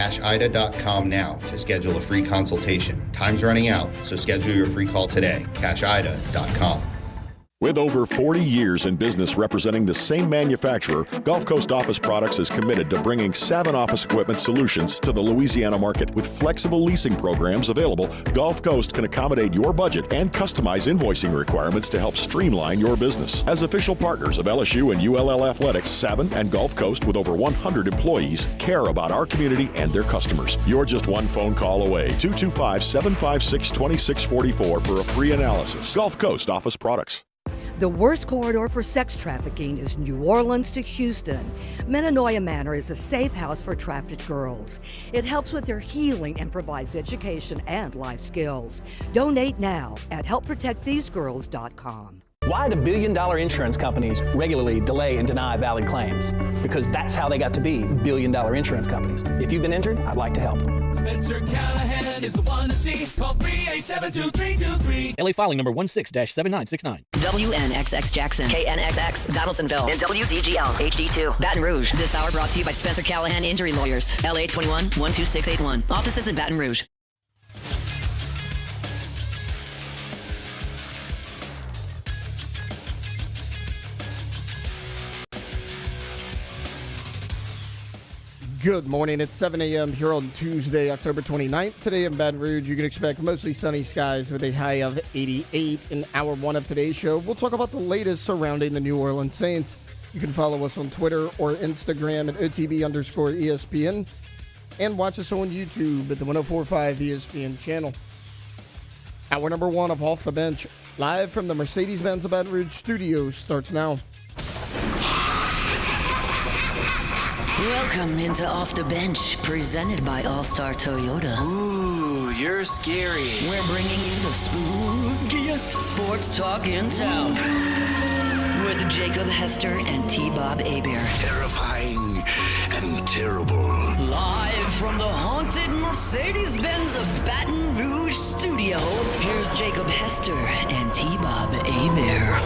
CashIda.com now to schedule a free consultation. Time's running out, so schedule your free call today. CashIda.com. With over 40 years in business representing the same manufacturer, Gulf Coast Office Products is committed to bringing Savin office equipment solutions to the Louisiana market. With flexible leasing programs available, Gulf Coast can accommodate your budget and customize invoicing requirements to help streamline your business. As official partners of LSU and ULL Athletics, Savin and Gulf Coast, with over 100 employees, care about our community and their customers. You're just one phone call away. 225-756-2644 for a free analysis. Gulf Coast Office Products. The worst corridor for sex trafficking is New Orleans to Houston. Meninoia Manor is a safe house for trafficked girls. It helps with their healing and provides education and life skills. Donate now at helpprotectthesegirls.com. Why do billion-dollar insurance companies regularly delay and deny valid claims? Because that's how they got to be billion-dollar insurance companies. If you've been injured, I'd like to help. Spencer Callahan is the one to see. Call 387-2323. LA filing number 16-7969. WNXX Jackson, KNXX Donaldsonville, and WDGL HD2 Baton Rouge. This hour brought to you by Spencer Callahan Injury Lawyers. LA 21-12681. Offices in Baton Rouge. Good morning. It's 7 a.m. here on Tuesday, October 29th. Today in Baton Rouge, you can expect mostly sunny skies with a high of 88. In hour one of today's show, we'll talk about the latest surrounding the New Orleans Saints. You can follow us on Twitter or Instagram at OTB_ESPN and watch us on YouTube at the 104.5 ESPN channel. Hour number one of Off the Bench, live from the Mercedes-Benz of Baton Rouge studios, starts now. Welcome into Off the Bench, presented by All-Star Toyota. Ooh, you're scary. We're bringing you the spookiest sports talk in town with Jacob Hester and T-Bob Hebert. Terrifying and terrible. Live from the haunted Mercedes-Benz of Baton Rouge studio, here's Jacob Hester and T-Bob Hebert.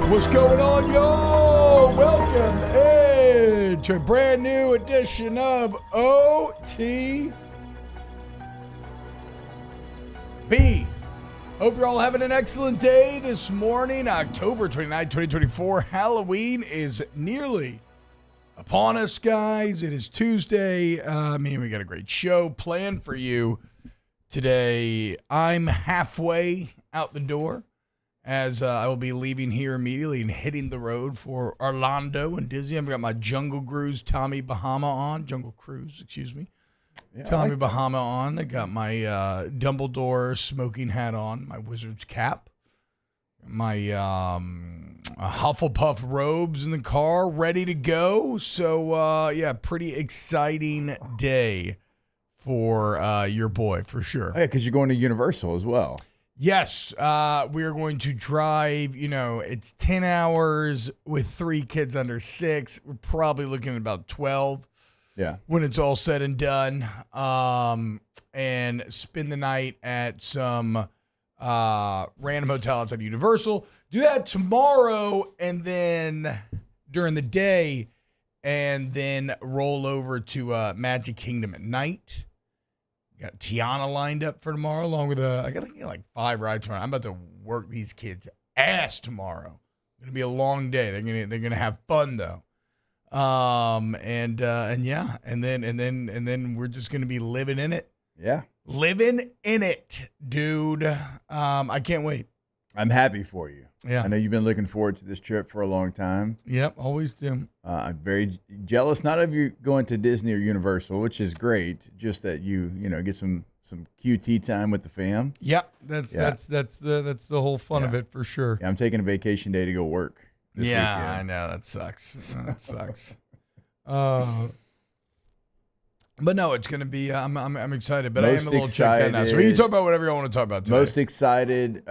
What's going on, y'all? Welcome in to a brand new edition of OTB. Hope you're all having an excellent day this morning, October 29, 2024. Halloween is nearly upon us, guys. It is Tuesday. We got a great show planned for you today. I'm halfway out the door, as I will be leaving here immediately and hitting the road for Orlando and Disney. I've got my Jungle Cruise Tommy Bahama on. Yeah, Tommy Bahama on. I got my Dumbledore smoking hat on, my wizard's cap, my Hufflepuff robes in the car, ready to go. So, pretty exciting day for your boy, for sure. Oh, yeah, because you're going to Universal as well. Yes, we are going to drive, it's 10 hours with 3 kids under 6. We're probably looking at about 12 when it's all said and done, and spend the night at some random hotel outside Universal. Do that tomorrow, and then during the day, and then roll over to Magic Kingdom at night. Got Tiana lined up for tomorrow, along with I got like 5 rides tomorrow. I'm about to work these kids' ass tomorrow. It's gonna be a long day. They're gonna have fun though. And then we're just gonna be living in it. Yeah, living in it, dude. I can't wait. I'm happy for you. Yeah, I know you've been looking forward to this trip for a long time. Yep, always do. I'm very jealous, not of you going to Disney or Universal, which is great, just that you get some QT time with the fam. Yep, that's the whole fun of it for sure. Yeah, I'm taking a vacation day to go work this weekend. I know that sucks. That sucks. But no, it's gonna be. I'm excited, but I am a little checked out now. So you talk about whatever you want to talk about today. Most excited.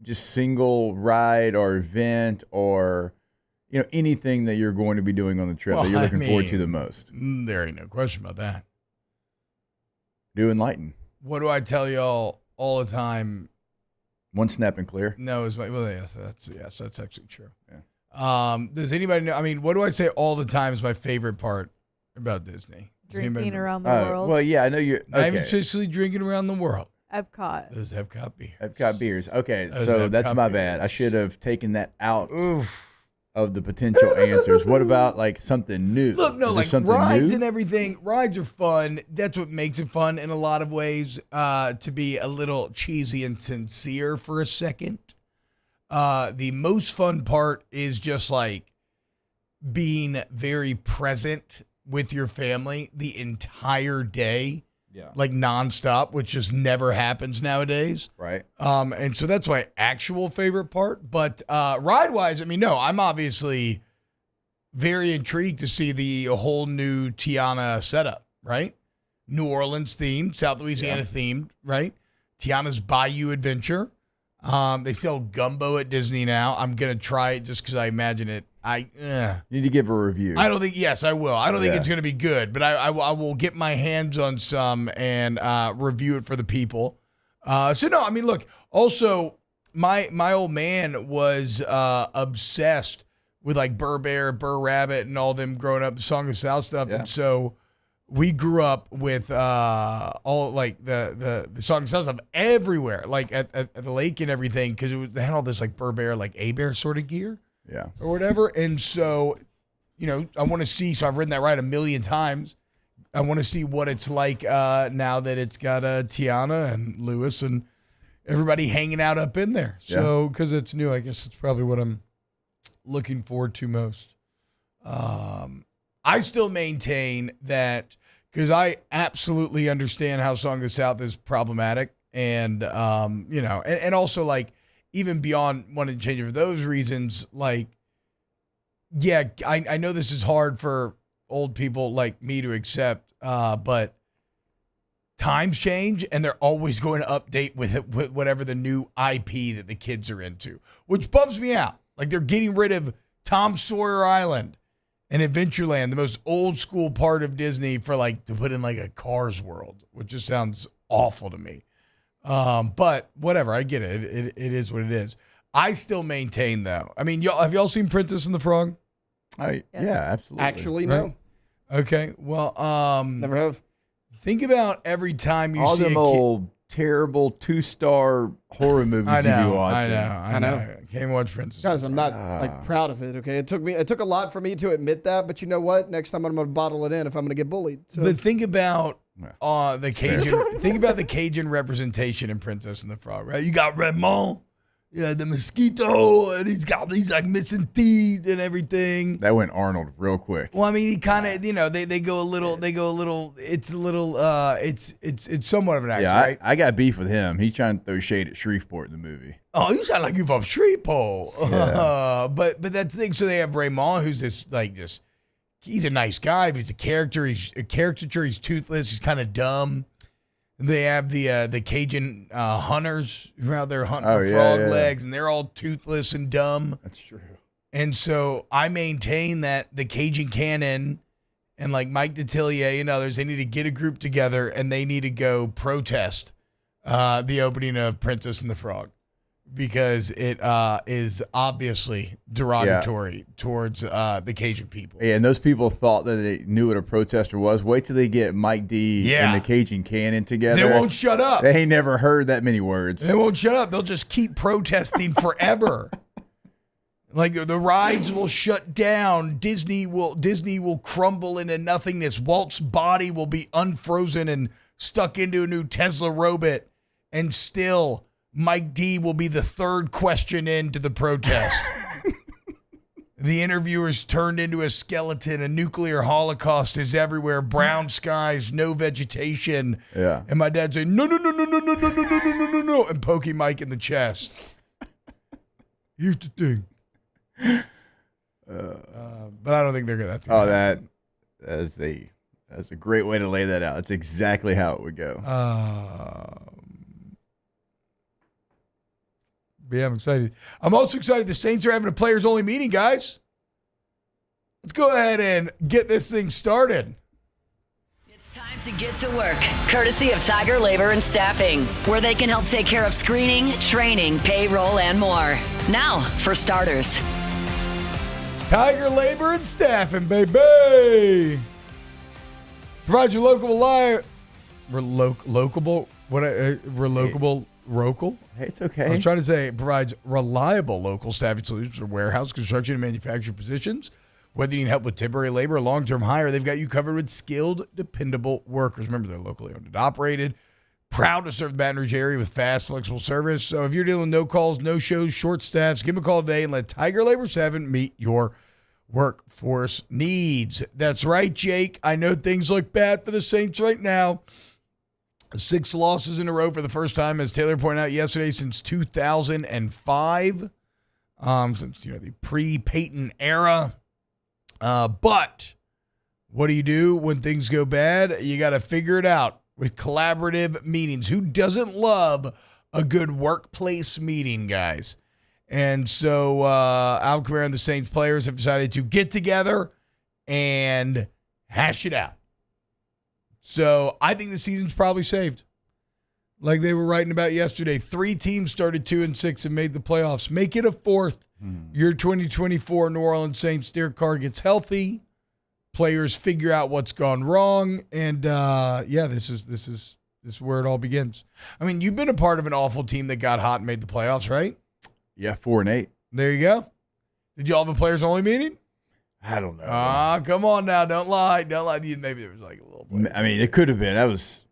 Just single ride or event or anything that you're going to be doing on the trip that you're looking forward to the most. There ain't no question about that. Do enlighten. What do I tell y'all all the time? One snap and clear. No, that's actually true. Yeah. Does anybody know? I mean, what do I say all the time is my favorite part about Disney? Drinking around the world. Well, yeah, I know you're. Okay. I'm officially drinking around the world. Epcot. Those Epcot beers. Epcot beers. Okay, Those so Epcot that's my beers. bad. I should have taken that out of the potential answers. What about like something new? Look, no, Is there like something rides new? and everything. Rides are fun. That's what makes it fun in a lot of ways. To be a little cheesy and sincere for a second, the most fun part is just like being very present with your family the entire day. Yeah. Like nonstop, which just never happens nowadays. Right. And so that's my actual favorite part. But ride-wise, I mean, no, I'm obviously very intrigued to see the whole new Tiana setup, right? New Orleans themed, South Louisiana themed, right? Tiana's Bayou Adventure. They sell gumbo at Disney now. I'm going to try it just because I imagine it. You need to give a review. I don't think, yes, I will. I don't think it's going to be good, but I will get my hands on some and review it for the people. So, no, I mean, look, also, my old man was obsessed with, like, Burr Bear, Burr Rabbit, and all them growing up, Song of the South stuff. Yeah. And so we grew up with all, like, the Song of the South stuff everywhere, like, at the lake and everything, because they had all this, like, Burr Bear, like, A-Bear sort of gear. Yeah. Or whatever. And so, you know, I want to see, so I've ridden that ride 1,000,000 times. I want to see what it's like now that it's got Tiana and Lewis and everybody hanging out up in there. So, because it's new, I guess it's probably what I'm looking forward to most. I still maintain that, because I absolutely understand how Song of the South is problematic. And, you know, and also like, even beyond wanting to change it for those reasons, like, yeah, I know this is hard for old people like me to accept, but times change and they're always going to update with whatever the new IP that the kids are into, which bums me out. Like, they're getting rid of Tom Sawyer Island and Adventureland, the most old school part of Disney, for like to put in like a Cars world, which just sounds awful to me. But whatever, I get it. It is what it is. I still maintain, though. I mean, have y'all seen Princess and the Frog? Yeah, absolutely. Actually, no. Right? Okay, well, Never have. Think about every time you all see them old terrible 2-star horror movies you be watching. I know. Can't watch Princess. Guys, I'm not like proud of it. Okay, it took a lot for me to admit that, but you know what? Next time I'm going to bottle it in if I'm going to get bullied. So. But think about the Cajun. Think about the Cajun representation in Princess and the Frog, right? You got Raymond, the mosquito, and he's like missing teeth and everything. That went Arnold real quick. Well, I mean, he kind of, they go a little. It's a little. It's somewhat of an action, right? I got beef with him. He's trying to throw shade at Shreveport in the movie. Oh, you sound like you're from Shreveport. Yeah. But that's the thing. So they have Raymond, who's this he's a nice guy, but he's a character. He's a caricature. He's toothless. He's kind of dumb. They have the Cajun hunters who are out there hunting for frog legs, and they're all toothless and dumb. That's true. And so I maintain that the Cajun canon and like Mike Detillier and others, they need to get a group together and they need to go protest the opening of Princess and the Frog, because it is obviously derogatory towards the Cajun people. Yeah, and those people thought that they knew what a protester was. Wait till they get Mike D and the Cajun Canon together. They won't shut up. They ain't never heard that many words. They won't shut up. They'll just keep protesting forever. Like the rides will shut down. Disney will crumble into nothingness. Walt's body will be unfrozen and stuck into a new Tesla robot, and still Mike D will be the third question into the protest. The interviewer's turned into a skeleton. A nuclear holocaust is everywhere. Brown skies, no vegetation. Yeah. And my dad saying, no, and poking Mike in the chest. Here's the thing. But I don't think they're gonna. That's a great way to lay that out. That's exactly how it would go. Yeah, I'm excited. I'm also excited the Saints are having a players-only meeting, guys. Let's go ahead and get this thing started. It's time to get to work, courtesy of Tiger Labor and Staffing, where they can help take care of screening, training, payroll, and more. Now, for starters. Tiger Labor and Staffing, baby. Provide your local local. Hey, it's okay. I was trying to say it provides reliable local staffing solutions for warehouse, construction, and manufacturing positions. Whether you need help with temporary labor or long-term hire, they've got you covered with skilled, dependable workers. Remember, they're locally owned and operated. Proud to serve the Baton Rouge area with fast, flexible service. So if you're dealing with no calls, no shows, short staffs, give them a call today and let Tiger Labor 7 meet your workforce needs. That's right, Jake. I know things look bad for the Saints right now. 6 losses in a row for the first time, as Taylor pointed out yesterday, since 2005, since the pre-Peyton era. But what do you do when things go bad? You got to figure it out with collaborative meetings. Who doesn't love a good workplace meeting, guys? And so Al Kamara and the Saints players have decided to get together and hash it out. So I think the season's probably saved. Like they were writing about yesterday, 3 teams started 2-6 and made the playoffs. Make it a 4th. Your 2024 New Orleans Saints, Derek Carr gets healthy. Players figure out what's gone wrong. And, this is where it all begins. I mean, you've been a part of an awful team that got hot and made the playoffs, right? Yeah, 4-8. There you go. Did y'all have a players-only meeting? I don't know. Come on now. Don't lie. Maybe there was like a little bit. I mean, it could have been. That was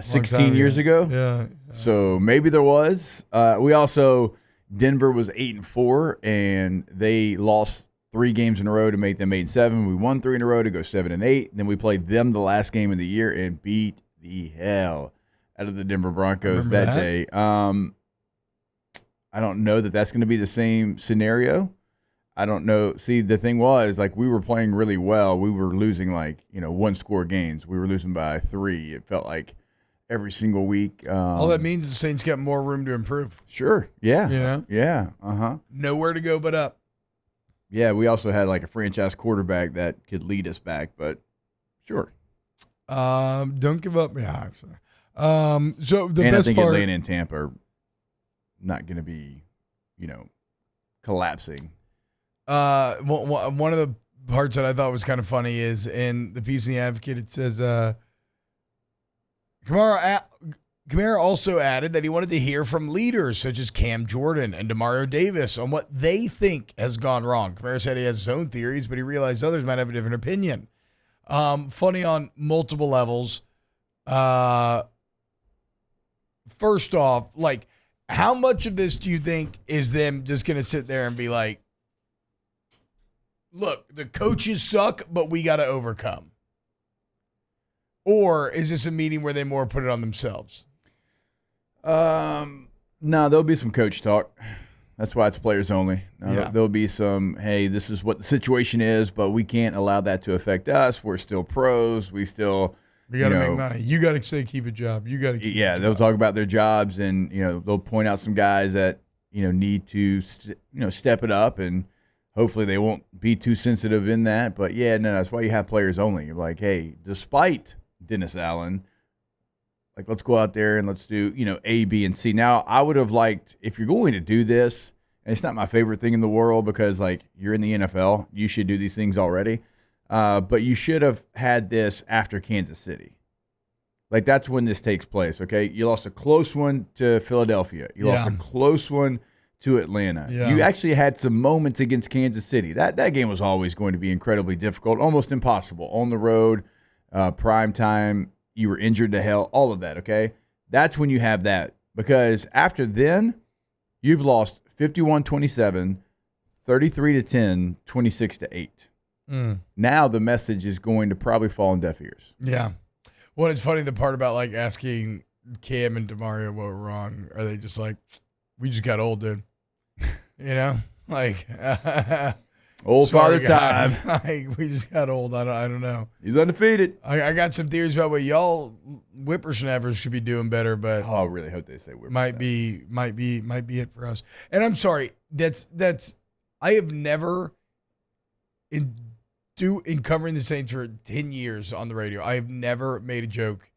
16 years ago. Yeah. So maybe there was. We also, Denver was 8-4, and they lost 3 games in a row to make them 8-7. We won 3 in a row to go 7-8. Then we played them the last game of the year and beat the hell out of the Denver Broncos that day. I don't know that that's going to be the same scenario. I don't know. See, the thing was, like, we were playing really well. We were losing, 1-score games. We were losing by 3. It felt like every single week. All that means is the Saints got more room to improve. Sure. Yeah. Yeah. Yeah. Uh-huh. Nowhere to go but up. Yeah, we also had, a franchise quarterback that could lead us back, but sure. Don't give up. Yeah, I'm sorry. So the and best I think part, Atlanta and Tampa are not going to be, collapsing. One of the parts that I thought was kind of funny is in the piece in the Advocate, it says, Kamara also added that he wanted to hear from leaders such as Cam Jordan and Demario Davis on what they think has gone wrong. Kamara said he has his own theories, but he realized others might have a different opinion. Funny on multiple levels. First off, how much of this do you think is them just going to sit there and be like, look, the coaches suck, but we got to overcome? Or is this a meeting where they more put it on themselves? No, there'll be some coach talk. That's why it's players only. There'll be some, hey, this is what the situation is, but we can't allow that to affect us. We're still pros. We got to make money. You got to say keep a job. You got to keep a job. They'll talk about their jobs, and they'll point out some guys that need to step it up, and hopefully they won't be too sensitive in that. But that's why you have players only. You're like, hey, despite Dennis Allen, let's go out there and let's do A, B, and C. Now, I would have liked, if you're going to do this, and it's not my favorite thing in the world because you're in the NFL, you should do these things already. But you should have had this after Kansas City. That's when this takes place, okay? You lost a close one to Philadelphia. You lost a close one to Atlanta. Yeah. You actually had some moments against Kansas City. That game was always going to be incredibly difficult, almost impossible. On the road, prime time, you were injured to hell, all of that, okay? That's when you have that. Because after then, you've lost 51-27, 33-10, 26-8. Now the message is going to probably fall on deaf ears. Yeah. Well, it's funny, the part about asking Cam and Demario what went wrong. Are they just we just got old, dude? Old father time. We just got old. I don't know. He's undefeated. I got some theories about what y'all whippersnappers should be doing better, but I really hope they say whippersnappers. Might be it for us. And I'm sorry. That's I have never in covering the Saints for 10 years on the radio, I have never made a joke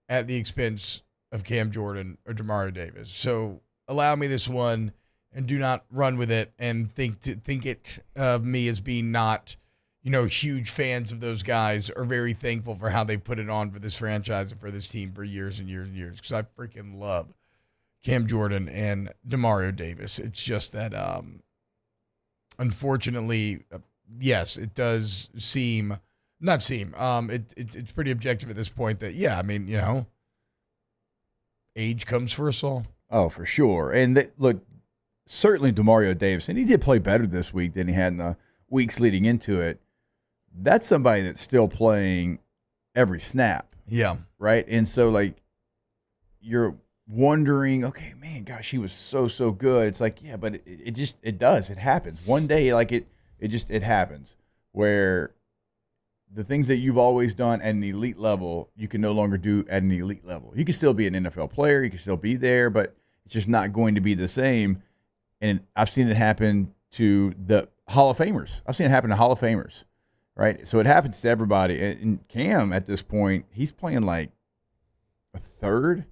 at the expense of Cam Jordan or Demario Davis. So allow me this one, and do not run with it and think it of me as being not, huge fans of those guys, or very thankful for how they put it on for this franchise and for this team for years and years and years. Because I freaking love Cam Jordan and Demario Davis. It's just that, unfortunately, yes, it does seem. Not seem. It's pretty objective at this point that, age comes for us all. Oh, for sure. And look, certainly Demario Davis, and he did play better this week than he had in the weeks leading into it. That's somebody that's still playing every snap. Yeah. Right? And so, you're wondering, okay, man, gosh, he was so good. It's like, yeah, but it does. It happens. One day, it happens where the things that you've always done at an elite level, you can no longer do at an elite level. You can still be an NFL player. You can still be there, but it's just not going to be the same. And I've seen it happen to the Hall of Famers. I've seen it happen to Hall of Famers, right? So it happens to everybody. And Cam, at this point, he's playing like a third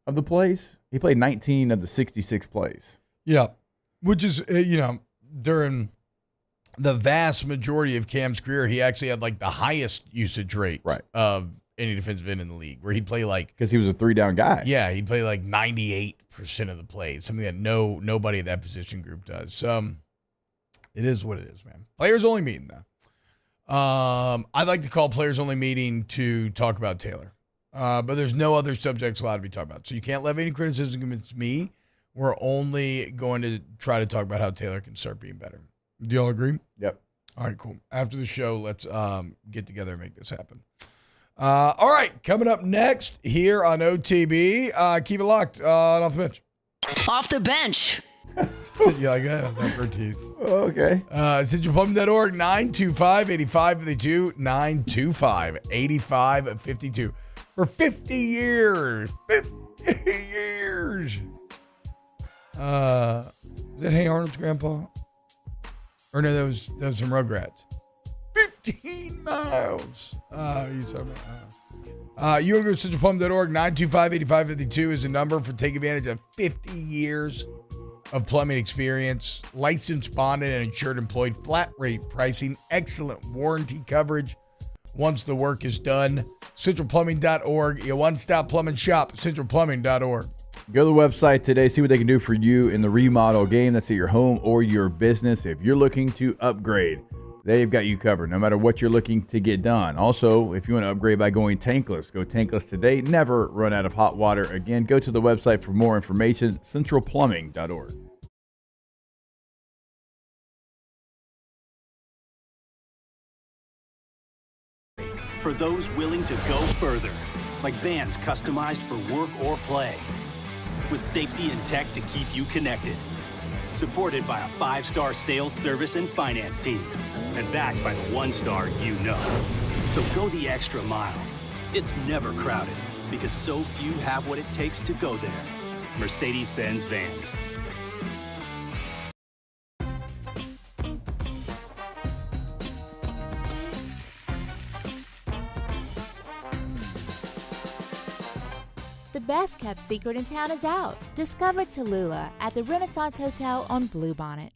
of the plays. He played 19 of the 66 plays. Yeah, which is, during the vast majority of Cam's career, he actually had the highest usage rate of any defensive end in the league, where he'd play because he was a 3-down guy. Yeah, he'd play 98% of the plays, something that nobody at that position group does. So it is what it is, man. Players only meeting though. I'd like to call players only meeting to talk about Taylor, but there's no other subjects allowed to be talked about. So you can't let any criticism against me. We're only going to try to talk about how Taylor can start being better. Do y'all agree? Yep. All right, cool. After the show, let's get together and make this happen. All right, coming up next here on OTB, keep it locked on Off the Bench. Off the bench. You like that? That's not for teeth. Okay. CentralPlumbing.org, 925-8552, 925-8552. For 50 years. 50 years. Is that Hey Arnold's grandpa? Or no, that was some Rugrats. 15 miles. You talking about? You want to go to CentralPlumbing.org. 925-8552 is the number for take advantage of 50 years of plumbing experience. Licensed, bonded, and insured employed. Flat rate pricing. Excellent warranty coverage once the work is done. CentralPlumbing.org. Your one-stop plumbing shop. CentralPlumbing.org. Go to the website today, see what they can do for you in the remodel game. That's at your home or your business. If you're looking to upgrade, they've got you covered no matter what you're looking to get done. Also, if you want to upgrade by going tankless, go tankless today. Never run out of hot water again. Go to the website for more information, centralplumbing.org. For those willing to go further, like vans customized for work or play, with safety and tech to keep you connected. Supported by a 5-star sales, service, and finance team. And backed by the 1-star you know. So go the extra mile. It's never crowded because so few have what it takes to go there. Mercedes-Benz Vans. The best kept secret in town is out. Discover Tallulah at the Renaissance Hotel on Bluebonnet.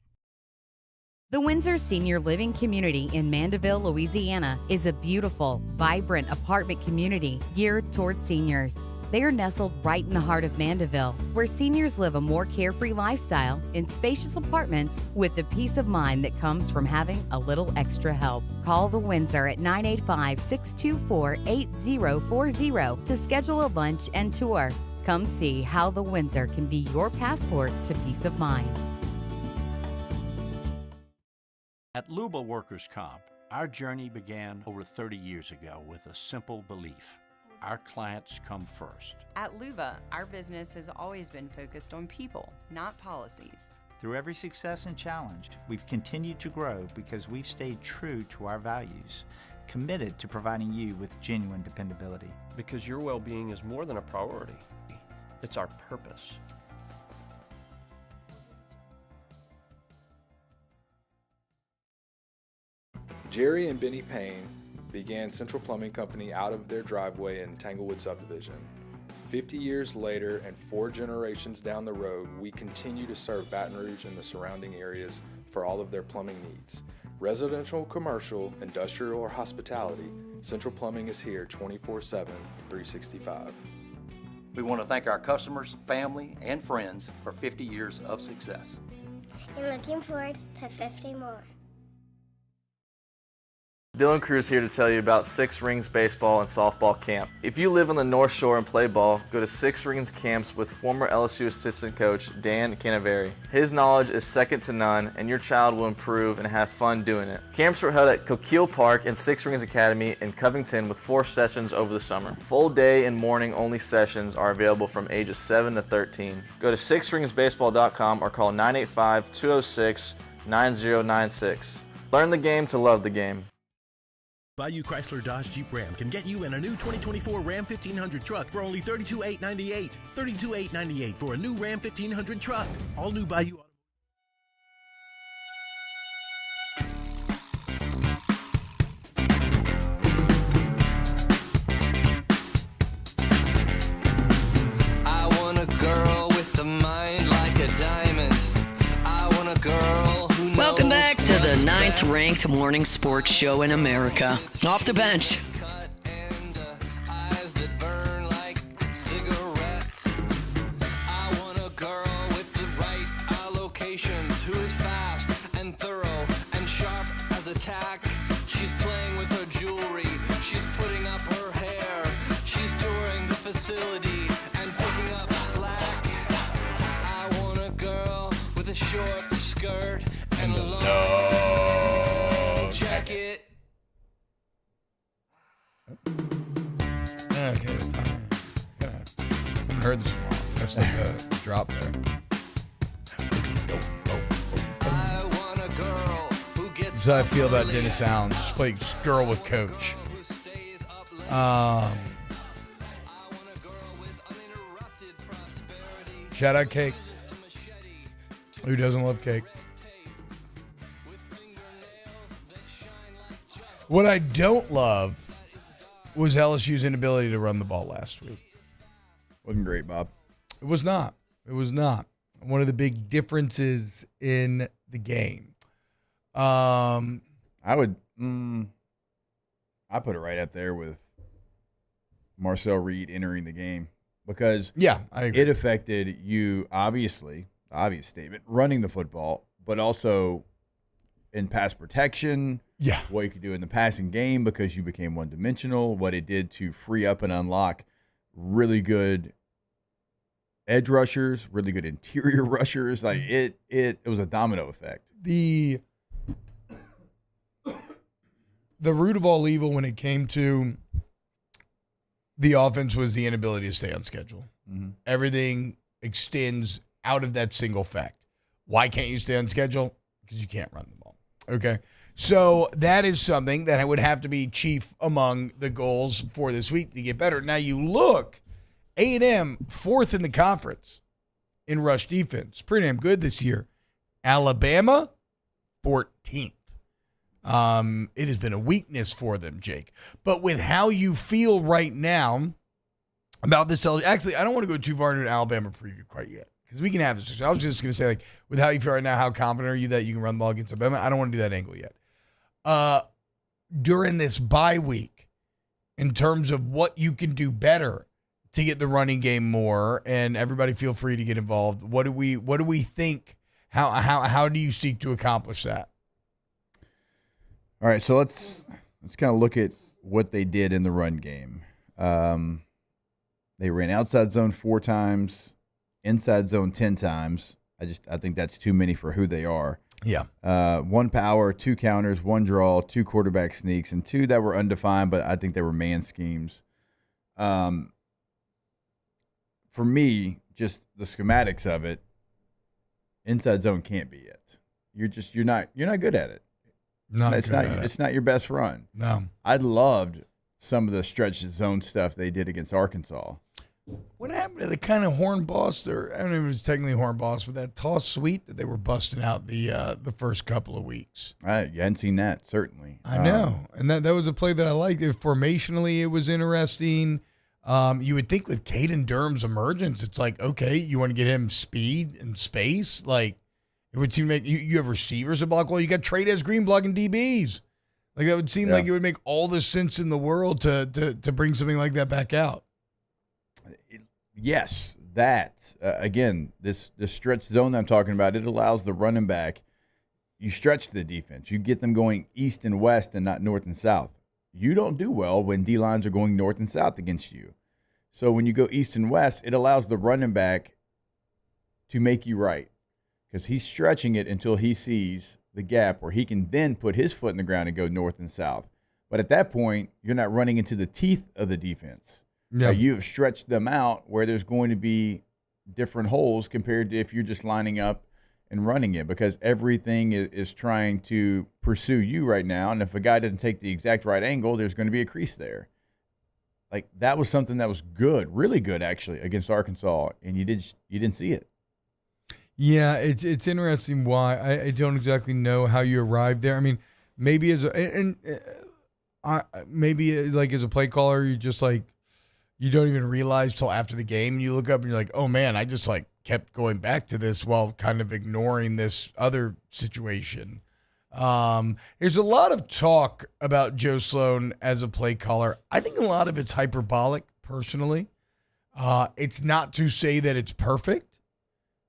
The Windsor Senior Living Community in Mandeville, Louisiana is a beautiful, vibrant apartment community geared toward seniors. They are nestled right in the heart of Mandeville, where seniors live a more carefree lifestyle in spacious apartments with the peace of mind that comes from having a little extra help. Call the Windsor at 985-624-8040 to schedule a lunch and tour. Come see how the Windsor can be your passport to peace of mind. At Luba Workers' Comp, our journey began over 30 years ago with a simple belief. Our clients come first. At Luba, our business has always been focused on people, not policies. Through every success and challenge, we've continued to grow because we've stayed true to our values, committed to providing you with genuine dependability. Because your well-being is more than a priority. It's our purpose. Jerry and Benny Payne began Central Plumbing Company out of their driveway in Tanglewood subdivision. 50 years later and 4 generations down the road, we continue to serve Baton Rouge and the surrounding areas for all of their plumbing needs. Residential, commercial, industrial, or hospitality, Central Plumbing is here 24/7, 365. We want to thank our customers, family, and friends for 50 years of success. And looking forward to 50 more. Dylan Cruz here to tell you about Six Rings Baseball and Softball Camp. If you live on the North Shore and play ball, go to Six Rings Camps with former LSU assistant coach Dan Canaveri. His knowledge is second to none, and your child will improve and have fun doing it. Camps were held at Coquille Park and Six Rings Academy in Covington with 4 sessions over the summer. Full day and morning only sessions are available from ages 7 to 13. Go to sixringsbaseball.com or call 985-206-9096. Learn the game to love the game. Bayou Chrysler Dodge Jeep Ram can get you in a new 2024 Ram 1500 truck for only $32,898. $32,898 for a new Ram 1500 truck. All new Bayou. I want a girl with a mind like a diamond. I want a girl who knows. Welcome back to the 9th-ranked morning sports show in America. Off the bench. Eyes that burn like cigarettes. I want a girl with the right allocations, who is fast and thorough and sharp as a tack. She's playing with her jewelry. She's putting up her hair. She's touring the facility and picking up slack. I want a girl with a short skirt and a long jacket. Okay, I haven't heard this in a while. That's like a drop there. That's how I feel about Dennis Allen. Just play girl with coach. Shout out Cake. Who doesn't love cake? What I don't love was LSU's inability to run the ball last week. Wasn't great, Bob. It was not. It was not. One of the big differences in the game. I put it right up there with Marcel Reed entering the game because I agree. It affected you, obviously, obvious statement, running the football, but also in pass protection. Yeah. What you could do in the passing game because you became one-dimensional, what it did to free up and unlock really good edge rushers, really good interior rushers. Like it was a domino effect. The root of all evil when it came to the offense was the inability to stay on schedule. Mm-hmm. Everything extends out of that single fact. Why can't you stay on schedule? Because you can't run the ball. Okay. So that is something that would have to be chief among the goals for this week to get better. Now you look, A&M 4th in the conference in rush defense. Pretty damn good this year. Alabama 14th. It has been a weakness for them, Jake. But with how you feel right now about this, actually, I don't want to go too far into an Alabama preview quite yet because we can have this. I was just going to say, like, with how you feel right now, how confident are you that you can run the ball against Alabama? I don't want to do that angle yet. During this bye week, in terms of what you can do better to get the running game more, and everybody feel free to get involved. What do we think? How do you seek to accomplish that? All right, so let's kind of look at what they did in the run game. They ran outside zone 4 times, inside zone 10 times. I think that's too many for who they are. Yeah. 1 power, 2 counters, 1 draw, 2 quarterback sneaks, and 2 that were undefined, but I think they were man schemes. For me, just the schematics of it, inside zone can't be it. You're not good at it. It's not your best run. No. I loved some of the stretch zone stuff they did against Arkansas. What happened to the kind of horn boss, or I don't know if it was technically horn boss, but that toss sweep that they were busting out the first couple of weeks? You hadn't seen that, certainly. I know. And that was a play that I liked. Formationally, it was interesting. You would think with Caden Durham's emergence, it's like, okay, you want to get him speed and space? Like, it would seem to make you have receivers to block well. You got Trey Green blocking DBs. Like, that would seem like it would make all the sense in the world to bring something like that back out. Yes, that. Again, this stretch zone that I'm talking about, it allows the running back, you stretch the defense. You get them going east and west and not north and south. You don't do well when D-lines are going north and south against you. So when you go east and west, it allows the running back to make you right because he's stretching it until he sees the gap where he can then put his foot in the ground and go north and south. But at that point, you're not running into the teeth of the defense. Yeah. You have stretched them out where there's going to be different holes compared to if you're just lining up and running it because everything is trying to pursue you right now. And if a guy doesn't take the exact right angle, there's going to be a crease there. Like that was something that was good, really good actually against Arkansas, and you didn't see it. Yeah, it's interesting why. I don't exactly know how you arrived there. I mean, maybe maybe like as a play caller, you just like you don't even realize till after the game. And you look up and you're like, oh man, I just like kept going back to this while kind of ignoring this other situation. There's a lot of talk about Joe Sloan as a play caller. I think a lot of it's hyperbolic, personally. It's not to say that it's perfect.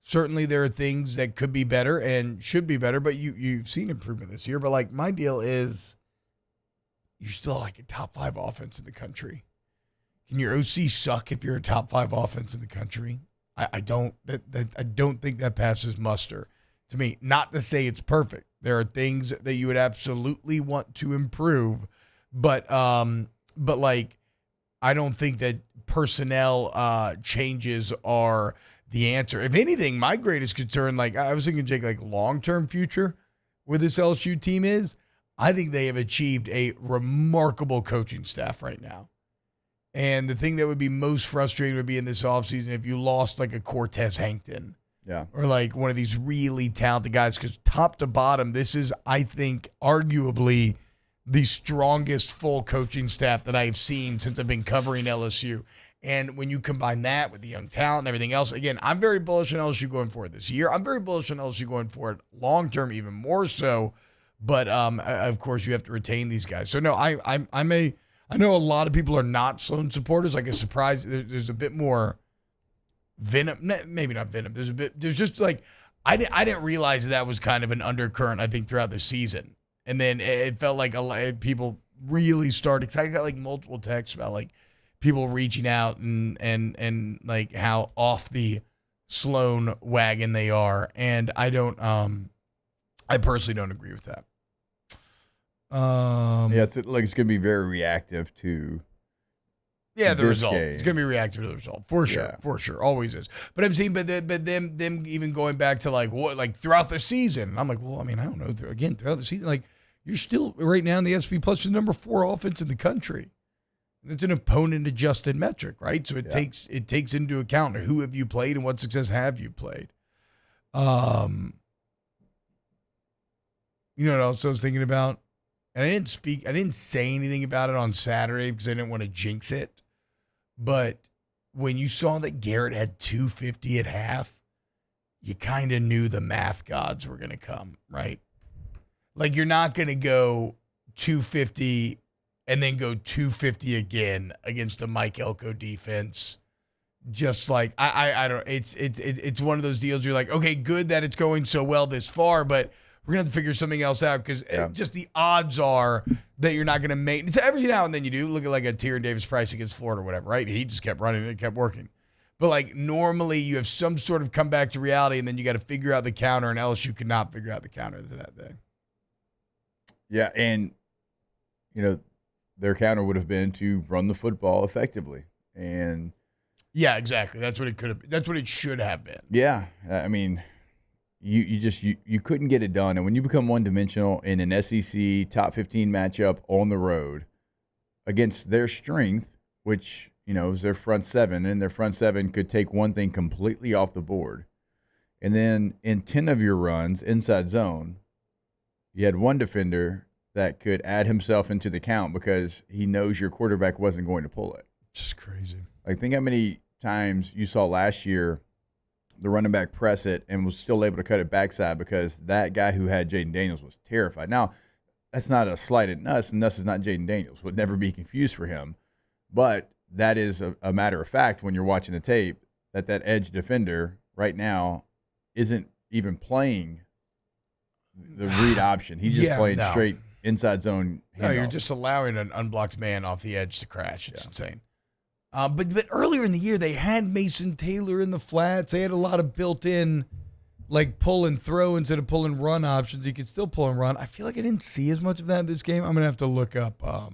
Certainly there are things that could be better and should be better, but you've seen improvement this year. But like my deal is you're still like a top 5 offense in the country. Can your OC suck if you're a top 5 offense in the country? I don't think that passes muster to me. Not to say it's perfect. There are things that you would absolutely want to improve, but like I don't think that personnel changes are the answer. If anything, my greatest concern, like I was thinking, Jake, like long-term future where this LSU team is, I think they have achieved a remarkable coaching staff right now. And the thing that would be most frustrating would be in this offseason if you lost like a Cortez Hankton. Yeah. Or like one of these really talented guys, because top to bottom, this is, I think, arguably the strongest full coaching staff that I've seen since I've been covering LSU. And when you combine that with the young talent and everything else, again, I'm very bullish on LSU going forward this year. I'm very bullish on LSU going forward long term, even more so. But of course, you have to retain these guys. So no, I know a lot of people are not Sloan supporters. Like a surprise, there's a bit more venom. Maybe not venom. There's just like I didn't realize that was kind of an undercurrent. I think throughout the season, and then it felt like a lot people really started. Cause I got like multiple texts about like people reaching out and like how off the Sloan wagon they are, and I don't. I personally don't agree with that. Yeah, it's going to be very reactive to. Yeah, the result. Game. It's going to be reactive to the result for sure, always is. But I'm saying, but them even going back to like what, like throughout the season. I'm like, well, I mean, I don't know. Again, throughout the season, like you're still right now in the SP Plus the number 4 offense in the country. It's an opponent adjusted metric, right? So it takes into account who have you played and what success have you played. You know what else I was thinking about? And I didn't say anything about it on Saturday because I didn't want to jinx it. But when you saw that Garrett had 250 at half, you kind of knew the math gods were going to come, right? Like you're not going to go 250 and then go 250 again against a Mike Elko defense. Just like I don't. It's one of those deals. You're like, okay, good that it's going so well this far, but we're going to have to figure something else out because just the odds are that you're not going to make it. So every now and then you do. Look at like a Tyrion Davis-Price against Florida or whatever, right? He just kept running and it kept working. But like normally you have some sort of comeback to reality and then you got to figure out the counter, and LSU could not figure out the counter to that day. Yeah, and, you know, their counter would have been to run the football effectively. And yeah, exactly. That's what it could have been. That's what it should have been. Yeah, I mean – You couldn't get it done. And when you become one-dimensional in an SEC top 15 matchup on the road against their strength, which, it was their front seven, and their front seven could take one thing completely off the board. And then in 10 of your runs inside zone, you had one defender that could add himself into the count because he knows your quarterback wasn't going to pull it. Just crazy. Like, think how many times you saw last year the running back press it and was still able to cut it backside because that guy who had Jaden Daniels was terrified. Now, that's not a slight at Nuss, and Nuss is not Jaden Daniels. Would never be confused for him. But that is a matter of fact when you're watching the tape that edge defender right now isn't even playing the read option. He's just playing straight inside zone handoff. No, you're just allowing an unblocked man off the edge to crash. It's insane. But earlier in the year, they had Mason Taylor in the flats. They had a lot of built-in, like, pull and throw instead of pull and run options. You could still pull and run. I feel like I didn't see as much of that in this game. I'm going to have to look up. I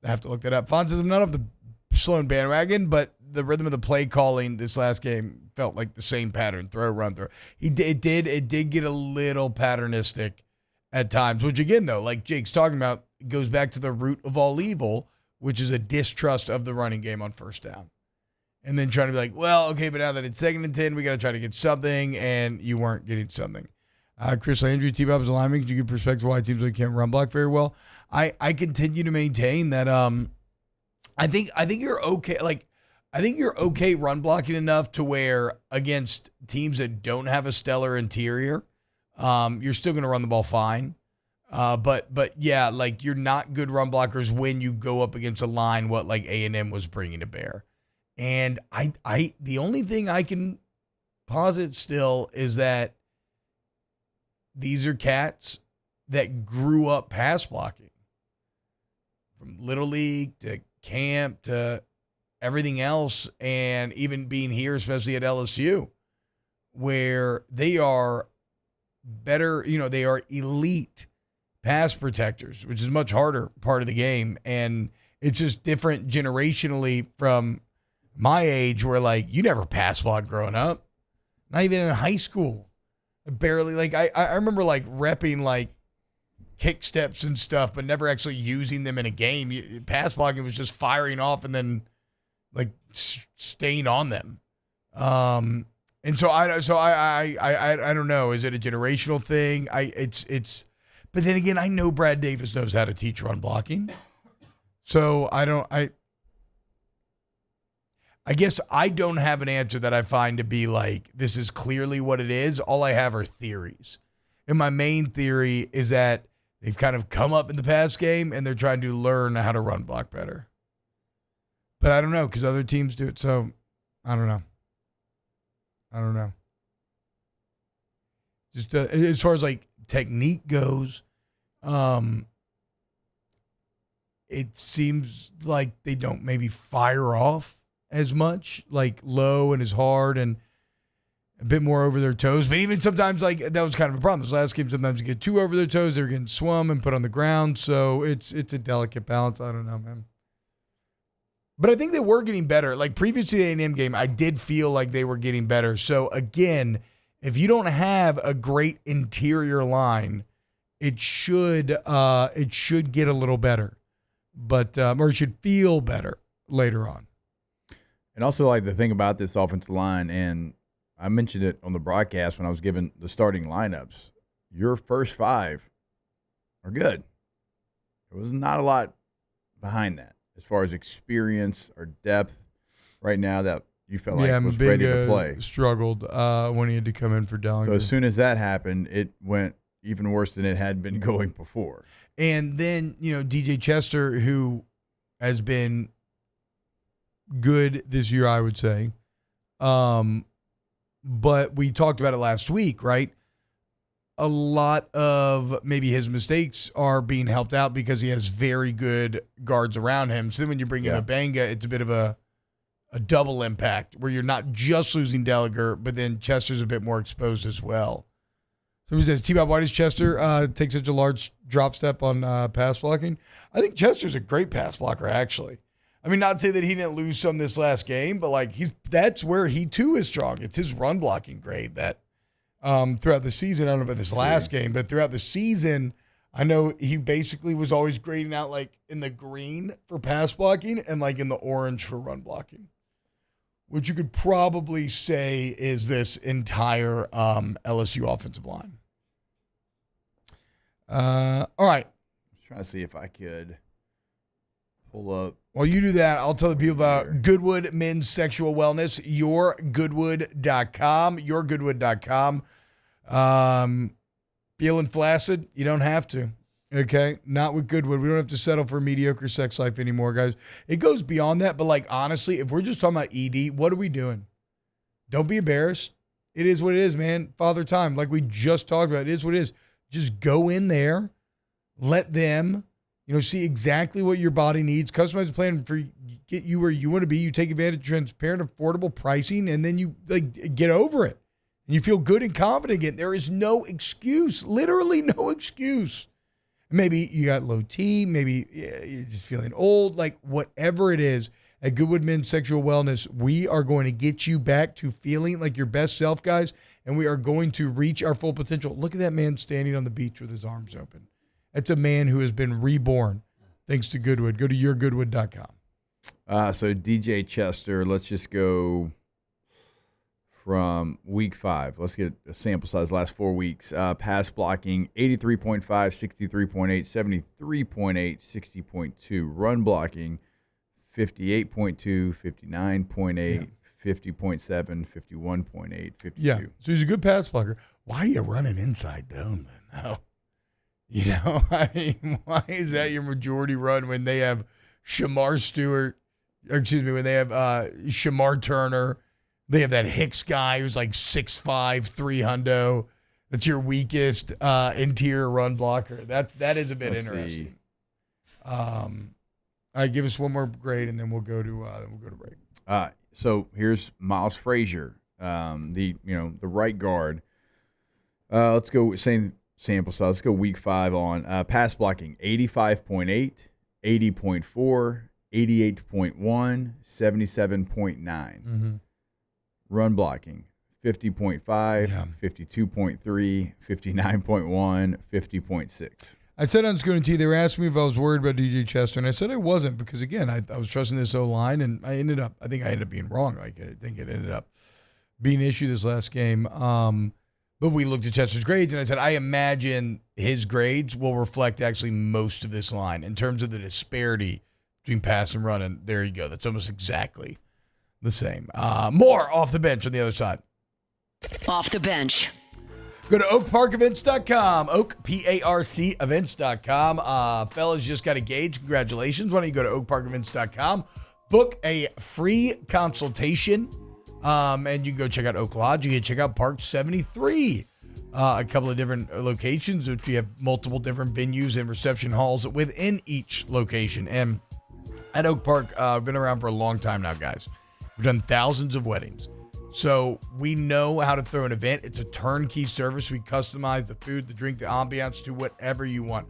have to look that up. Fon says, I'm not off the slowing bandwagon, but the rhythm of the play calling this last game felt like the same pattern. Throw, run, throw. It did get a little patternistic at times, which, again, though, like Jake's talking about, goes back to the root of all evil, which is a distrust of the running game on first down. And then trying to be like, well, okay, but now that it's 2nd and 10, we got to try to get something, and you weren't getting something. Chris Landry, T-Bob is a lineman. Could you give perspective why teams really can't run block very well? I continue to maintain that I think you're okay. Like, I think you're okay run blocking enough to where against teams that don't have a stellar interior, you're still going to run the ball fine. But yeah, like, you're not good run blockers when you go up against a line what like A&M was bringing to bear. And the only thing I can posit still is that these are cats that grew up pass blocking from Little League to camp to everything else, and even being here, especially at LSU, where they are better, they are elite pass protectors, which is a much harder part of the game. And it's just different generationally from my age where, like, you never pass block growing up, not even in high school. Barely. Like, I remember, like, repping, like, kick steps and stuff, but never actually using them in a game. Pass blocking was just firing off and then, like, staying on them. And so I don't know. Is it a generational thing? But then again, I know Brad Davis knows how to teach run blocking. So I guess I don't have an answer that I find to be like, this is clearly what it is. All I have are theories. And my main theory is that they've kind of come up in the pass game and they're trying to learn how to run block better. But I don't know, because other teams do it. So I don't know. Just as far as like technique goes, it seems like they don't maybe fire off as much, like low and as hard and a bit more over their toes. But even sometimes, like, that was kind of a problem. This last game, sometimes you get too over their toes, they're getting swum and put on the ground. So it's a delicate balance. I don't know, man. But I think they were getting better. Like, previous to the A&M game, I did feel like they were getting better. So again, if you don't have a great interior line, it should get a little better, but or it should feel better later on. And also, like, the thing about this offensive line, and I mentioned it on the broadcast when I was giving the starting lineups, your first 5 are good. There was not a lot behind that as far as experience or depth right now that you felt like was ready to play. Struggled when he had to come in for Dellinger. So as soon as that happened, it went even worse than it had been going before. And then, DJ Chester, who has been good this year, I would say. But we talked about it last week, right? A lot of maybe his mistakes are being helped out because he has very good guards around him. So then when you bring in Abanga, it's a bit of a double impact where you're not just losing Dellinger, but then Chester's a bit more exposed as well. Somebody says, T-Bob, why does Chester take such a large drop step on pass blocking? I think Chester's a great pass blocker, actually. I mean, not to say that he didn't lose some this last game, but like that's where he too is strong. It's his run blocking grade that throughout the season, I don't know about this last game, but throughout the season, I know he basically was always grading out like in the green for pass blocking and like in the orange for run blocking, which you could probably say is this entire LSU offensive line. All right. I was trying to see if I could pull up. While you do that, I'll tell the people about Goodwood Men's Sexual Wellness, yourgoodwood.com, yourgoodwood.com. Feeling flaccid? You don't have to. Okay? Not with Goodwood. We don't have to settle for a mediocre sex life anymore, guys. It goes beyond that, but like honestly, if we're just talking about ED, what are we doing? Don't be embarrassed. It is what it is, man. Father time, like we just talked about, it is what it is. Just go in there, let them, see exactly what your body needs, customize a plan for get you where you want to be. You take advantage of transparent, affordable pricing, and then you get over it. And you feel good and confident again. There is no excuse, literally no excuse. Maybe you got low T, maybe you're just feeling old, like whatever it is. At Goodwood Men's Sexual Wellness, we are going to get you back to feeling like your best self, guys, and we are going to reach our full potential. Look at that man standing on the beach with his arms open. That's a man who has been reborn thanks to Goodwood. Go to yourgoodwood.com. So DJ Chester, let's just go from week 5. Let's get a sample size last 4 weeks. Pass blocking 83.5, 63.8, 73.8, 60.2. Run blocking 58.2, 59.8, 50.7, 51.8, 52. Yeah, so he's a good pass blocker. Why are you running inside zone then, though? I mean, why is that your majority run when they have Shamar Stewart, when they have Shamar Turner, they have that Hicks guy who's like 6'5", 300. That's your weakest interior run blocker. That is a bit interesting. All right, give us one more grade, and then we'll go to break. So here's Miles Frazier, the right guard. Let's go same sample size. Let's go week 5 on pass blocking 85.8, 80.4, 88.1, 77.9. Mm-hmm. Run blocking 50.5, 52.3, 59.1, 50.6. I said on Schooner T, they were asking me if I was worried about DJ Chester, and I said I wasn't because, again, I was trusting this O-line, and I think I ended up being wrong. I think it ended up being an issue this last game. But we looked at Chester's grades, and I said I imagine his grades will reflect actually most of this line in terms of the disparity between pass and run, and there you go. That's almost exactly the same. More off the bench on the other side. Off the bench. Go to oakparkevents.com, OakParc events.com. Fellas just got engaged. Congratulations. Why don't you go to oakparkevents.com, book a free consultation, and you can go check out Oak Lodge. You can check out Park 73, a couple of different locations, which we have multiple different venues and reception halls within each location. And at Oak Park, I've been around for a long time now, guys. We've done thousands of weddings. So we know how to throw an event. It's a turnkey service. We customize the food, the drink, the ambiance to whatever you want.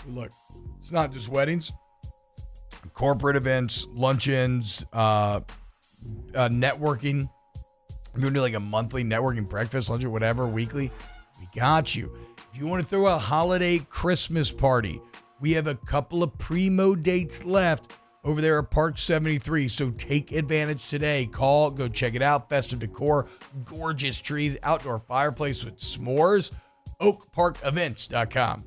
Look, it's not just weddings. Corporate events, luncheons, networking. If you want to do like a monthly networking breakfast, lunch, or whatever, weekly, we got you. If you want to throw a holiday Christmas party, we have a couple of primo dates left over there at Park 73, so take advantage today. Call, go check it out. Festive decor, gorgeous trees, outdoor fireplace with s'mores. OakParkEvents.com.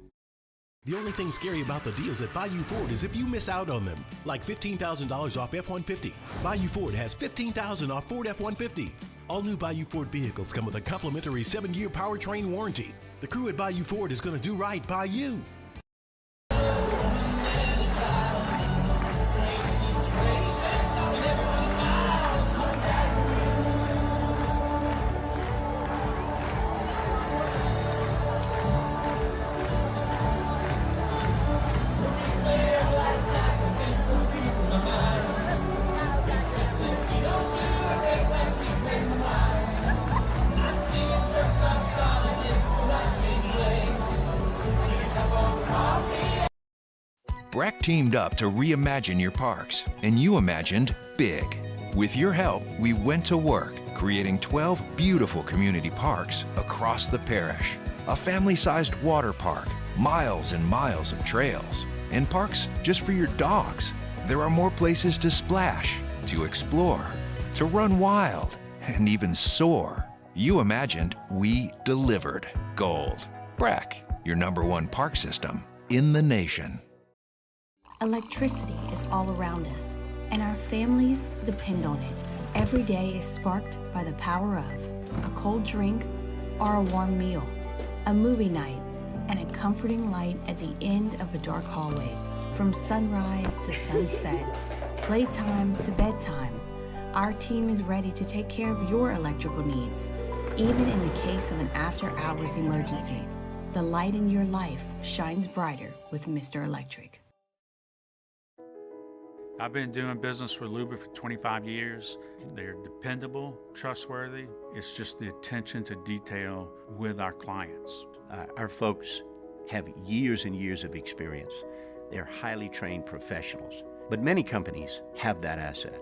The only thing scary about the deals at Bayou Ford is if you miss out on them, like $15,000 off F-150. Bayou Ford has $15,000 off Ford F-150. All new Bayou Ford vehicles come with a complimentary 7-year powertrain warranty. The crew at Bayou Ford is going to do right by you. Breck teamed up to reimagine your parks, and you imagined big. With your help, we went to work, creating 12 beautiful community parks across the parish. A family-sized water park, miles and miles of trails, and parks just for your dogs. There are more places to splash, to explore, to run wild, and even soar. You imagined, we delivered. Gold. Breck, your #1 park system in the nation. Electricity is all around us, and our families depend on it. Every day is sparked by the power of a cold drink or a warm meal, a movie night, and a comforting light at the end of a dark hallway. From sunrise to sunset, playtime to bedtime, our team is ready to take care of your electrical needs. Even in the case of an after-hours emergency, the light in your life shines brighter with Mr. Electric. I've been doing business with Luba for 25 years. They're dependable, trustworthy. It's just the attention to detail with our clients. Our folks have years and years of experience. They're highly trained professionals, but many companies have that asset.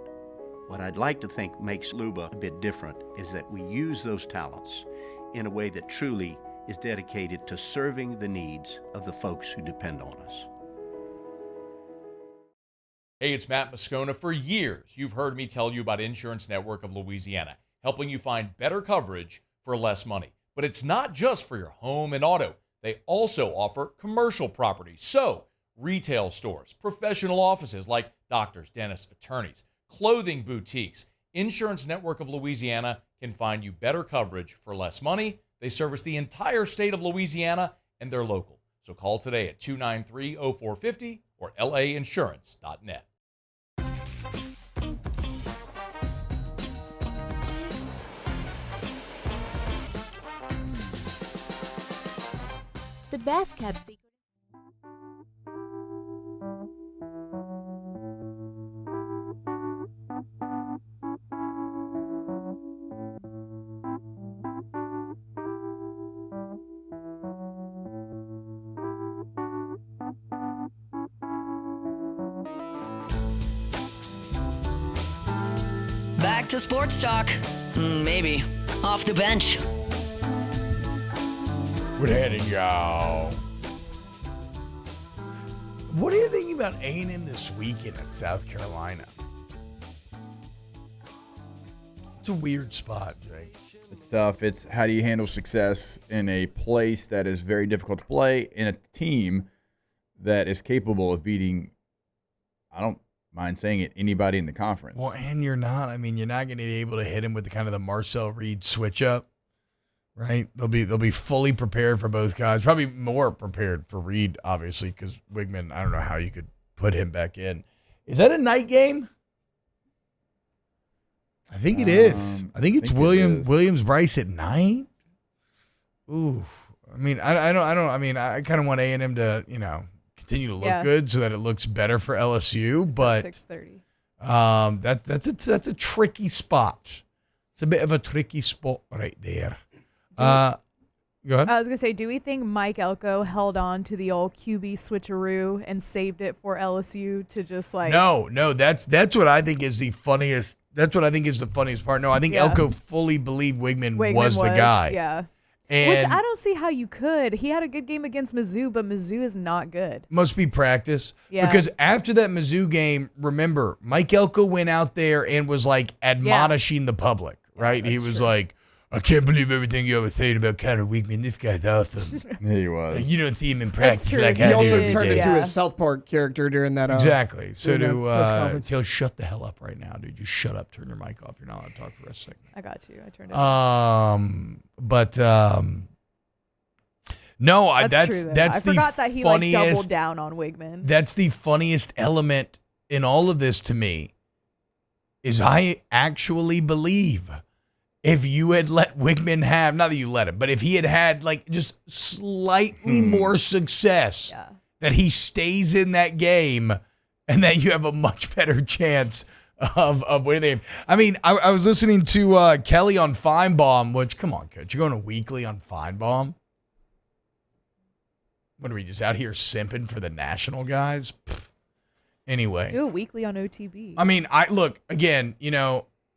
What I'd like to think makes Luba a bit different is that we use those talents in a way that truly is dedicated to serving the needs of the folks who depend on us. Hey, it's Matt Moscona. For years, you've heard me tell you about Insurance Network of Louisiana, helping you find better coverage for less money. But it's not just for your home and auto. They also offer commercial property. So, retail stores, professional offices like doctors, dentists, attorneys, clothing boutiques. Insurance Network of Louisiana can find you better coverage for less money. They service the entire state of Louisiana, and they're local. So call today at 293-0450 or lainsurance.net. The best kept secret. Back to sports talk. Maybe. Off the bench. We're heading, y'all. What are you thinking about A&M this weekend at South Carolina? It's a weird spot, Jake. It's tough. It's how do you handle success in a place that is very difficult to play, in a team that is capable of beating, I don't mind saying it, anybody in the conference. Well, and you're not. I mean, you're not going to be able to hit him with the kind of the Marcel Reed switch up, right? They'll be fully prepared for both guys. Probably more prepared for Reed, obviously, because Wigman, I don't know how you could put him back in. Is that a night game? I think it is. I think it's Williams-Brice at night. Ooh. I mean, I don't. I mean, I kind of want A&M to, continue to look good so that it looks better for LSU. But 6:30. That's a tricky spot. It's a bit of a tricky spot right there. Go ahead. I was gonna say, do we think Mike Elko held on to the old QB switcheroo and saved it for LSU to just like? No. That's what I think is the funniest. That's what I think is the funniest part. No, I think Elko fully believed Wigman was the guy. Yeah. And which I don't see how you could. He had a good game against Mizzou, but Mizzou is not good. Must be practice. Yeah. Because after that Mizzou game, remember, Mike Elko went out there and was like admonishing the public, right? He was like, I can't believe everything you ever said about Connor Wigman. This guy's awesome. He was. Like, you don't see him in practice like He I do also every turned day. into his South Park character during that. Exactly. So press conference. Taylor, shut the hell up right now, dude. Just shut up. Turn your mic off. You're not allowed to talk for the rest of the segment. I got you. I turned it off. No, That's true, though. that's I the forgot that he funniest, like doubled down on Wigman. That's the funniest element in all of this to me. Is I actually believe if you had let Wigman have, not that you let him, but if he had like just slightly more success, that he stays in that game and that you have a much better chance of winning the game. I mean, I was listening to Kelly on Feinbaum, which, come on, coach, you're going a weekly on Feinbaum? What are we, just out here simping for the national guys? Pfft. Anyway. Do it weekly on OTB. I mean, look, again,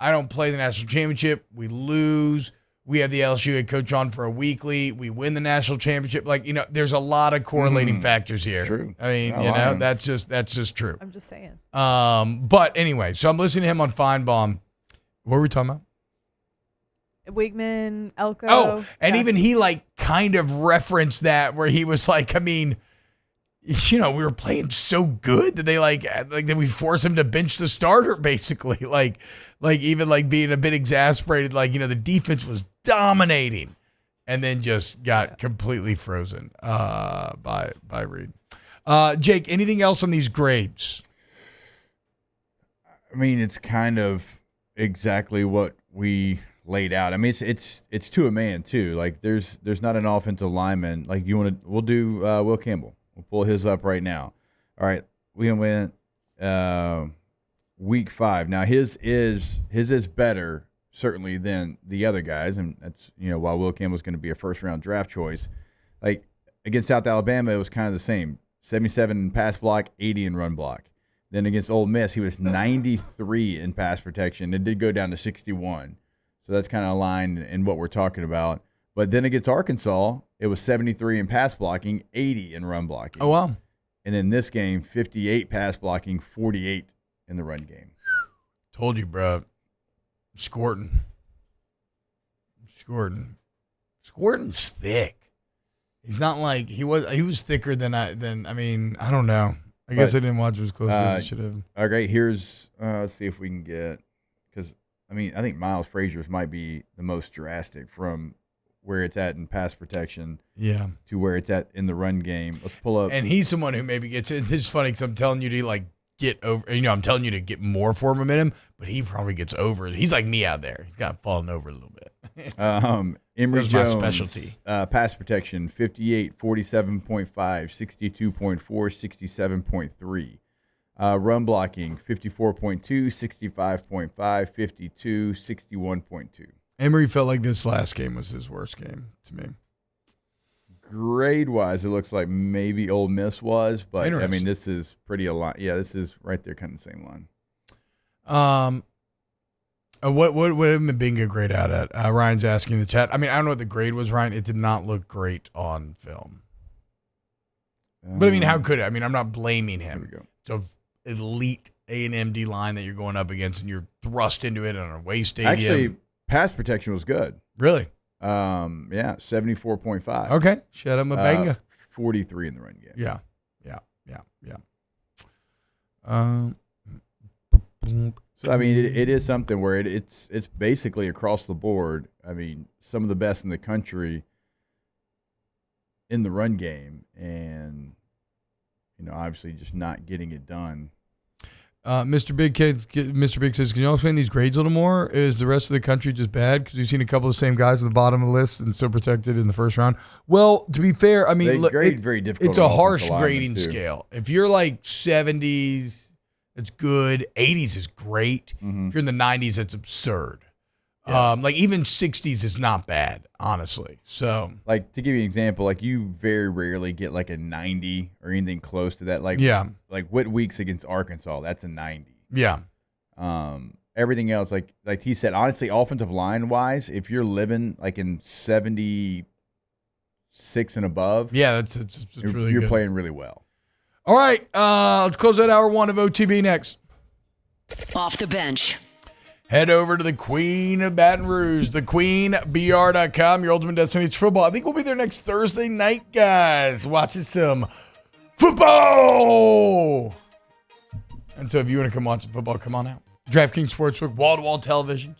I don't play the national championship. We lose. We have the LSU head coach on for a weekly. We win the national championship. Like, there's a lot of correlating factors here. True. I mean, that's just true. I'm just saying. But anyway, so I'm listening to him on Feinbaum. What were we talking about? Wigman, Elko. Oh, and even he kind of referenced that where he was like, I mean, we were playing so good that they that we forced him to bench the starter basically. Even being a bit exasperated, the defense was dominating and then just got completely frozen by Reed. Jake, anything else on these grades? I mean, it's kind of exactly what we laid out. I mean, it's to a man too. There's not an offensive lineman. We'll do Will Campbell. We'll pull his up right now. All right, we went week 5. Now his is better certainly than the other guys, and that's while Will Campbell's going to be a first round draft choice. Against South Alabama, it was kind of the same. 77 in pass block, 80 in run block. Then against Ole Miss, he was 93 in pass protection. It did go down to 61. So that's kind of aligned in what we're talking about. But then against Arkansas, it was 73 in pass blocking, 80 in run blocking. Oh, wow. And then this game, 58 pass blocking, 48 in the run game. Told you, bro. Squirting. Squirting's thick. He's not like he was thicker than I don't know. I guess I didn't watch him as close as I should have. Okay, here's let's see if we can get, because I think Miles Frazier's might be the most drastic from where it's at in pass protection, to where it's at in the run game. Let's pull up. And he's someone who maybe gets it. This is funny because I'm telling you to get over. I'm telling you to get more for momentum, but he probably gets over. He's like me out there. He's got fallen over a little bit. Emory That's Jones, my specialty. Pass protection, 58, 47.5, 62.4, 67.3. Run blocking, 54.2, 65.5, 52, 61.2. Emory felt like this last game was his worst game to me. Grade-wise, it looks like maybe Ole Miss was, but, this is pretty aligned. Yeah, this is right there, kind of the same line. What would have been a grade out at? Ryan's asking in the chat. I don't know what the grade was, Ryan. It did not look great on film. But, how could it? I'm not blaming him. Here we go. It's an elite A&M D line that you're going up against, and you're thrust into it on a away stadium. Actually, pass protection was good. Really? 74.5. Okay. Shut up, Mabanga. 43 in the run game. Yeah. So, it is something where it's basically across the board. Some of the best in the country in the run game, and, obviously just not getting it done. Mr. Big says, can you all explain these grades a little more? Is the rest of the country just bad? Because you've seen a couple of the same guys at the bottom of the list and still protected in the first round. Well, to be fair, they grade very difficult. It's a harsh grading scale. If you're 70s, it's good. 80s is great. Mm-hmm. If you're in the 90s, it's absurd. Yeah. Even 60s is not bad, honestly. So, to give you an example, you very rarely get a 90 or anything close to that. Whit Weeks against Arkansas, that's a 90. Yeah. Everything else, like he said, honestly, offensive line wise, if you're living in 76 and above, it's really you're good. playing really well. All right, let's close out hour 1 of OTB next. Off the bench. Head over to the Queen of Baton Rouge, thequeenbr.com, your ultimate destination for football. I think we'll be there next Thursday night, guys, watching some football. And so if you want to come watch some football, come on out. DraftKings Sportsbook, wall-to-wall televisions.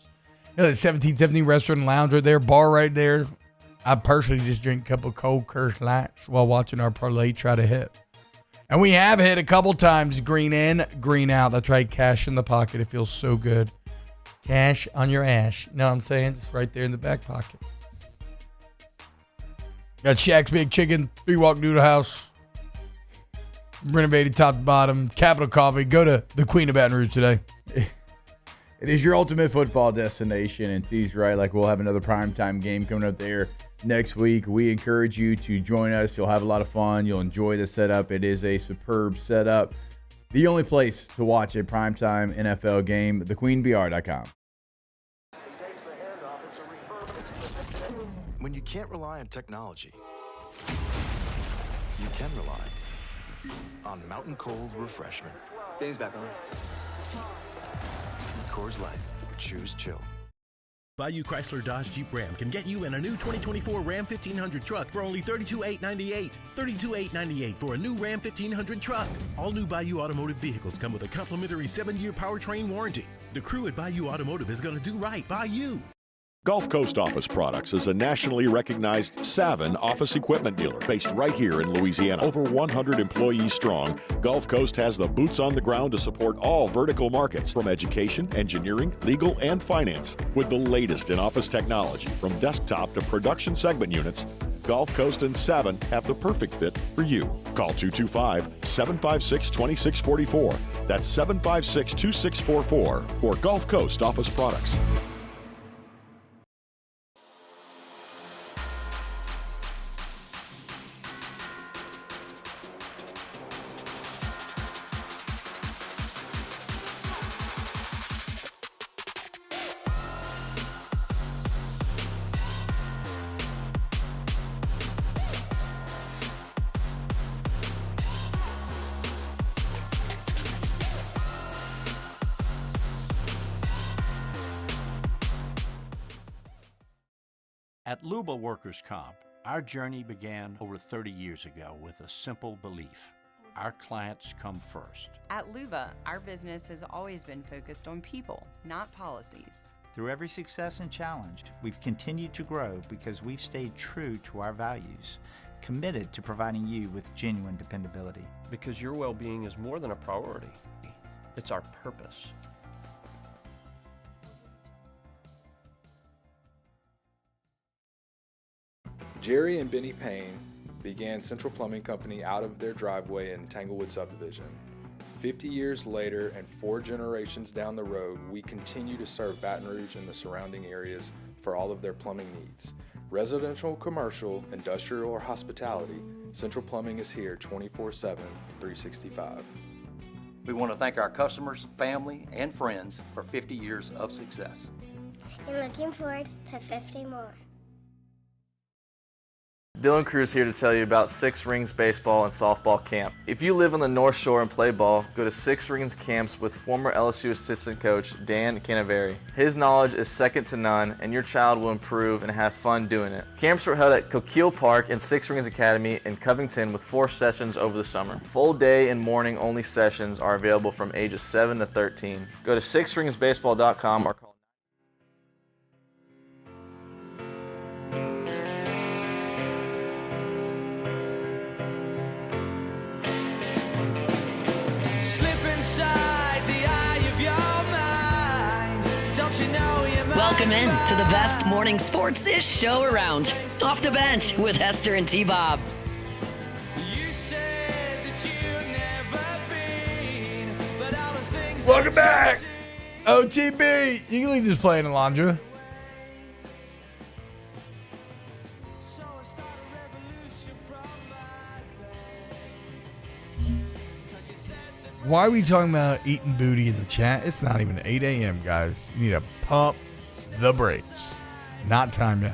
The 1770 restaurant and lounge right there, bar right there. I personally just drink a couple cold Kirsch Lights while watching our parlay try to hit. And we have hit a couple times, green in, green out. That's right, cash in the pocket. It feels so good. Cash on your ash. You know what I'm saying? Just right there in the back pocket. Got Shaq's Big Chicken, 3-Walk Noodle House. Renovated top to bottom. Capital Coffee. Go to the Queen of Baton Rouge today. It is your ultimate football destination, and T's right. We'll have another primetime game coming up there next week. We encourage you to join us. You'll have a lot of fun. You'll enjoy the setup. It is a superb setup. The only place to watch a primetime NFL game, thequeenbr.com. When you can't rely on technology, you can rely on Mountain Cold Refreshment. Dave's back on. Coors Light. Choose chill. Bayou Chrysler Dodge Jeep Ram can get you in a new 2024 Ram 1500 truck for only $32,898. $32,898 for a new Ram 1500 truck. All new Bayou Automotive vehicles come with a complimentary 7-year powertrain warranty. The crew at Bayou Automotive is going to do right by you. Gulf Coast Office Products is a nationally recognized Savin office equipment dealer based right here in Louisiana. Over 100 employees strong, Gulf Coast has the boots on the ground to support all vertical markets from education, engineering, legal, and finance. With the latest in office technology from desktop to production segment units, Gulf Coast and Savin have the perfect fit for you. Call 225-756-2644. That's 756-2644 for Gulf Coast Office Products. At Luba Workers' Comp, our journey began over 30 years ago with a simple belief: our clients come first. At Luba, our business has always been focused on people, not policies. Through every success and challenge, we've continued to grow because we've stayed true to our values, committed to providing you with genuine dependability. Because your well-being is more than a priority. It's our purpose. Jerry and Benny Payne began Central Plumbing Company out of their driveway in Tanglewood subdivision. 50 years later and 4 generations down the road, we continue to serve Baton Rouge and the surrounding areas for all of their plumbing needs. Residential, commercial, industrial, or hospitality, Central Plumbing is here 24/7, 365. We want to thank our customers, family, and friends for 50 years of success. And looking forward to 50 more. Dylan Cruz here to tell you about Six Rings Baseball and Softball Camp. If you live on the North Shore and play ball, go to Six Rings Camps with former LSU assistant coach Dan Canaveri. His knowledge is second to none, and your child will improve and have fun doing it. Camps were held at Coquille Park and Six Rings Academy in Covington with 4 sessions over the summer. Full day and morning only sessions are available from ages 7 to 13. Go to sixringsbaseball.com or call Welcome in to the best morning sports-ish show around. Off the Bench with Hester and T-Bob. Welcome back. OTB. You can leave this playing, Alondra. Why are we talking about eating booty in the chat? It's not even 8 a.m., guys. You need to pump the brakes. Not time to.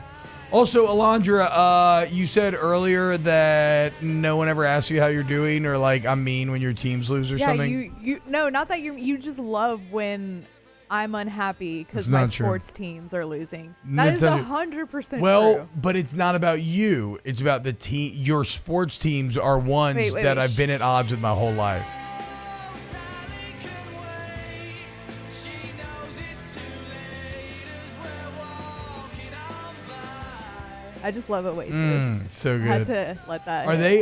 Also, Alondra, you said earlier that no one ever asks you how you're doing, or like I'm mean when your teams lose or something. No, not that you just love when I'm unhappy because my sports teams are losing. That is 100% true. Well, but it's not about you. It's about the team. Your sports teams are ones that I've been at odds with my whole life. I just love Oasis. So good. I had to let that. Are they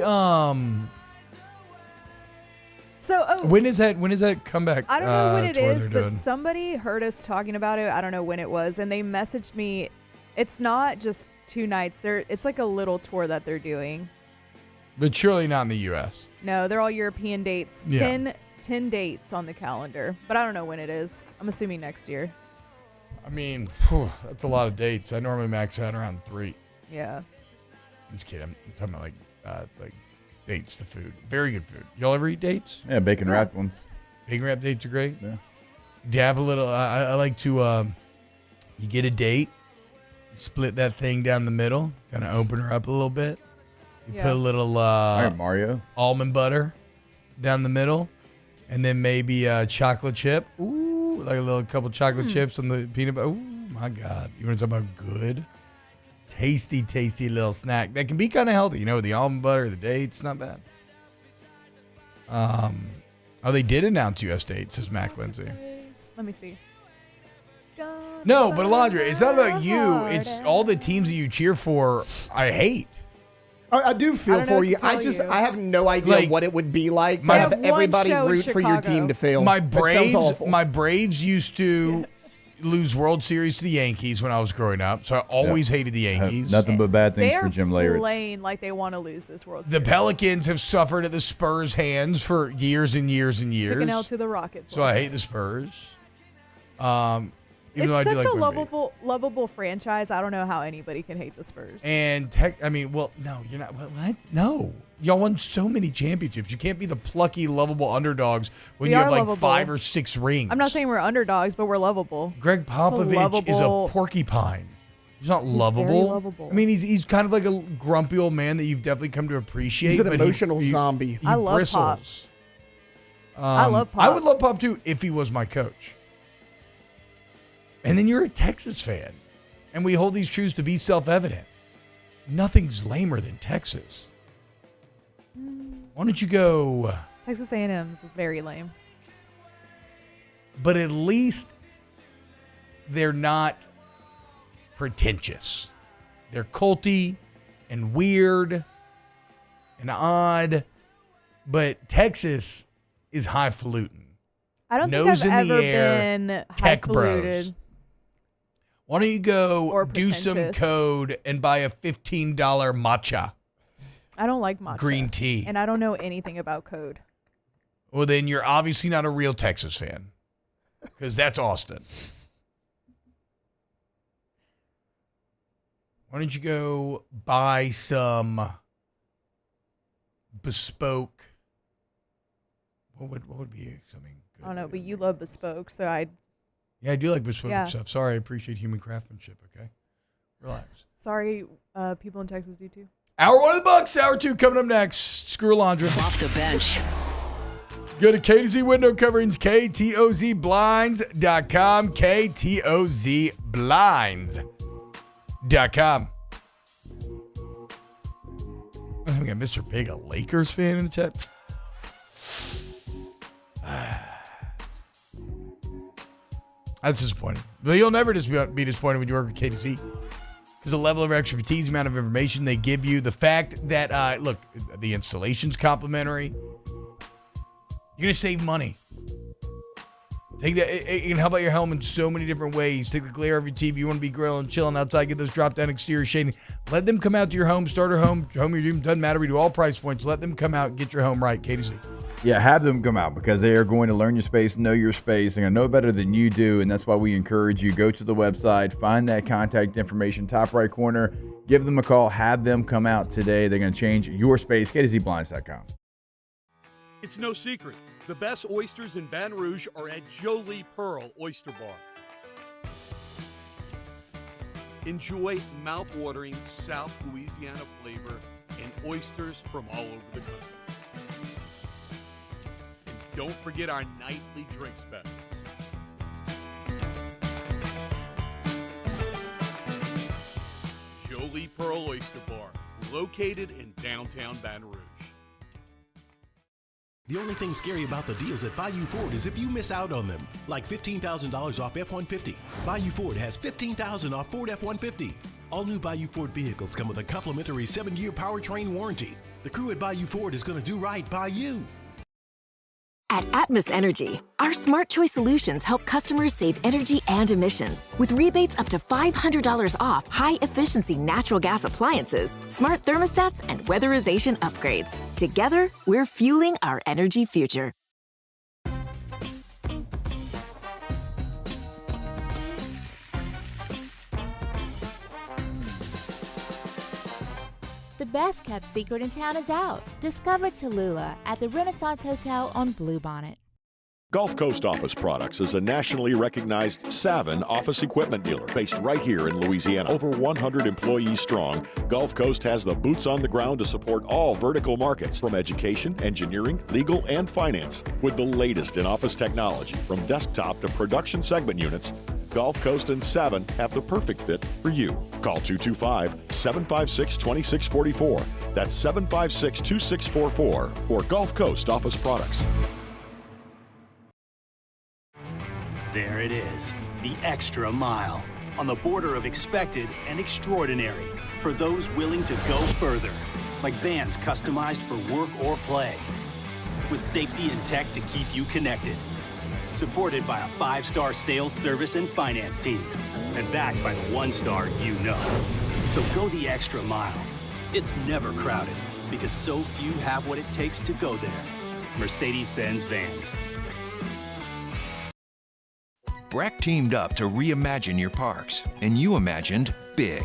So when is that comeback? I don't know when it is, but somebody heard us talking about it. I don't know when it was, and they messaged me. It's not just 2 nights. It's like a little tour that they're doing. But surely not in the U.S. No, they're all European dates. Yeah. 10 dates on the calendar, but I don't know when it is. I'm assuming next year. I mean, that's a lot of dates. I normally max out around 3. Yeah. I'm just kidding. I'm talking about like dates, the food. Very good food. Y'all ever eat dates? Yeah, bacon wrapped ones. Bacon wrapped dates are great. Yeah. Do you have a little? I like to. You get a date, Split that thing down the middle, kind of open her up a little bit. You put a little Mario almond butter down the middle, and then maybe a chocolate chip. Ooh, like a little couple chocolate chips on the peanut butter. Ooh, my God. You want to talk about good? Tasty, tasty little snack that can be kind of healthy. You know, the almond butter, the dates, not bad. They did announce U.S. dates, says Mac Lindsay. Let me see. No, but Alondra, it's not about you. It's all the teams that you cheer for, I hate. I do feel for you. I have no idea what it would be like to have everybody root for your team to fail. My Braves used to lose World Series to the Yankees when I was growing up, so I always hated the Yankees. Nothing but bad things for Jim Leyritz. They're playing like they want to lose this World Series. The Pelicans have suffered at the Spurs' hands for years and years and years. Chicken L to the Rockets. So I hate the Spurs. It's such a lovable franchise. I don't know how anybody can hate the Spurs. And no, you're not. What? No. Y'all won so many championships. You can't be the plucky, lovable underdogs when you have like lovable. 5 or 6 rings. I'm not saying we're underdogs, but we're lovable. Greg Popovich is a porcupine. He's not lovable. Very lovable. I mean, he's kind of like a grumpy old man that you've definitely come to appreciate. He's an emotional zombie. I love bristles. Pop. I love Pop. I would love Pop too if he was my coach. And then you're a Texas fan. And we hold these truths to be self-evident. Nothing's lamer than Texas. Why don't you go... Texas A&M's very lame. But at least they're not pretentious. They're culty and weird and odd. But Texas is highfalutin. I don't Nose think I've in the ever air, been tech highfalutin. bros. Why don't you go do some code and buy a $15 matcha? I don't like matcha. Green tea. And I don't know anything about code. Well, then you're obviously not a real Texas fan. Because that's Austin. Why don't you go buy some bespoke... What would be something good? I don't know, but you love bespoke, so I do like bespoke stuff. Sorry, I appreciate human craftsmanship, okay? Relax. Sorry, people in Texas do too. Hour 1 of the Bucks, hour 2 coming up next. Screw Alondra. Off the bench. Go to KTZ Window Coverings, KTOZBlinds.com, KTOZBlinds.com. We got Mr. Big, a Lakers fan in the chat. That's disappointing. But you'll never just be disappointed when you work with KTC. Because the level of expertise, the amount of information they give you, the fact that, look, the installation's complimentary. You're going to save money. Take that. It can help out your home in so many different ways. Take the glare of your TV. You want to be grilling, chilling outside, get those drop-down exterior shading. Let them come out to your home, starter home, home your dream. Doesn't matter. We do all price points. Let them come out and get your home right. KTC. Yeah, have them come out because they are going to learn your space, know your space. They're going to know better than you do, and that's why we encourage you. Go to the website, find that contact information, top right corner, give them a call, have them come out today. They're going to change your space. KTZBlinds.com. It's no secret. The best oysters in Baton Rouge are at Jolie Pearl Oyster Bar. Enjoy mouth-watering South Louisiana flavor and oysters from all over the country. Don't forget our nightly drink specials. Jolie Pearl Oyster Bar, located in downtown Baton Rouge. The only thing scary about the deals at Bayou Ford is if you miss out on them, like $15,000 off F-150. Bayou Ford has $15,000 off Ford F-150. All new Bayou Ford vehicles come with a complimentary 7-year powertrain warranty. The crew at Bayou Ford is going to do right by you. At Atmos Energy, our smart choice solutions help customers save energy and emissions with rebates up to $500 off high-efficiency natural gas appliances, smart thermostats, and weatherization upgrades. Together, we're fueling our energy future. The best kept secret in town is out. Discover Tallulah at the Renaissance Hotel on Bluebonnet. Gulf Coast Office Products is a nationally recognized Savin office equipment dealer based right here in Louisiana. Over 100 employees strong, Gulf Coast has the boots on the ground to support all vertical markets, from education, engineering, legal, and finance. With the latest in office technology, from desktop to production segment units, Gulf Coast and Savin have the perfect fit for you. Call 225-756-2644. That's 756-2644 for Gulf Coast Office Products. There it is, the extra mile, on the border of expected and extraordinary, for those willing to go further, like vans customized for work or play, with safety and tech to keep you connected, supported by a 5-star sales, service, and finance team, and backed by the 1-star you know. So go the extra mile. It's never crowded, because so few have what it takes to go there. Mercedes-Benz Vans. Breck teamed up to reimagine your parks, and you imagined big.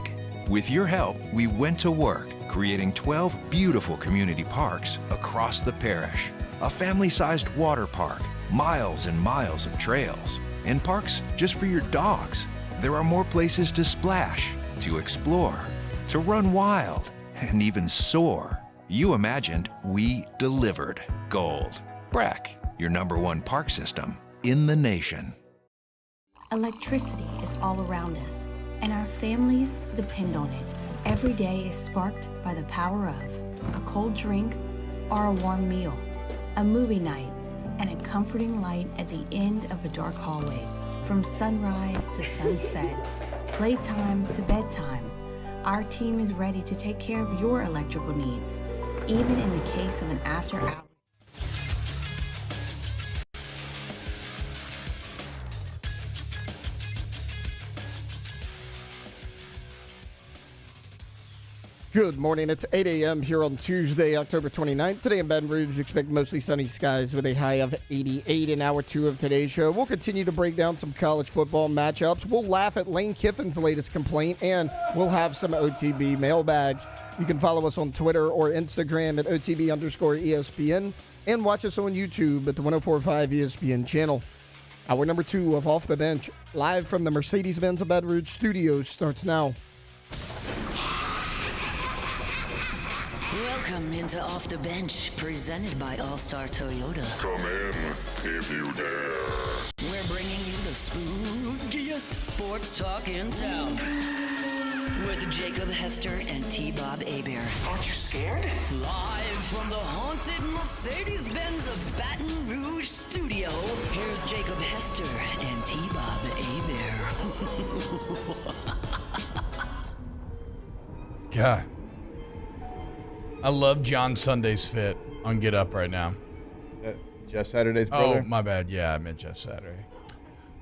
With your help, we went to work, creating 12 beautiful community parks across the parish. A family-sized water park, miles and miles of trails, and parks just for your dogs. There are more places to splash, to explore, to run wild, and even soar. You imagined, we delivered. Gold. Breck, your #1 park system in the nation. Electricity is all around us, and our families depend on it. Every day is sparked by the power of a cold drink or a warm meal, a movie night, and a comforting light at the end of a dark hallway. From sunrise to sunset, playtime to bedtime, our team is ready to take care of your electrical needs, even in the case of an after-hours. Good morning. It's 8 a.m. here on Tuesday, October 29th. Today in Baton Rouge, expect mostly sunny skies with a high of 88 in hour 2 of today's show. We'll continue to break down some college football matchups. We'll laugh at Lane Kiffin's latest complaint, and we'll have some OTB mailbag. You can follow us on Twitter or Instagram at OTB_ESPN and watch us on YouTube at the 104.5 ESPN channel. Hour number 2 of Off the Bench, live from the Mercedes-Benz of Baton Rouge studios, starts now. Welcome into Off the Bench, presented by All-Star Toyota. Come in, if you dare. We're bringing you the spookiest sports talk in town. With Jacob Hester and T-Bob Hebert. Aren't you scared? Live from the haunted Mercedes-Benz of Baton Rouge studio, here's Jacob Hester and T-Bob Hebert. God. I love John Sunday's fit on Get Up right now. Jeff Saturday's brother? Oh, my bad. Yeah, I meant Jeff Saturday.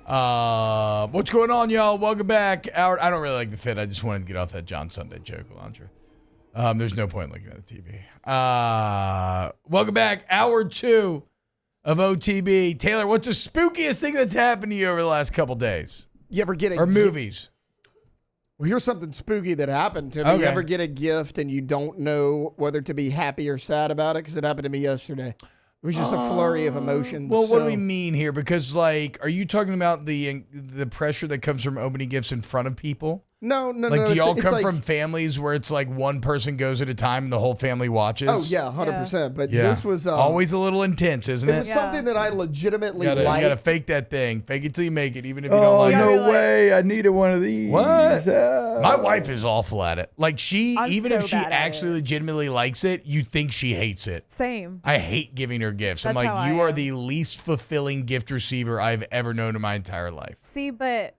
What's going on, y'all? Welcome back. I don't really like the fit. I just wanted to get off that John Sunday joke, Alondra. There's no point looking at the TV. Welcome back. Hour 2 of OTB. Taylor, what's the spookiest thing that's happened to you over the last couple days? You ever get a or movies? Well, here's something spooky that happened to me. Okay. You ever get a gift and you don't know whether to be happy or sad about it? Because it happened to me yesterday. It was just a flurry of emotions. Well, what do we mean here? Because, like, are you talking about the pressure that comes from opening gifts in front of people? No. Like, do y'all come from families where it's like one person goes at a time and the whole family watches? Oh, yeah, 100%. But this was... always a little intense, isn't it? It was something that I legitimately liked. You got to fake that thing. Fake it till you make it, even if you don't like it. Oh, no way. I needed one of these. What? My wife is awful at it. Like, even so if she bad at actually legitimately likes it, you think she hates it. Same. I hate giving her gifts. I'm That's how like, you I are am. the least fulfilling gift receiver I've ever known in my entire life. See, but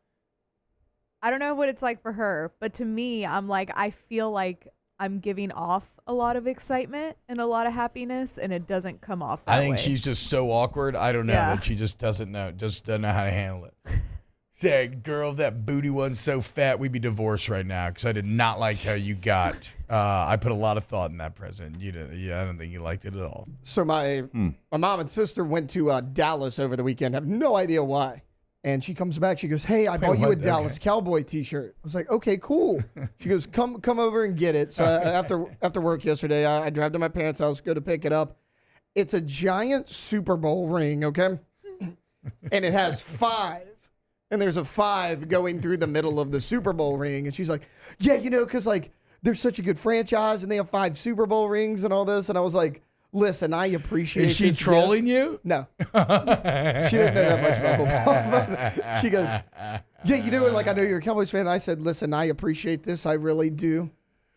I don't know what it's like for her, but to me, I'm like, I feel like I'm giving off a lot of excitement and a lot of happiness, and it doesn't come off that I think way. she's just so awkward. I don't know that she just doesn't know how to handle it. Say, girl, that booty one's so fat, we'd be divorced right now because I did not like how you got. I put a lot of thought in that present. You didn't. Yeah, I don't think you liked it at all. So my mom and sister went to Dallas over the weekend. I have no idea why. And she comes back. She goes, "Hey, I bought you a Dallas Cowboy T-shirt." I was like, "Okay, cool." She goes, "Come over and get it." So after work yesterday, I drive to my parents' house, go to pick it up. It's a giant Super Bowl ring. Okay, and it has 5. And there's a 5 going through the middle of the Super Bowl ring. And she's like, yeah, because, like, they're such a good franchise, and they have 5 Super Bowl rings and all this. And I was like, listen, I appreciate Is she this trolling gift. you? No. She didn't know that much about football. But she goes, yeah, like, I know you're a Cowboys fan. I said, listen, I appreciate this. I really do.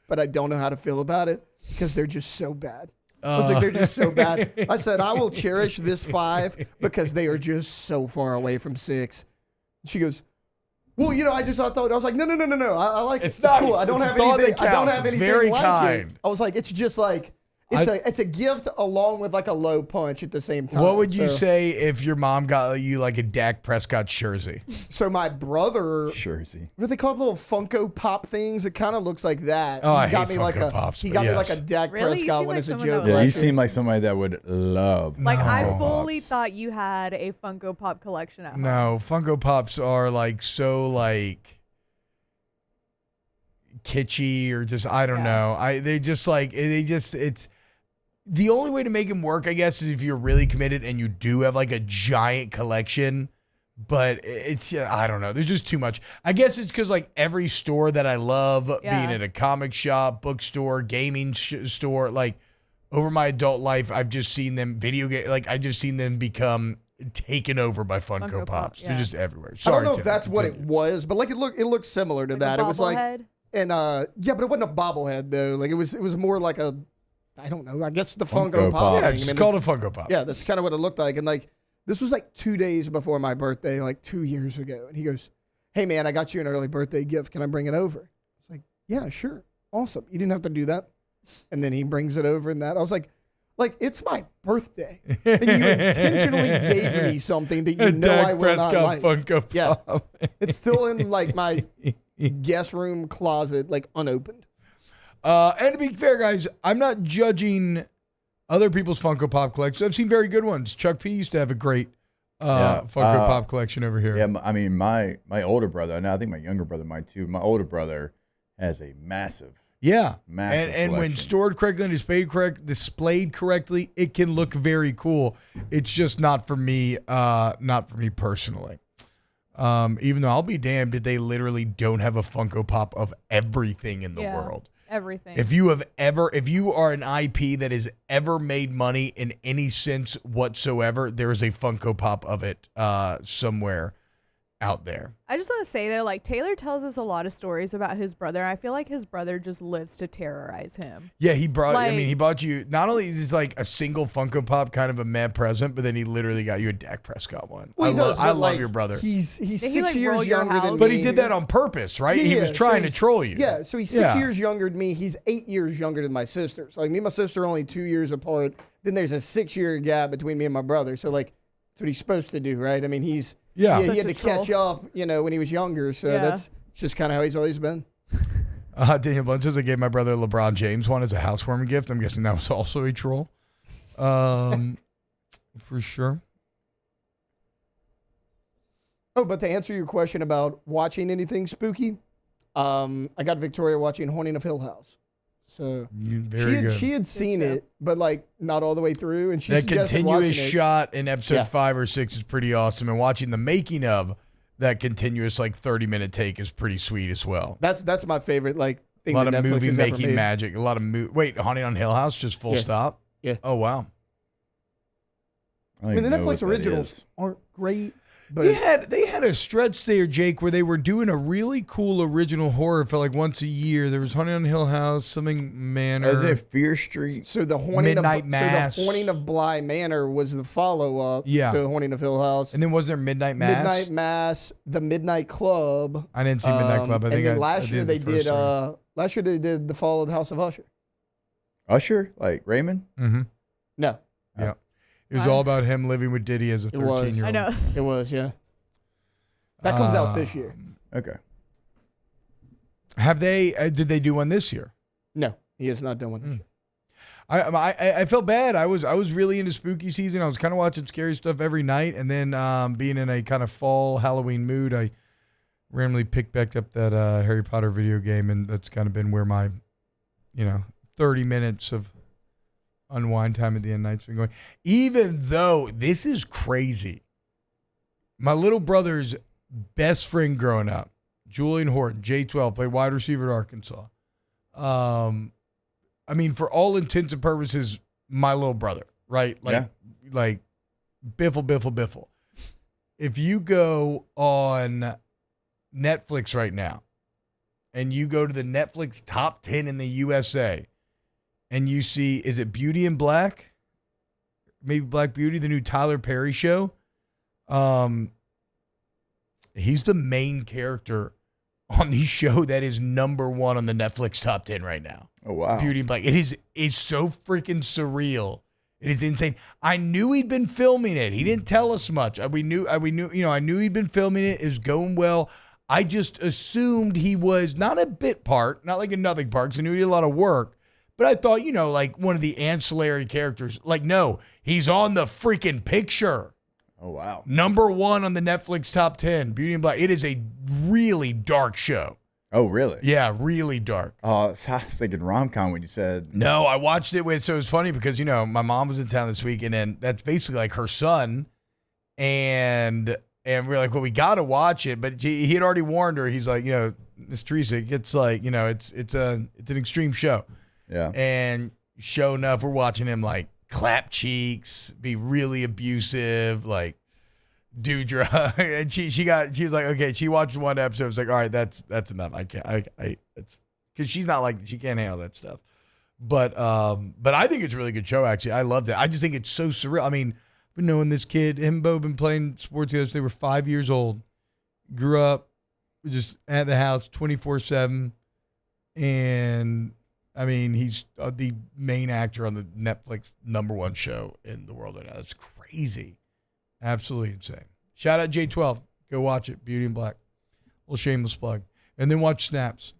But I don't know how to feel about it because they're just so bad. I was like, they're just so bad. I said, I will cherish this 5 because they are just so far away from 6. She goes, well, I thought, I was like, no. I like it. It's nice. cool. I don't have It's all anything. that I don't counts. have It's anything very like kind. it. I was like, it's just like, it's a gift along with like a low punch at the same time. What would you say if your mom got you like a Dak Prescott jersey? So my brother, jersey. What are they called? Little Funko Pop things. It kind of looks like that. Oh, I he got hate me like Funko a Pops, he but got me yes. like a Dak Really? You Prescott seem one like as a someone joke. that would Yeah, you last year. seem like somebody that would love. Like, I Funko fully Pops. thought you had a Funko Pop collection at home. No, Funko Pops are like so like kitschy or just I don't know. It's the only way to make them work, I guess, is if you're really committed and you do have like a giant collection. But I don't know. There's just too much. I guess it's because like every store that I love, being at a comic shop, bookstore, gaming store, like over my adult life, I've just seen them I've just seen them become taken over by Funko Pops. They're just everywhere. Sorry, I don't know if Tim, that's what continue. it was, but like it looked similar to that. A It was like, bobblehead? and yeah, but it wasn't a bobblehead though. Like it was more like a, I don't know. I guess the Funko Pop. Yeah, thing. just called a Funko Pop. Yeah, that's kind of what it looked like. And like this was like 2 days before my birthday, like 2 years ago. And he goes, "Hey man, I got you an early birthday gift. Can I bring it over?" I was like, "Yeah, sure, awesome. You didn't have to do that." And then he brings it over, and that I was like, it's my birthday, and you intentionally gave me something that you know Dak I will Prescott not like. Funko Pop. Yeah, it's still in like my guest room closet, like unopened. And to be fair, guys, I'm not judging other people's Funko Pop collections. I've seen very good ones. Chuck P used to have a great Funko Pop collection over here. Yeah, I mean, my older brother, and I think my younger brother might too. My older brother has a massive and when collection. stored correctly and displayed correctly, it can look very cool. It's just not for me, personally. Even though I'll be damned if they literally don't have a Funko Pop of everything in the world. Everything. If you are an IP that has ever made money in any sense whatsoever, there is a Funko Pop of it somewhere out there. I just want to say though, like Taylor tells us a lot of stories about his brother. I feel like his brother just lives to terrorize him. Yeah, he bought you, not only is this like a single Funko Pop kind of a mad present, but then he literally got you a Dak Prescott one. Well, I love your brother. He's Did he, 6 like, years roll your younger than house? me. But he did that on purpose, right? Yeah, he was trying to he's- troll you. Yeah, so he's 6 years younger than me. He's 8 years younger than my sister. So like me and my sister are only 2 years apart. Then there's a 6-year gap between me and my brother. So like that's what he's supposed to do, right? I mean, he had to catch up, when he was younger. So that's just kind of how he's always been. Daniel Blunt says I gave my brother a LeBron James one as a housewarming gift. I'm guessing that was also a troll. For sure. Oh, but to answer your question about watching anything spooky, I got Victoria watching Haunting of Hill House. So she had seen it, but like not all the way through. And she that suggested continuous watching it. shot in episode 5 or 6 is pretty awesome. And watching the making of that continuous like 30-minute take is pretty sweet as well. That's my favorite thing. A lot of that Netflix movie has ever making made. magic. A lot of wait, Haunting on Hill House, just full stop. Yeah. Oh wow. I mean, the Netflix originals aren't great. But They had a stretch there, Jake, where they were doing a really cool original horror for like once a year. There was Haunting on Hill House, something Manor. Is there Fear Street? So the Haunting Midnight Mass. So the Haunting of Bly Manor was the follow-up to Haunting of Hill House. And then was there Midnight Mass? Midnight Mass, the Midnight Club. I didn't see Midnight Club. I think and then last year they did the Fall of the House of Usher. Usher? Like Raymond? Mm-hmm. No. Yeah. It was all about him living with Diddy as a 13-year-old. I know. It was, yeah. That comes out this year. Okay. Have they? Did they do one this year? No, he has not done one this year. I felt bad. I was really into spooky season. I was kind of watching scary stuff every night, and then being in a kind of fall Halloween mood, I randomly picked back up that Harry Potter video game, and that's kind of been where my, 30 minutes of unwind time at the end of the night's been going. Even though this is crazy. My little brother's best friend growing up, Julian Horton, J12, played wide receiver at Arkansas. I mean, for all intents and purposes, my little brother, right? Like Biffle. If you go on Netflix right now and you go to the Netflix top 10 in the USA and you see, is it Beauty and Black? Maybe Black Beauty, the new Tyler Perry show. He's the main character on the show that is number 1 on the Netflix top 10 right now. Oh, wow. Beauty and Black. It is so freaking surreal. It is insane. I knew he'd been filming it. He didn't tell us much. I knew he'd been filming it. It was going well. I just assumed he was not a bit part, not like a nothing part, because I knew he did a lot of work. But I thought, like one of the ancillary characters. Like, no, he's on the freaking picture. Oh, wow. Number 1 on the Netflix top 10, Beauty and Black. It is a really dark show. Oh, really? Yeah, really dark. Oh, so I was thinking rom-com when you said. No, I watched it so it was funny because, my mom was in town this week, and then that's basically like her son. And we're like, well, we got to watch it. But he had already warned her. He's like, Miss Teresa, it gets like, it's an extreme show. Yeah. And sure enough, we're watching him like clap cheeks, be really abusive, like do drugs. And she was like, okay, she watched one episode. It was like, all right, that's enough. I can't, it's because she's not like, she can't handle that stuff. But I think it's a really good show, actually. I loved it. I just think it's so surreal. I mean, I've been knowing this kid, him and Bo have been playing sports together since they were 5 years old. Grew up just at the house 24/7. And I mean, he's the main actor on the Netflix #1 show in the world right now. That's crazy. Absolutely insane. Shout out J12. Go watch it. Beauty and Black. Little shameless plug. And then watch Snaps.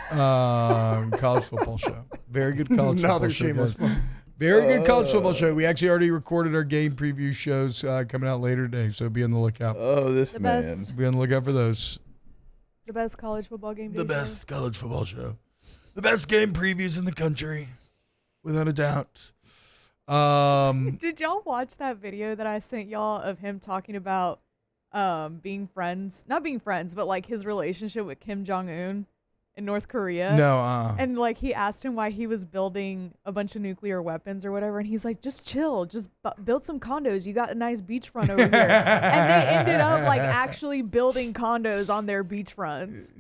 College football show. Very good college football Another show. shameless plug. Very good college football show. We actually already recorded our game preview shows coming out later today, so be on the lookout. Oh, this The man. best. Be on the lookout for those. The best college football game. The best college football show. The best game previews in the country, without a doubt. Did y'all watch that video that I sent y'all of him talking about being friends? Not being friends, but like his relationship with Kim Jong-un in North Korea. No. And like he asked him why he was building a bunch of nuclear weapons or whatever, and he's like, just chill, just build some condos. You got a nice beachfront over here. And they ended up like actually building condos on their beachfronts.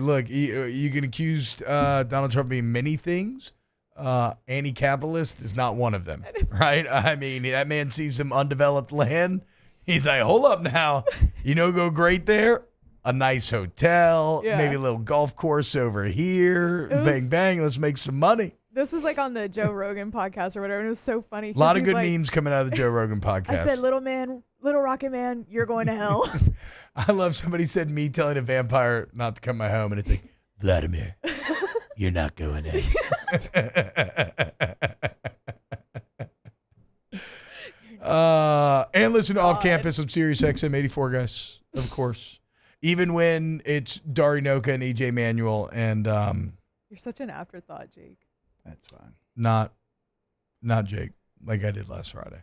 Look, you can accuse Donald Trump of being many things. Anti-capitalist is not one of them, right? I mean, that man sees some undeveloped land. He's like, hold up now. Go great there? A nice hotel, maybe a little golf course over here. Bang, bang, let's make some money. This was like on the Joe Rogan podcast or whatever, and it was so funny. A lot of good memes coming out of the Joe Rogan podcast. I said, little rocket man, you're going to hell. I love somebody said me telling a vampire not to come to my home, and it's like, Vladimir, you're not going in. And listen to Off Campus on Sirius XM 84, guys, of course. Even when it's Dari Noka and EJ Manuel and You're such an afterthought, Jake. That's fine. Not Jake, like I did last Friday.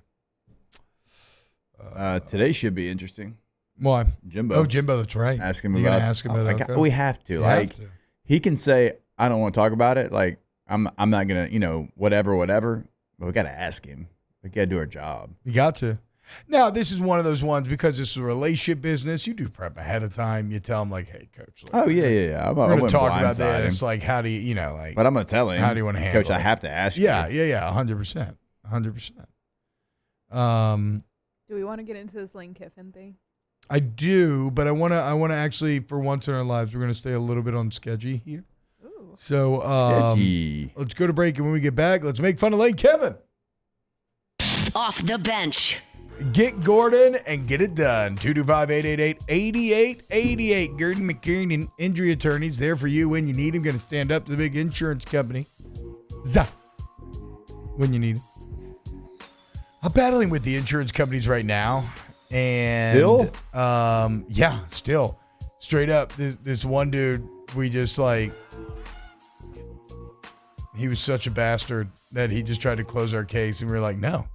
Today should be interesting. Why? Jimbo. Oh, Jimbo, that's right. Ask him You're about. gonna ask him about Elko? We have to. He can say, I don't want to talk about it. Like, I'm not gonna, whatever. But we got to ask him. We got to do our job. You got to. Now, this is one of those ones because this is a relationship business. You do prep ahead of time. You tell him like, "Hey, coach." Like, Oh yeah. we're going to talk about this. Like, how do you, like? But I'm going to tell him. How do you want to handle Coach, it? I have to ask you. Yeah, 100%. Do we want to get into this Lane Kiffin thing? I do, but I want to actually, for once in our lives, we're going to stay a little bit on sketchy here. Ooh. So, Sketchy. Let's go to break, and when we get back, let's make fun of Lane Kiffin. Off the bench. Get Gordon and get it done. 225-888-8888. Gordon McKiernan, injury attorneys, there for you when you need him. Going to stand up to the big insurance company. When you need him. I'm battling with the insurance companies right now. And Still? Yeah, still. Straight up, this one dude, we just he was such a bastard that he just tried to close our case, and we were like, no.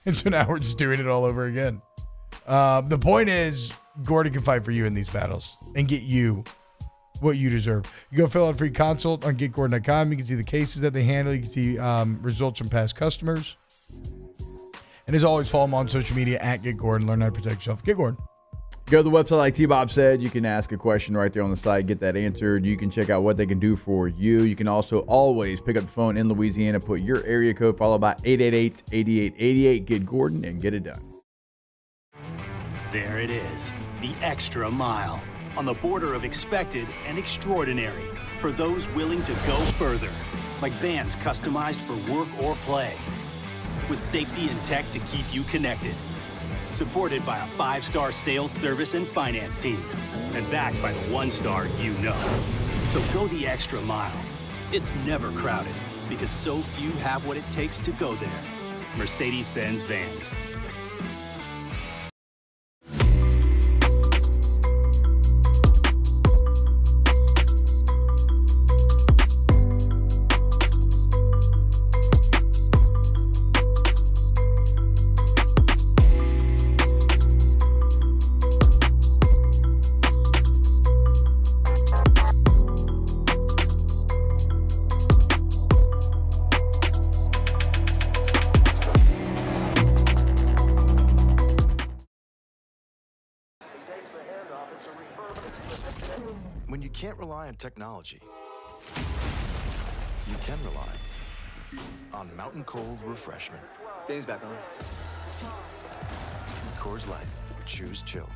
And so now we're just doing it all over again. The point is, Gordon can fight for you in these battles and get you what you deserve. You go fill out a free consult on getgordon.com. You can see the cases that they handle. You can see results from past customers. And as always, follow them on social media at Get Gordon. Learn how to protect yourself. Get Gordon. Go to the website, like T-Bob said. You can ask a question right there on the site, get that answered. You can check out what they can do for you. You can also always pick up the phone in Louisiana, put your area code, followed by 888-8888. Get Gordon and get it done. There it is, the extra mile, on the border of expected and extraordinary, for those willing to go further, like vans customized for work or play, with safety and tech to keep you connected, supported by a 5-star sales, service, and finance team, and backed by the 1-star you know. So go the extra mile. It's never crowded, because so few have what it takes to go there. Mercedes-Benz Vans. When you can't rely on technology, you can rely on Mountain Cold Refreshment. Dave's back on. Coors Light. Choose chill.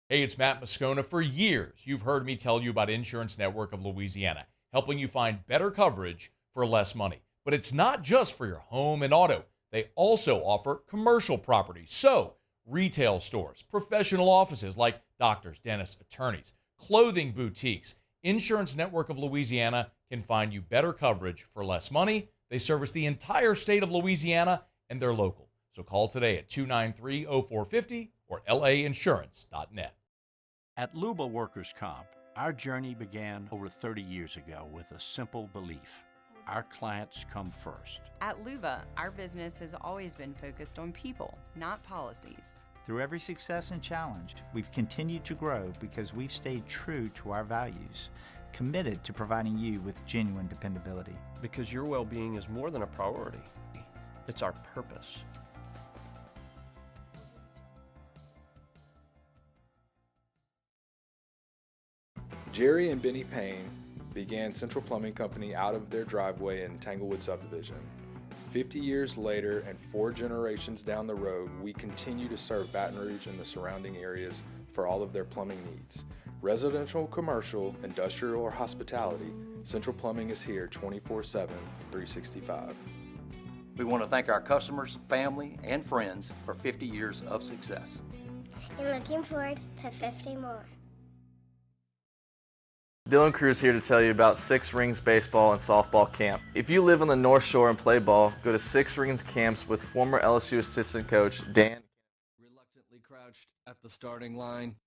Hey, it's Matt Moscona. For years, you've heard me tell you about Insurance Network of Louisiana, helping you find better coverage for less money. But it's not just for your home and auto. They also offer commercial property. So, retail stores, professional offices like doctors, dentists, attorneys, clothing boutiques. Insurance Network of Louisiana can find you better coverage for less money. They service the entire state of Louisiana, and they're local. So call today at 293-0450 or lainsurance.net. At Luba Workers' Comp, our journey began over 30 years ago with a simple belief: our clients come first. At Luba, our business has always been focused on people, not policies. Through every success and challenge, we've continued to grow because we've stayed true to our values, committed to providing you with genuine dependability. Because your well-being is more than a priority. It's our purpose. Jerry and Benny Payne began Central Plumbing Company out of their driveway in Tanglewood subdivision. 50 years later and 4 generations down the road, we continue to serve Baton Rouge and the surrounding areas for all of their plumbing needs. Residential, commercial, industrial, or hospitality, Central Plumbing is here 24/7, 365. We want to thank our customers, family, and friends for 50 years of success. And looking forward to 50 more. Dylan Cruz here to tell you about Six Rings Baseball and Softball Camp. If you live on the North Shore and play ball, go to Six Rings Camps with former LSU assistant coach Dan. Reluctantly crouched at the starting line.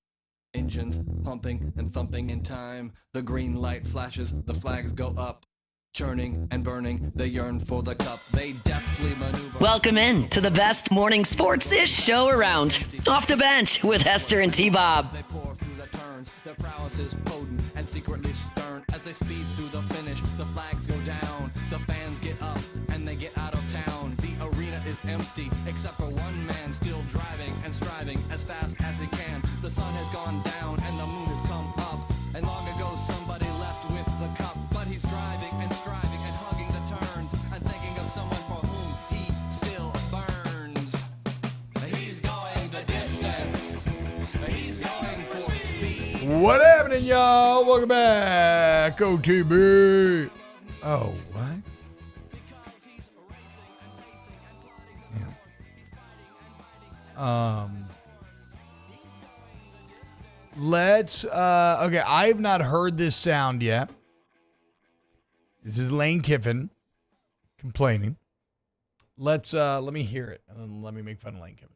Engines pumping and thumping in time. The green light flashes, the flags go up. Churning and burning, they yearn for the cup. They deftly maneuver. Welcome in to the best morning sports-ish show around. Off the Bench with Hester and T-Bob. They pour through the turns, their prowess is potent and secretly stern. As they speed through the finish, the flags go down. The fans get up and they get out of town. The arena is empty, except for one man still driving and striving as fast as he can. The sun has gone down and the moon has come up. And long ago somebody left with the cup. But he's driving and striving and hugging the turns and thinking of someone for whom he still burns. He's going the distance. He's going for speed. What happening, y'all? Welcome back, OTB. Oh, what? Yeah. Let's, okay, I have not heard this sound yet. This is Lane Kiffin complaining. Let me hear it, and then let me make fun of Lane Kiffin.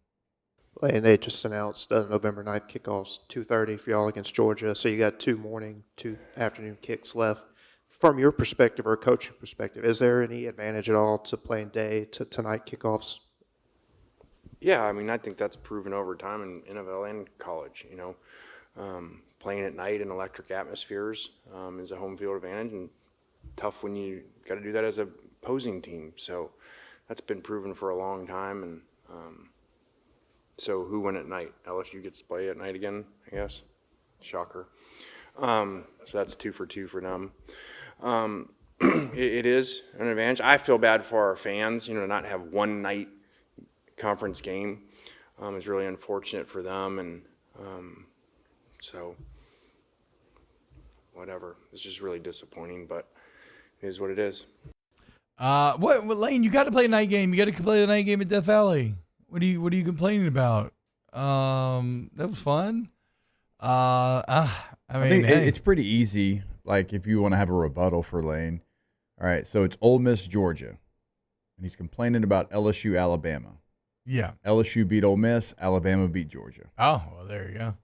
And they just announced November 9th kickoffs, 2:30 for y'all against Georgia. So you got 2 morning, 2 afternoon kicks left. From your perspective or coaching perspective, is there any advantage at all to playing day to tonight kickoffs? Yeah, I mean, I think that's proven over time in NFL and college. Playing at night in electric atmospheres is a home field advantage, and tough when you got to do that as a opposing team. So that's been proven for a long time. And so who won at night? LSU gets to play at night again, I guess. Shocker. So that's 2 for 2 for them. It is an advantage. I feel bad for our fans, to not have one night conference game is really unfortunate for them. And so whatever. It's just really disappointing, but it is what it is. What Lane? You got to play a night game. You got to play the night game at Death Valley. What are you complaining about? That was fun. I mean, think it's pretty easy. Like if you want to have a rebuttal for Lane, all right. So it's Ole Miss, Georgia, and he's complaining about LSU, Alabama. Yeah, LSU beat Ole Miss, Alabama beat Georgia. Oh, well, there you go.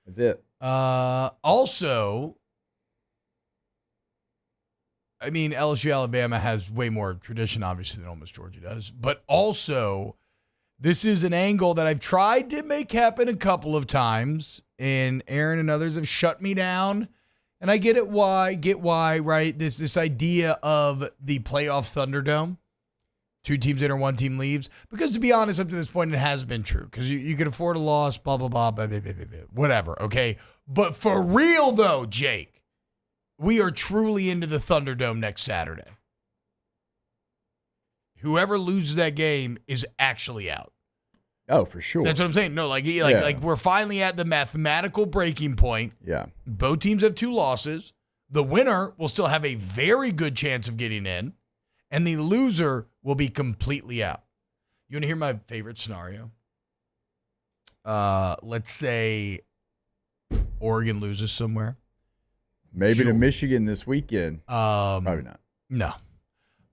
That's it. Also, I mean, LSU, Alabama has way more tradition, obviously, than Ole Miss, Georgia does. But also, this is an angle that I've tried to make happen a couple of times, and Aaron and others have shut me down. And I get why, right? This idea of the playoff Thunderdome. 2 teams enter, 1 team leaves. Because to be honest, up to this point, it has been true. Because you could afford a loss, blah, blah, blah, blah, blah, blah, blah, whatever, okay? But for real, though, Jake, we are truly into the Thunderdome next Saturday. Whoever loses that game is actually out. Oh, for sure. That's what I'm saying. No, like we're finally at the mathematical breaking point. Yeah. Both teams have 2 losses. The winner will still have a very good chance of getting in, and the loser will be completely out. You want to hear my favorite scenario? Let's say Oregon loses somewhere. Maybe to Michigan this weekend. Probably not. No.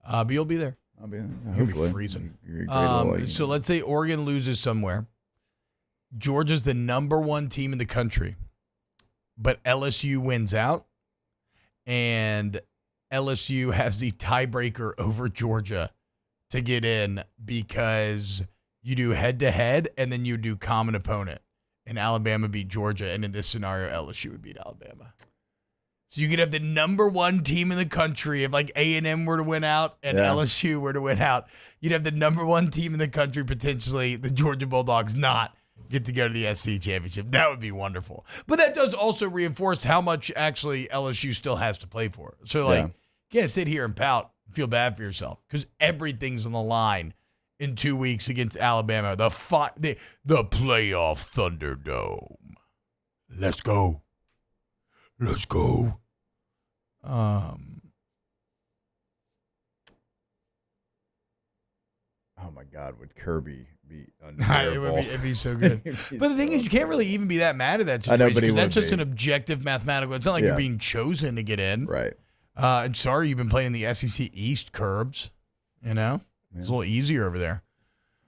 But you'll be there. I'll be there. You'll Hopefully. be freezing. You're a great little, so let's say Oregon loses somewhere. Georgia's the number 1 team in the country, but LSU wins out, and LSU has the tiebreaker over Georgia to get in because you do head-to-head and then you do common opponent. And Alabama beat Georgia, and in this scenario, LSU would beat Alabama. So you could have the number 1 team in the country if like A&M were to win out and LSU were to win out. You'd have the number 1 team in the country, potentially the Georgia Bulldogs, not get to go to the SC Championship. That would be wonderful. But that does also reinforce how much actually LSU still has to play for. So you can't sit here and pout, feel bad for yourself, because everything's on the line in 2 weeks against Alabama. The playoff Thunderdome. Let's go. Let's go. Oh my God, would Kirby be unbearable? It'd be so good. But the thing is, you can't really even be that mad at that situation because that's just an objective mathematical. It's not like you're being chosen to get in. Right. And sorry, you've been playing in the SEC East, Curbs. It's a little easier over there.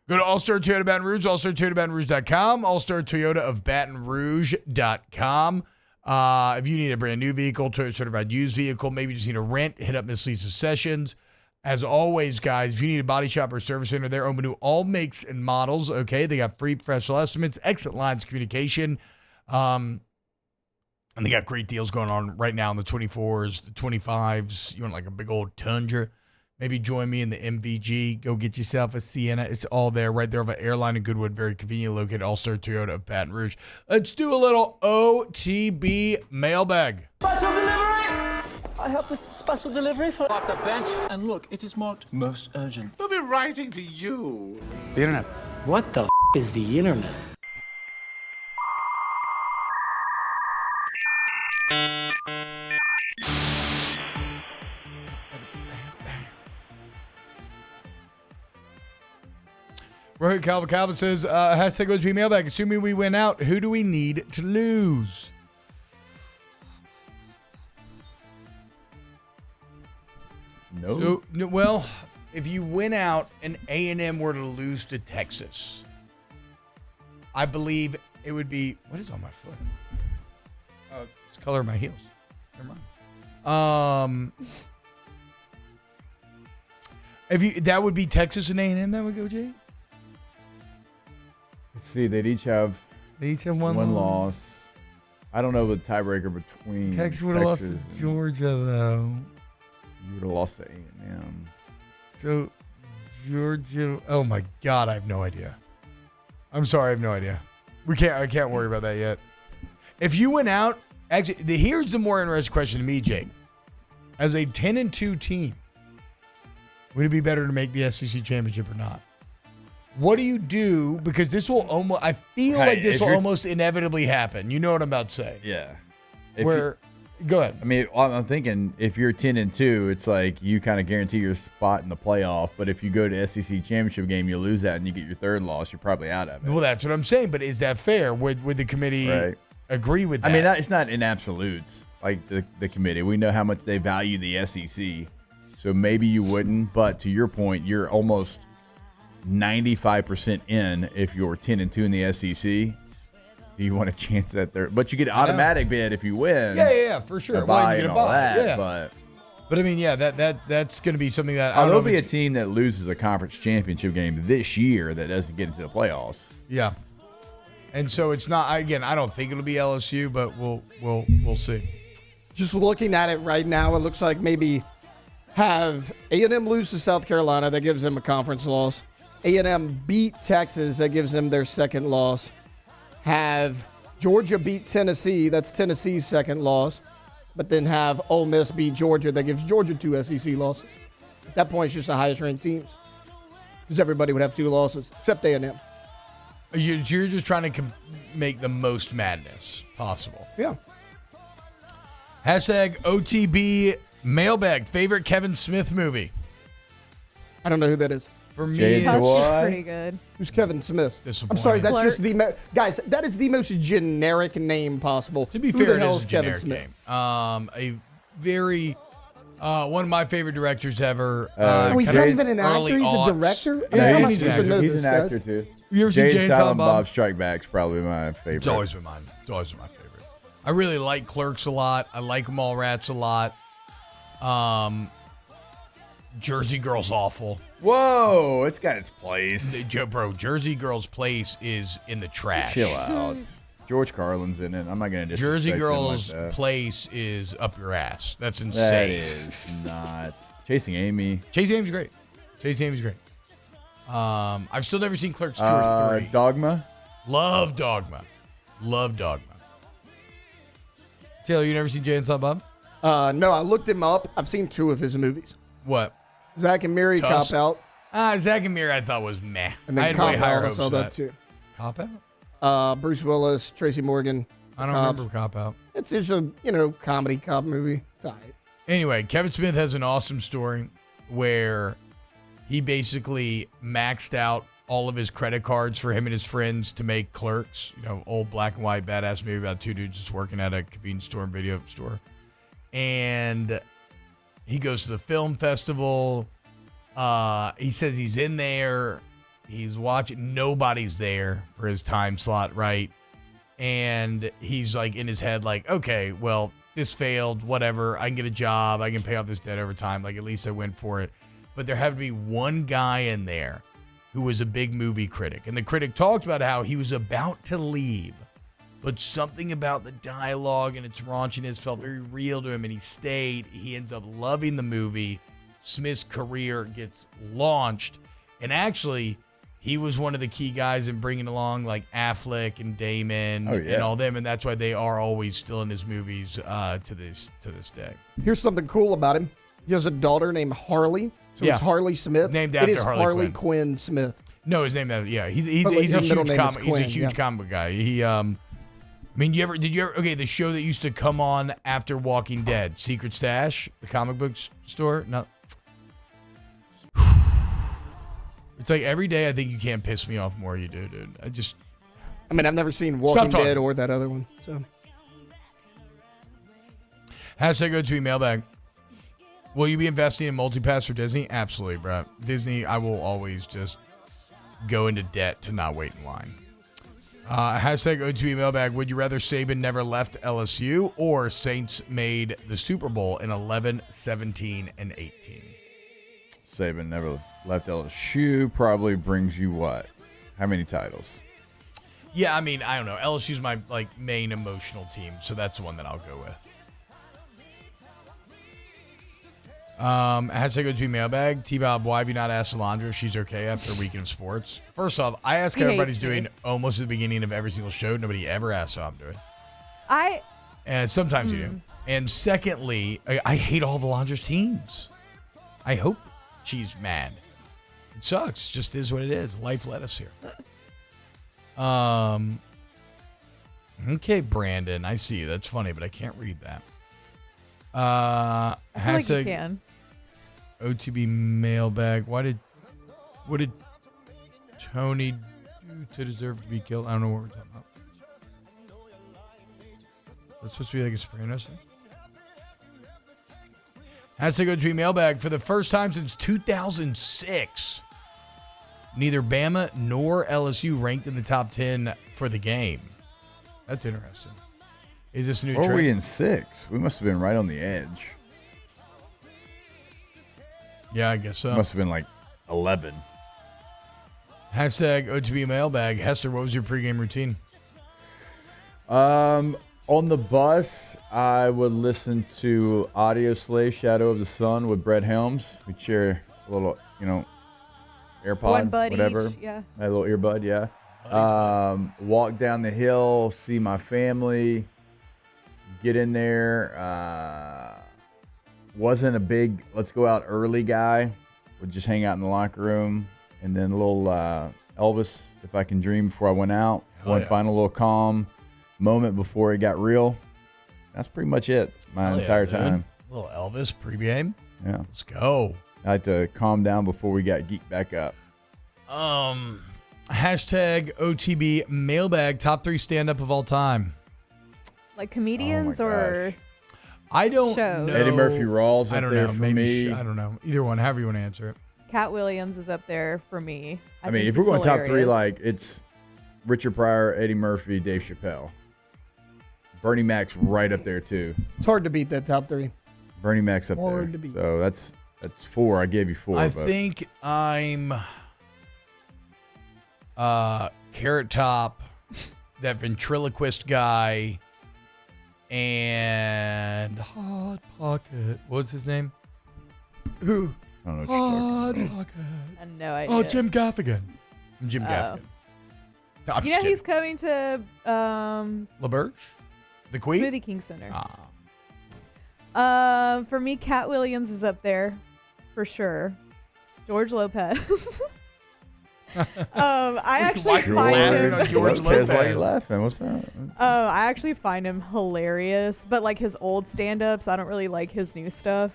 Go to All-Star Toyota Baton Rouge, allstartoyotabatonrouge.com, All-Star Toyota of Baton Rouge.com. If you need a brand new vehicle, Toyota certified used vehicle, maybe you just need a rent, hit up Miss Lisa Sessions. As always, guys, if you need a body shop or service center, they're open to all makes and models. Okay, they got free professional estimates, excellent lines of communication, and they got great deals going on right now in the 24s, the 25s. You want like a big old Tundra? Maybe join me in the MVG. Go get yourself a Sienna. It's all there right there of an Airline in Goodwood, very convenient located, All-Star Toyota of Baton Rouge. Let's do a little OTB mailbag. Special delivery! I have this special delivery for off the bench. And look, it is marked most urgent. We'll be writing to you. The internet. What the is the internet? Right, Calvin says, hashtag OTB mailbag. Assuming we win out, who do we need to lose? No. So, well, if you win out and A&M were to lose to Texas, I believe it would be, what is on my foot? It's the color of my heels. Never mind. That would be Texas and A&M that would go, Jay? see. They'd each have one loss. I don't know the tiebreaker between Texas would have lost to and Georgia, though. You would have lost to A&M. So, Georgia. Oh, my God. I have no idea. I'm sorry. I have no idea. I can't worry about that yet. If you went out. Actually, here's the more interesting question to me, Jake. As a 10-2 team, would it be better to make the SEC championship or not? What do you do? Because this will almost, I feel like this will almost inevitably happen. You know what I'm about to say. Yeah. Go ahead. I mean, I'm thinking if you're 10-2, it's like you kind of guarantee your spot in the playoff. But if you go to SEC championship game, you lose that and you get your third loss, you're probably out of it. Well, that's what I'm saying. But is that fair? Would the committee agree with that? I mean, it's not in absolutes, like the committee. We know how much they value the SEC. So maybe you wouldn't. But to your point, you're almost 95% in if you're 10-2 in the SEC. Do you want a chance at third? But you get an automatic bid if you win. Yeah, for sure. Well, you get get a all bye. that, Yeah. But I mean, yeah, that's going to be something that there'll be a team that loses a conference championship game this year that doesn't get into the playoffs. Yeah. And so it's not, again, I don't think it'll be LSU, but we'll see. Just looking at it right now, it looks like maybe have A&M lose to South Carolina, that gives them a conference loss. A&M beat Texas, that gives them their second loss. Have Georgia beat Tennessee, that's Tennessee's second loss. But then have Ole Miss beat Georgia, that gives Georgia 2 SEC losses. At that point, it's just the highest ranked teams. Because everybody would have 2 losses, except A&M. You're just trying to make the most madness possible. Yeah. Hashtag OTB mailbag. Favorite Kevin Smith movie? I don't know who that is. For me, that's pretty good. Who's Kevin Smith? Disappointing. I'm sorry, that's Clerks. just guys. That is the most generic name possible. To be Who fair, the it hell is is a Kevin generic Smith? name. A very one of my favorite directors ever. He's not even an actor. He's a director. How am I supposed to know He's this, an guys? actor too. You ever seen Jay Jay and and Silent Silent Bob? Bob Strike Back's probably my favorite. It's always been mine. It's always been my favorite. I really like Clerks a lot. I like Mallrats a lot. Jersey Girl's awful. Whoa, it's got its place. Bro, Jersey Girl's place is in the trash. Chill out. George Carlin's in it. I'm not going to Jersey disrespect him Girl's like that. place is up your ass. That's That insane. is not. Chasing Amy. Chasing Amy's great. Chasing Amy's great. I've still never seen Clerks 2 or 3. Dogma. Love Dogma. Love Dogma. Taylor, you never seen Jay and Silent Bob? No, I looked him up. I've seen 2 of his movies. What? Zach and Mary, Tusk? Cop Out. Zach and Miri I thought was meh. And I then had way Cop higher Out, I hopes saw for that too. Cop Out? Bruce Willis, Tracy Morgan. I don't Cops. remember Cop Out. It's a comedy cop movie. It's all right. Anyway, Kevin Smith has an awesome story where he basically maxed out all of his credit cards for him and his friends to make Clerks, old black and white badass movie about 2 dudes just working at a convenience store and video store. And he goes to the film festival. He says he's in there. He's watching. Nobody's there for his time slot, right? And he's like in his head like, okay, well, this failed, whatever. I can get a job. I can pay off this debt over time. Like, at least I went for it. But there had to be one guy in there who was a big movie critic. And the critic talked about how he was about to leave, but something about the dialogue and its raunchiness felt very real to him, and he stayed. He ends up loving the movie. Smith's career gets launched. And actually, he was one of the key guys in bringing along like Affleck and Damon and all them, and that's why they are always still in his movies to this day. Here's something cool about him. He has a daughter named Harley. So it's Harley Smith. Named after it is Harley Quinn Smith. No, his name. He's But, a her huge middle name is comic. He's a Quinn, huge comic guy. He did you ever? Okay, the show that used to come on after Walking Dead, Secret Stash, the comic book store. No, it's like every day. I think you can't piss me off more. You do, dude. I mean, I've never seen Walking Dead or that other one. So Hashtag go to mailbag. Will you be investing in multipass for Disney? Absolutely, bro. Disney, I will always just go into debt to not wait in line. Hashtag OTB mailbag. Would you rather Saban never left LSU or Saints made the Super Bowl in 11, 17, and 18? Saban never left LSU. Probably brings you what? How many titles? Yeah, I mean, I don't know. LSU's my main emotional team, so that's the one that I'll go with. Hashtag OTB mailbag. T-Bob, why have you not asked Alondra if she's okay after a weekend of sports? First off, I ask how everybody's doing almost at the beginning of every single show. Nobody ever asks how I'm doing. And sometimes you do. And secondly, I hate all of Alondra's teams. I hope she's mad. It sucks. Just is what it is. Life led us here. Okay, Brandon. I see you. That's funny, but I can't read that. I feel like you can. OTB mailbag. What did Tony do to deserve to be killed? I don't know what we're talking about. That's supposed to be like a Sopranos thing. Hashtag OTB mailbag. For the first time since 2006, neither Bama nor LSU ranked in the top 10 for the game. That's interesting. Is this a new Or trend? were we in 6? We must have been right on the edge. Yeah, I guess so. Must have been like 11. Hashtag OTB mailbag. Hester, what was your pregame routine? On the bus, I would listen to Audio Slave, Shadow of the Sun with Brett Helms. We'd share a little, AirPod, One bud whatever. each, yeah. A little earbud, yeah. Walk down the hill, see my family, get in there. Wasn't a big let's go out early guy. Would just hang out in the locker room. And then a little Elvis, If I Can Dream, before I went out. One final little calm moment before it got real. That's pretty much it my entire time. A little Elvis pregame. Yeah. Let's go. I had to calm down before we got geeked back up. Hashtag OTB mailbag. Top 3 stand-up of all time. Like comedians or I don't shows? know. Eddie Murphy Rawls I up don't there know. for Maybe me. I don't know. Either one. However you want to answer it. Cat Williams is up there for me. I mean, if we're going top 3, like, it's Richard Pryor, Eddie Murphy, Dave Chappelle. Bernie Mac's right up there, too. It's hard to beat that top 3. Bernie Mac's up Hard there. to beat. So that's 4. I gave you 4. I but think I'm Carrot Top, that ventriloquist guy, and Hot Pocket. What's his name? Who? I don't know what you're Hot talking Pocket. I have no idea. Oh, Jim Gaffigan. I'm Jim Gaffigan. No, I'm You just know he's kidding. coming to LaBerge? The Queen? Smoothie King Center. For me, Cat Williams is up there for sure. George Lopez. I actually find him. On George Lopez. Why are you laughing? What's that? I actually find him hilarious, but like his old stand-ups, I don't really like his new stuff.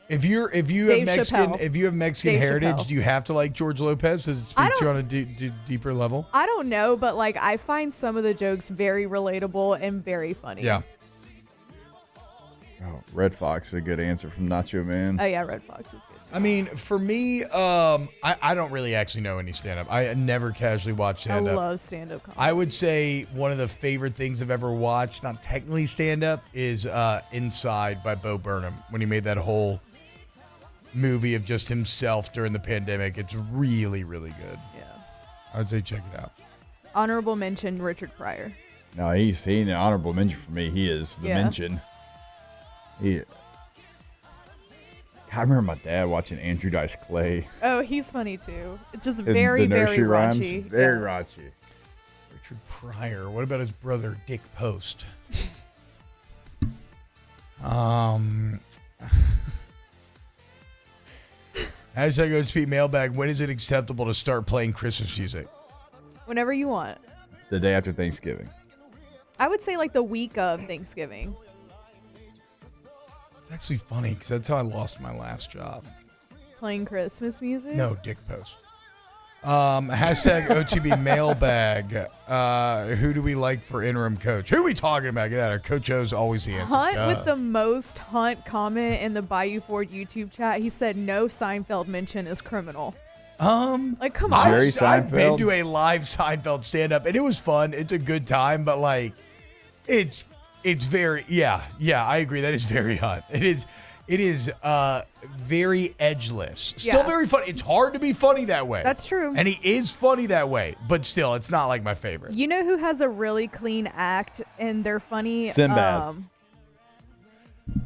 If you have Dave Mexican Chappelle. Mexican Dave heritage, Chappelle. do you have to like George Lopez? Does it speak to you on a deeper level? I don't know, but like I find some of the jokes very relatable and very funny. Yeah. Oh, Red Fox is a good answer from Nacho Man. Oh yeah, Red Fox is good too. I mean, for me, I don't really actually know any stand-up. I never casually watch I stand-up. love stand-up comedy. I would say one of the favorite things I've ever watched, not technically stand-up, is Inside by Bo Burnham, when he made that whole movie of just himself during the pandemic. It's really, really good. Yeah. I would say check it out. Honorable mention, Richard Pryor. No, he's an honorable mention for me. He is the Yeah. mention. I remember my dad watching Andrew Dice Clay. Oh, he's funny too. It's just and very, the very nursery rhymes. raunchy. Very Yeah. raunchy. Richard Pryor. What about his brother, Dick Post? As I go to speak mailbag, when is it acceptable to start playing Christmas music? Whenever you want. The day after Thanksgiving. I would say like the week of Thanksgiving. It's actually funny because that's how I lost my last job. Playing Christmas music? No, Dick Post. Hashtag OTB mailbag. Who do we like for interim coach? Who are we talking about? Get out of here. Coach O's always the answer. Hunt Duh. with the most Hunt comment in the Bayou Ford YouTube chat. He said no Seinfeld mention is criminal. Like come on. I've been to a live Seinfeld stand-up and it was fun. It's a good time, but like it's very I agree. That is very Hunt. It is. It is very edgeless. Still very funny. It's hard to be funny that way. That's true. And he is funny that way, but still, it's not like my favorite. You know who has a really clean act and they're funny? Sinbad.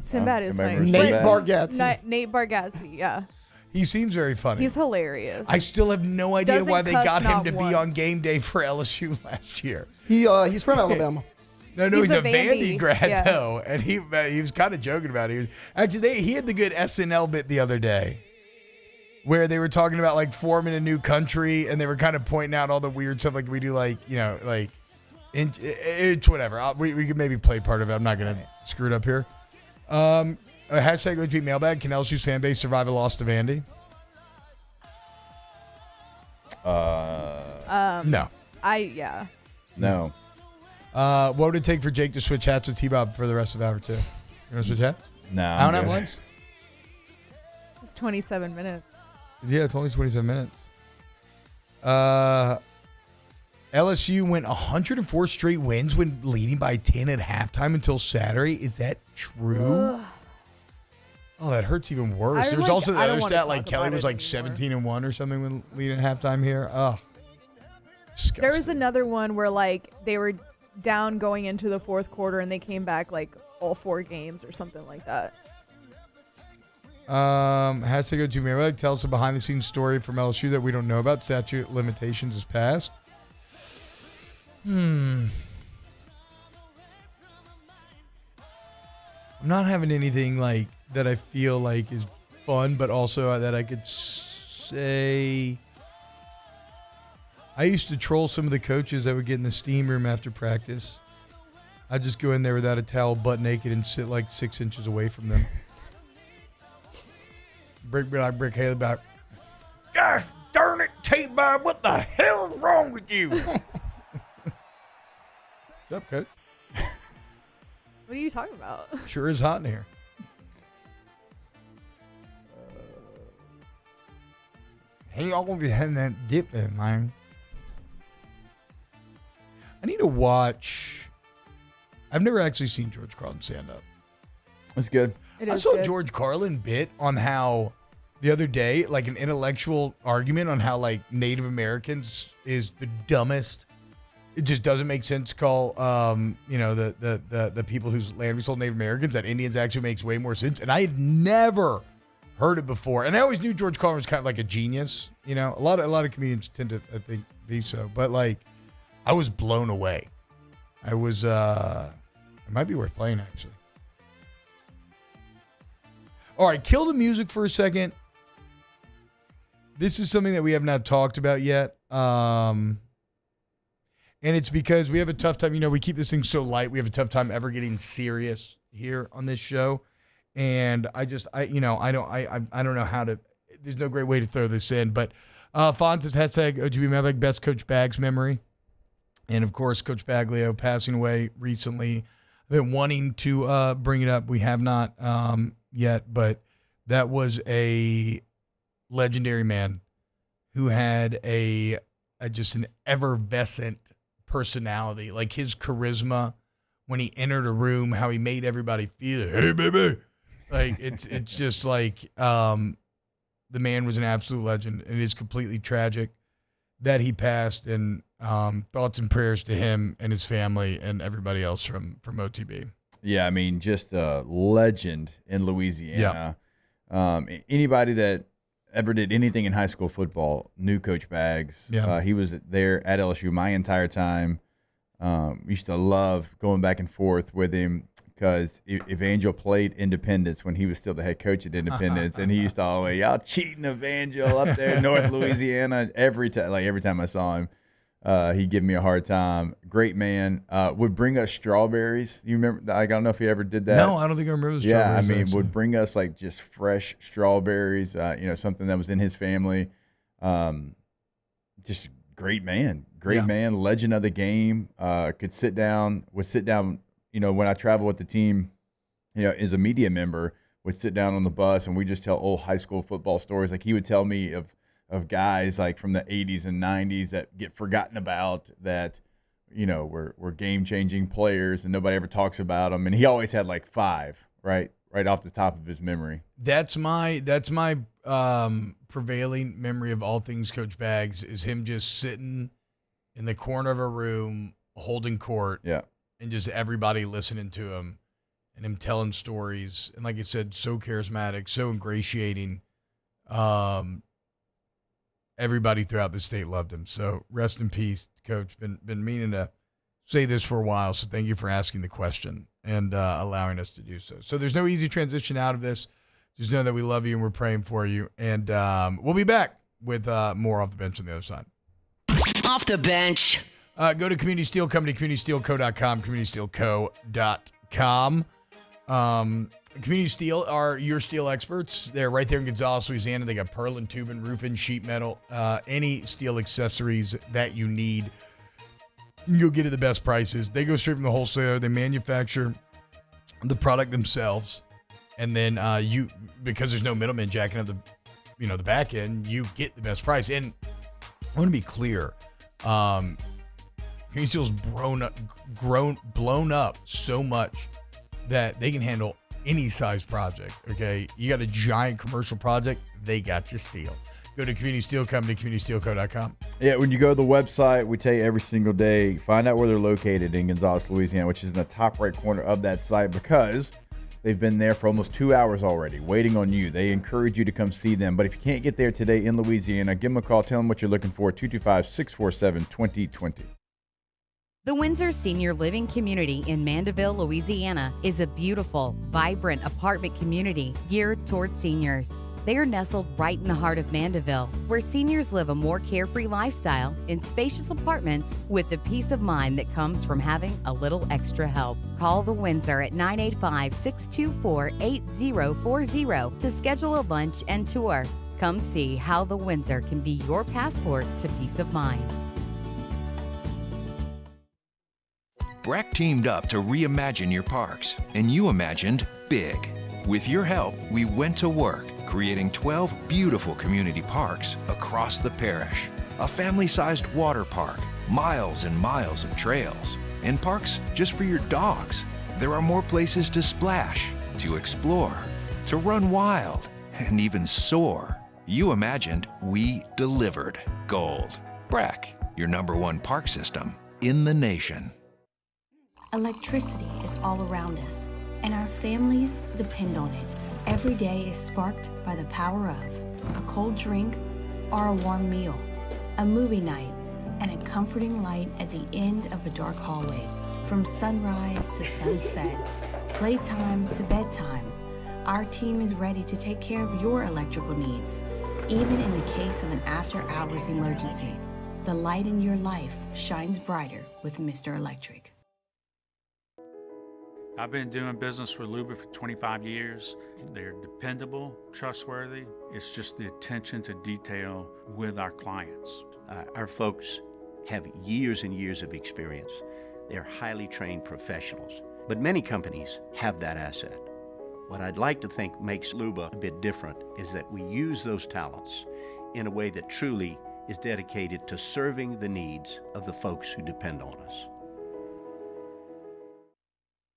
Sinbad is funny. Nate Bargatze. Nate Bargatze, yeah. He seems very funny. He's hilarious. I still have no idea Doesn't why they cuss got him not to once. be on game day for LSU last year. He's from Alabama. No, He's he's a a Vandy Vandy, grad yeah. though, and he was kind of joking about it. He had the good SNL bit the other day, where they were talking about like forming a new country, and they were kind of pointing out all the weird stuff like we do, like it's whatever. We could maybe play part of it. I'm not gonna screw it up here. Hashtag OTB mailbag. Can LSU's fan base survive a loss to Vandy? No. No. What would it take for Jake to switch hats with T-Bob for the rest of hour 2? You want to switch hats? No. I don't have legs. It's 27 minutes. Yeah, it's only 27 minutes. LSU went 104 straight wins when leading by 10 at halftime until Saturday. Is that true? Ugh. Oh, that hurts even worse. There's also the other stat like Kelly was like 17-1 or something when leading at halftime here. Oh, disgusting. There was another one where like they were down going into the fourth quarter and they came back like all 4 games or something like that. Has to go to me. Tell us a behind-the-scenes story from LSU that we don't know about. Statute limitations is passed. I'm not having anything like that I feel like is fun, but also that I could say. I used to troll some of the coaches that would get in the steam room after practice. I'd just go in there without a towel, butt naked, and sit like 6 inches away from them. Brick Haley back. Gosh darn it, T-Bob, what the hell is wrong with you? What's up, coach? What are you talking about? Sure is hot in here. Hey, y'all gonna be having that dip in, man. I need to watch. I've never actually seen George Carlin stand up. That's good. It I is saw good. George Carlin bit on how the other day, like an intellectual argument on how like Native Americans is the dumbest. It just doesn't make sense to call, the people whose land we sold Native Americans, that Indians actually makes way more sense. And I had never heard it before. And I always knew George Carlin was kind of like a genius. You know, a lot of comedians tend to, I think, be so. But like, I was blown away. I was, it might be worth playing actually. All right, kill the music for a second. This is something that we have not talked about yet. And it's because we have a tough time. You know, we keep this thing so light. We have a tough time ever getting serious here on this show. And I don't know how to. There's no great way to throw this in. But Fonz has hashtag OTB mailbag best Coach Bags memory, and of course Coach Baglio passing away recently. I've been wanting to bring it up. We have not yet, but that was a legendary man who had just an effervescent personality. Like his charisma when he entered a room, how he made everybody feel, hey baby, like it's just like the man was an absolute legend. It is completely tragic that he passed, and thoughts and prayers to him and his family and everybody else from OTB. Yeah, I mean, just a legend in Louisiana. Yeah. Anybody that ever did anything in high school football knew Coach Bags. Yeah. He was there at LSU my entire time. Used to love going back and forth with him because Evangel played Independence when he was still the head coach at Independence, and he used to always, y'all cheating Evangel up there in North Louisiana. Every time I saw him, he'd give me a hard time. Great man. Would bring us strawberries. You remember? I don't know if he ever did that. No, I don't think I remember the strawberries. Yeah, I mean, actually would bring us like just fresh strawberries. Something that was in his family. Just great man, legend of the game. Would sit down. When I travel with the team, as a media member, would sit down on the bus and we just tell old high school football stories. Like he would tell me of guys like from the 80s and 90s that get forgotten about, that were game-changing players and nobody ever talks about them. And he always had like 5 right right off the top of his memory. That's my prevailing memory of all things Coach Baggs is him just sitting in the corner of a room holding court. Yeah. And just everybody listening to him and him telling stories. And like I said, so charismatic, so ingratiating. Everybody throughout the state loved him. So rest in peace, Coach. Been meaning to say this for a while, so thank you for asking the question and allowing us to do so. So there's no easy transition out of this. Just know that we love you and we're praying for you. And we'll be back with more Off the Bench on the other side. Off the Bench. Go to Community Steel Company, communitysteelco.com, communitysteelco.com. Community Steel are your steel experts. They're right there in Gonzales, Louisiana. They got purlin, tubing, roofing, sheet metal, any steel accessories that you need. You'll get at the best prices. They go straight from the wholesaler. They manufacture the product themselves. And then you, because there's no middleman jacking up the back end, you get the best price. And I want to be clear. Community Steel's blown up so much that they can handle any size project, okay? You got a giant commercial project, they got your steel. Go to Community Steel Company, communitysteelco.com. Yeah, when you go to the website, we tell you every single day, find out where they're located in Gonzales, Louisiana, which is in the top right corner of that site because they've been there for almost 2 hours already, waiting on you. They encourage you to come see them. But if you can't get there today in Louisiana, give them a call. Tell them what you're looking for, 225-647-2020. The Windsor Senior Living Community in Mandeville, Louisiana is a beautiful, vibrant apartment community geared towards seniors. They are nestled right in the heart of Mandeville, where seniors live a more carefree lifestyle in spacious apartments with the peace of mind that comes from having a little extra help. Call the Windsor at 985-624-8040 to schedule a lunch and tour. Come see how the Windsor can be your passport to peace of mind. BRAC teamed up to reimagine your parks, and you imagined big. With your help, we went to work, creating 12 beautiful community parks across the parish. A family-sized water park, miles and miles of trails, and parks just for your dogs. There are more places to splash, to explore, to run wild, and even soar. You imagined, we delivered. Gold. BRAC, your #1 park system in the nation. Electricity is all around us, and our families depend on it. Every day is sparked by the power of a cold drink or a warm meal, a movie night, and a comforting light at the end of a dark hallway. From sunrise to sunset, playtime to bedtime, our team is ready to take care of your electrical needs, even in the case of an after-hours emergency. The light in your life shines brighter with Mr. Electric. I've been doing business with Luba for 25 years. They're dependable, trustworthy. It's just the attention to detail with our clients. Our folks have years and years of experience. They're highly trained professionals, but many companies have that asset. What I'd like to think makes Luba a bit different is that we use those talents in a way that truly is dedicated to serving the needs of the folks who depend on us.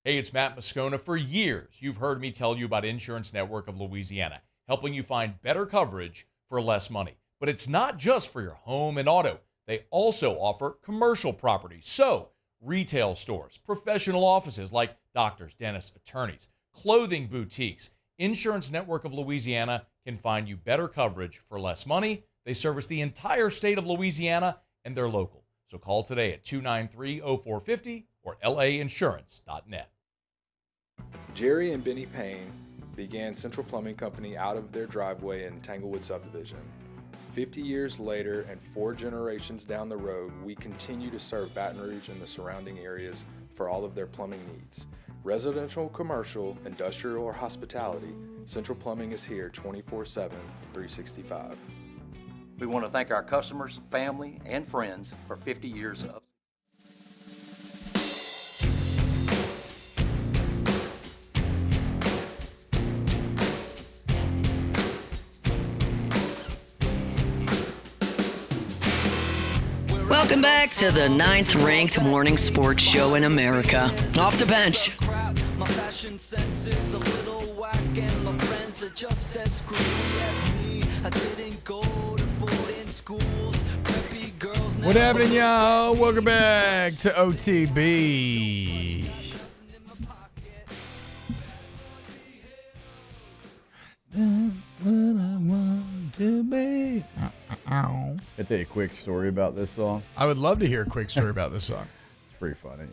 Hey, it's Matt Moscona. For years, you've heard me tell you about Insurance Network of Louisiana, helping you find better coverage for less money. But it's not just for your home and auto. They also offer commercial property. So, retail stores, professional offices like doctors, dentists, attorneys, clothing boutiques. Insurance Network of Louisiana can find you better coverage for less money. They service the entire state of Louisiana, and they're local. So call today at 293-0450 or lainsurance.net. Jerry and Benny Payne began Central Plumbing Company out of their driveway in Tanglewood subdivision. 50 years later and 4 generations down the road, we continue to serve Baton Rouge and the surrounding areas for all of their plumbing needs. Residential, commercial, industrial, or hospitality, Central Plumbing is here 24/7, 365. We want to thank our customers, family, and friends for 50 years of Welcome back to the 9th-ranked morning sports show in America, Off the Bench. My fashion sense is a little whack. are just as screwy as me. I didn't go to boarding schools. Preppy girls. What happening, y'all? Welcome back to OTB. That's what I want to be. Can I tell you a quick story about this song? I would love to hear a quick story about this song. It's pretty funny.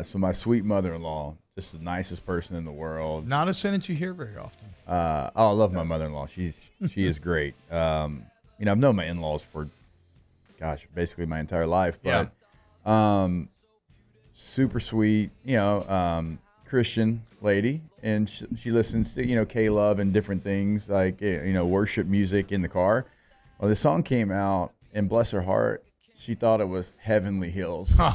So my sweet mother-in-law, just the nicest person in the world. Not a sentence you hear very often. I love my mother-in-law. She is great. I've known my in-laws for, basically my entire life. But super sweet, Christian lady, and she listens to K-Love and different things like worship music in the car. Well, the song came out, and bless her heart, she thought it was Heavenly Hills. So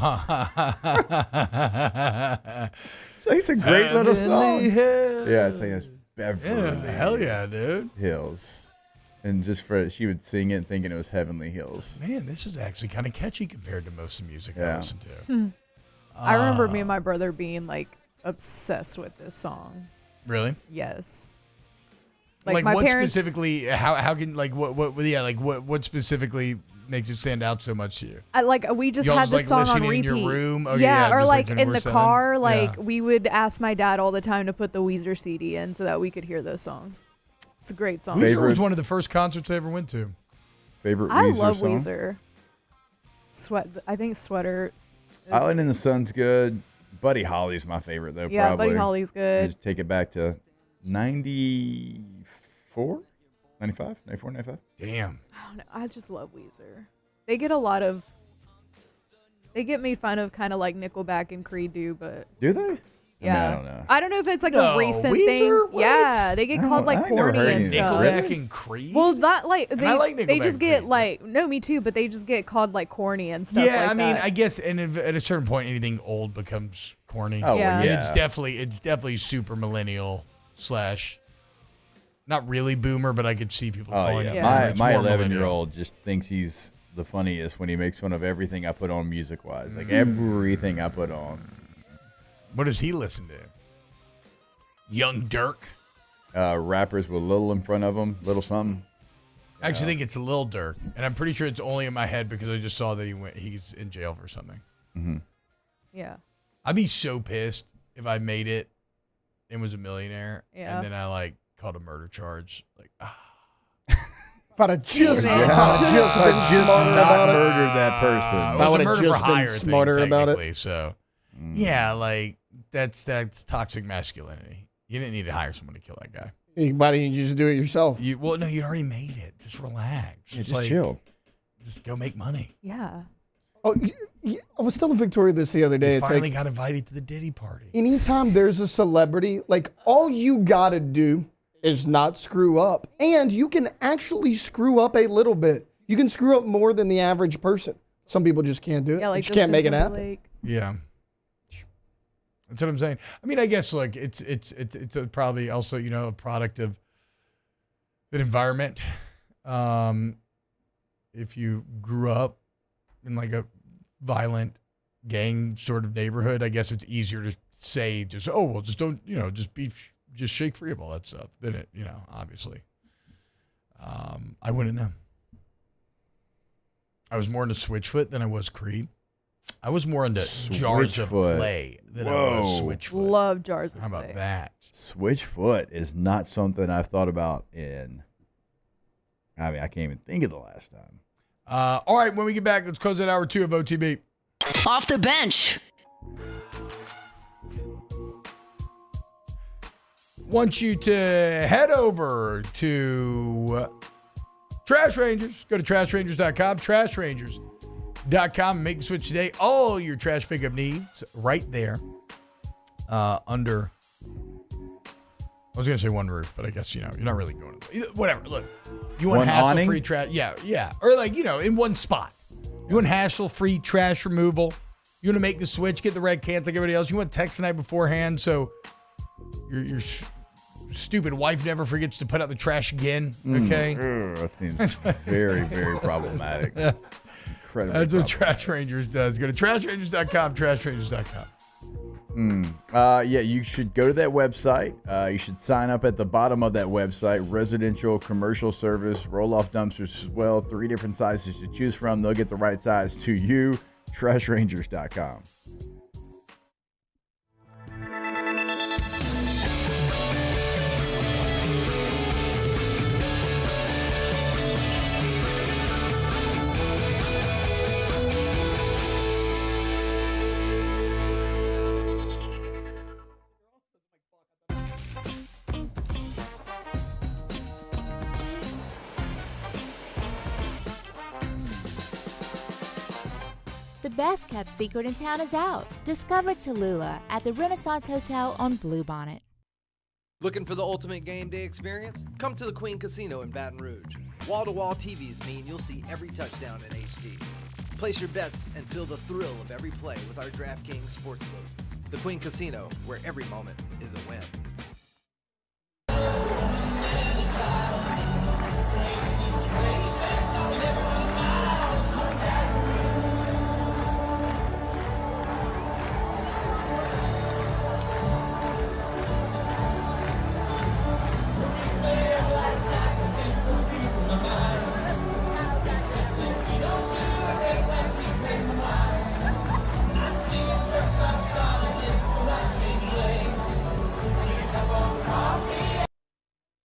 it's a great little song. Hills. Yeah, it's like it's Beverly. Yeah, hell yeah, dude. Hills, and she would sing it thinking it was Heavenly Hills. Man, this is actually kind of catchy compared to most of the music I listen to. I remember me and my brother being like obsessed with this song. Really? Yes. Like my what parents, specifically? How can what specifically makes it stand out so much to you? We just Y'all had this song on listening repeat. in your room? Oh, yeah, or just like in the 24/7? car. Yeah. We would ask my dad all the time to put the Weezer CD in so that we could hear this song. It's a great song. Weezer was one of the first concerts I ever went to. Favorite I Weezer love song? Weezer. I think Sweater. Island in the Sun's good. Buddy Holly's my favorite though. Yeah, probably. Buddy Holly's good. Just take it back to 94, 95, 94, 95. Damn. I don't know. I just love Weezer. They get made fun of kind of like Nickelback and Creed do, but Do they? yeah. I don't know. I don't know if it's like No, a recent Weezer? thing. What? Yeah, they get called like I ain't never corny heard and anything. stuff. Nickelback and Creed? Well, not like And I like they Nickelback just and get Creed. like me too, but they just get called like corny and stuff. Yeah, like I mean, that. I guess, and at a certain point, anything old becomes corny. Oh, Yeah. And yeah. it's definitely super millennial / not really boomer, but I could see people Oh calling yeah. it. Yeah. boomer. My It's my more 11-year-old just thinks he's the funniest when he makes fun of everything I put on music wise. Like everything I put on. What does he listen to? Young Dirk. Rappers with little in front of them, little something. I actually think it's Lil Durk, and I'm pretty sure it's only in my head because I just saw that he's in jail for something. Mm-hmm. yeah. I'd be so pissed if I made it and was a millionaire, Yeah. and then I caught a murder charge. If I'd have just been Just smarter not about it. murdered that person. It If I was a would've murder just for been hire smarter thing, about it. technically, So, yeah, that's toxic masculinity. You didn't need to hire someone to kill that guy. Why didn't you just do it yourself? Well, no, you already made it. Just relax. Yeah, It's just chill. Just go make money. Yeah. Oh, I was telling Victoria this the other day. You It's finally like got invited to the Diddy party. anytime there's a celebrity, like all you gotta do is not screw up, and you can actually screw up a little bit. You can screw up more than the average person. Some people just can't do it. Yeah, like you can't make it happen. Timberlake. Yeah. That's what I'm saying. I mean, I guess look, it's probably also, a product of an environment. If you grew up in like a violent gang sort of neighborhood, I guess it's easier to say just don't, just shake free of all that stuff than it, obviously. I wouldn't know. I was more into Switchfoot than I was Creed. I was more into Jars of Switchfoot. Clay than I was Switchfoot. Love Jars of How about Clay. that? Switchfoot is not something I've thought about I can't even think of the last time. All right, when we get back, let's close out hour 2 of OTB. Off the bench. Want you to head over to Trash Rangers. Go to trashrangers.com, trashrangers.com, and make the switch today. All your trash pickup needs right there under, I was going to say one roof, but I guess, you're not really going to, whatever. Look, you want One awning? hassle-free trash. Yeah. Or in one spot. You want hassle-free trash removal. You want to make the switch, get the red cans like everybody else. You want to text the night beforehand so your stupid wife never forgets to put out the trash again, okay? That seems very, very problematic. Incredibly That's what problematic. Trash Rangers does. Go to trashrangers.com, trashrangers.com. Yeah, you should go to that website. You should sign up at the bottom of that website. Residential, commercial service, roll-off dumpsters as well. 3 different sizes to choose from. They'll get the right size to you. TrashRangers.com. The best kept secret in town is out. Discover Tallulah at the Renaissance Hotel on Bluebonnet. Looking for the ultimate game day experience? Come to the Queen Casino in Baton Rouge. Wall-to-wall TVs mean you'll see every touchdown in HD. Place your bets and feel the thrill of every play with our DraftKings Sportsbook. The Queen Casino, where every moment is a win.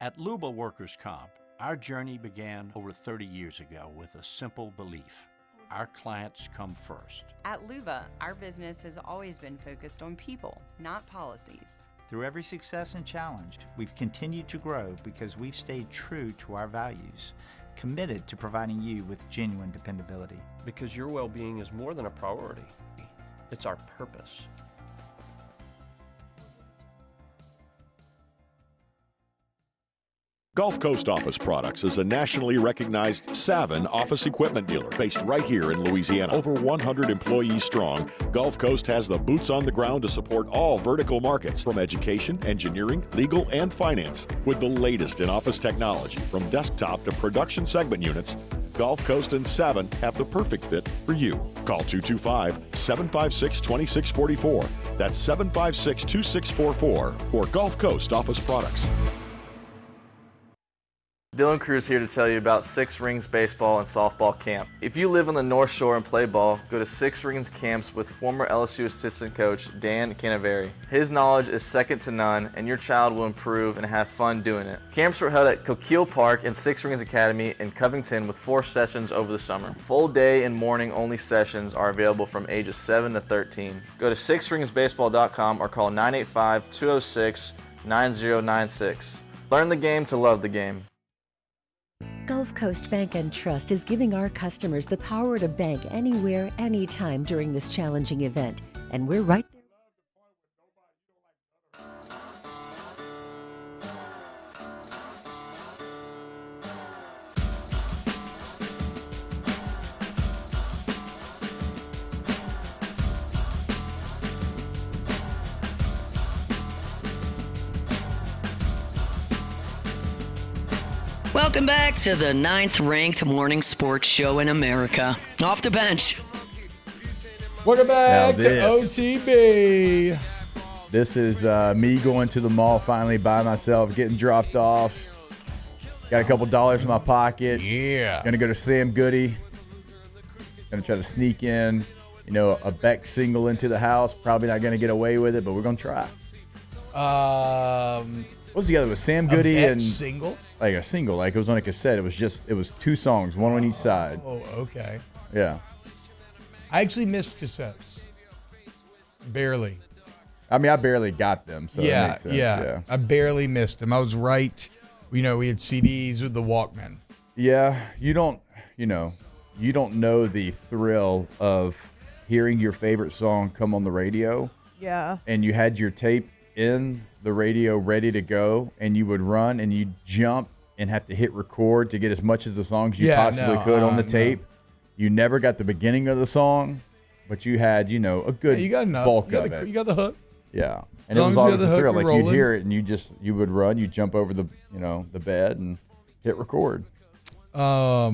At Luba Workers' Comp, our journey began over 30 years ago with a simple belief: our clients come first. At Luba, our business has always been focused on people, not policies. Through every success and challenge, we've continued to grow because we've stayed true to our values, committed to providing you with genuine dependability. Because your well-being is more than a priority. It's our purpose. Gulf Coast Office Products is a nationally recognized Savin office equipment dealer based right here in Louisiana. Over 100 employees strong, Gulf Coast has the boots on the ground to support all vertical markets from education, engineering, legal, and finance. With the latest in office technology from desktop to production segment units, Gulf Coast and Savin have the perfect fit for you. Call 225-756-2644. That's 756-2644 for Gulf Coast Office Products. Dylan Cruz here to tell you about Six Rings Baseball and Softball Camp. If you live on the North Shore and play ball, go to Six Rings Camps with former LSU assistant coach Dan Canaveri. His knowledge is second to none, and your child will improve and have fun doing it. Camps were held at Coquille Park and Six Rings Academy in Covington with 4 sessions over the summer. Full day and morning only sessions are available from ages 7 to 13. Go to sixringsbaseball.com or call 985-206-9096. Learn the game to love the game. Gulf Coast Bank and Trust is giving our customers the power to bank anywhere, anytime during this challenging event. And we're right there. Welcome back to the 9th-ranked morning sports show in America. Off the bench. Welcome back Now to this. OTB. This is me going to the mall finally by myself, getting dropped off. Got a couple dollars in my pocket. Yeah. Gonna go to Sam Goody. Gonna try to sneak in, a Beck single into the house. Probably not gonna get away with it, but we're gonna try. What was together with Sam Goody Beck and single? Like a single, like it was on a cassette. It was 2 songs, one on each side. Oh, okay. Yeah. I actually missed cassettes. Barely. I mean, I barely got them, so that makes sense. Yeah. I barely missed them. I was right. We had CDs with the Walkman. Yeah, you don't know the thrill of hearing your favorite song come on the radio. Yeah. And you had your tape in the radio ready to go, and you would run and you'd jump and have to hit record to get as much of the songs you possibly could on the tape. You never got the beginning of the song, but you had, a good you got enough. bulk You of got it. You got the hook. Yeah. And As it long was as you always got the a hook, thrill. you're Like you'd rolling. hear it and you would run, you'd jump over the bed and hit record. That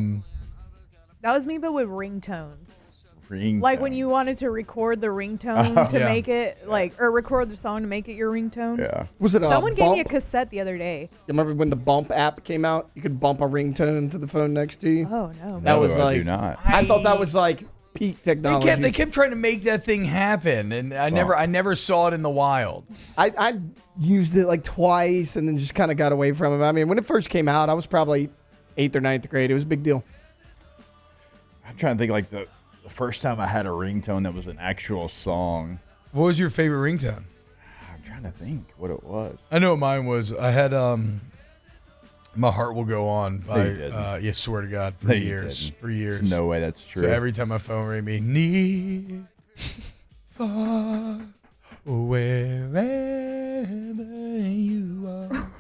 was me, but with ringtones. Ringtone. Like when you wanted to record the ringtone to make it or record the song to make it your ringtone. Yeah. Was it Someone gave me a bump? cassette the other day. You remember when the Bump app came out? You could bump a ringtone to the phone next to you. Oh no. That was I like do not. I thought that was like peak technology. They kept trying to make that thing happen, and I never saw it in the wild. I used it like twice and then just kind of got away from it. I mean, when it first came out, I was probably 8th or 9th grade. It was a big deal. I'm trying to think like the first time I had a ringtone that was an actual song. What was your favorite ringtone? I'm trying to think what it was. I know what mine was. I had My Heart Will Go On by yeah, swear to God, for years. For years. No way that's true. So every time my phone rang me, near, far, wherever you are,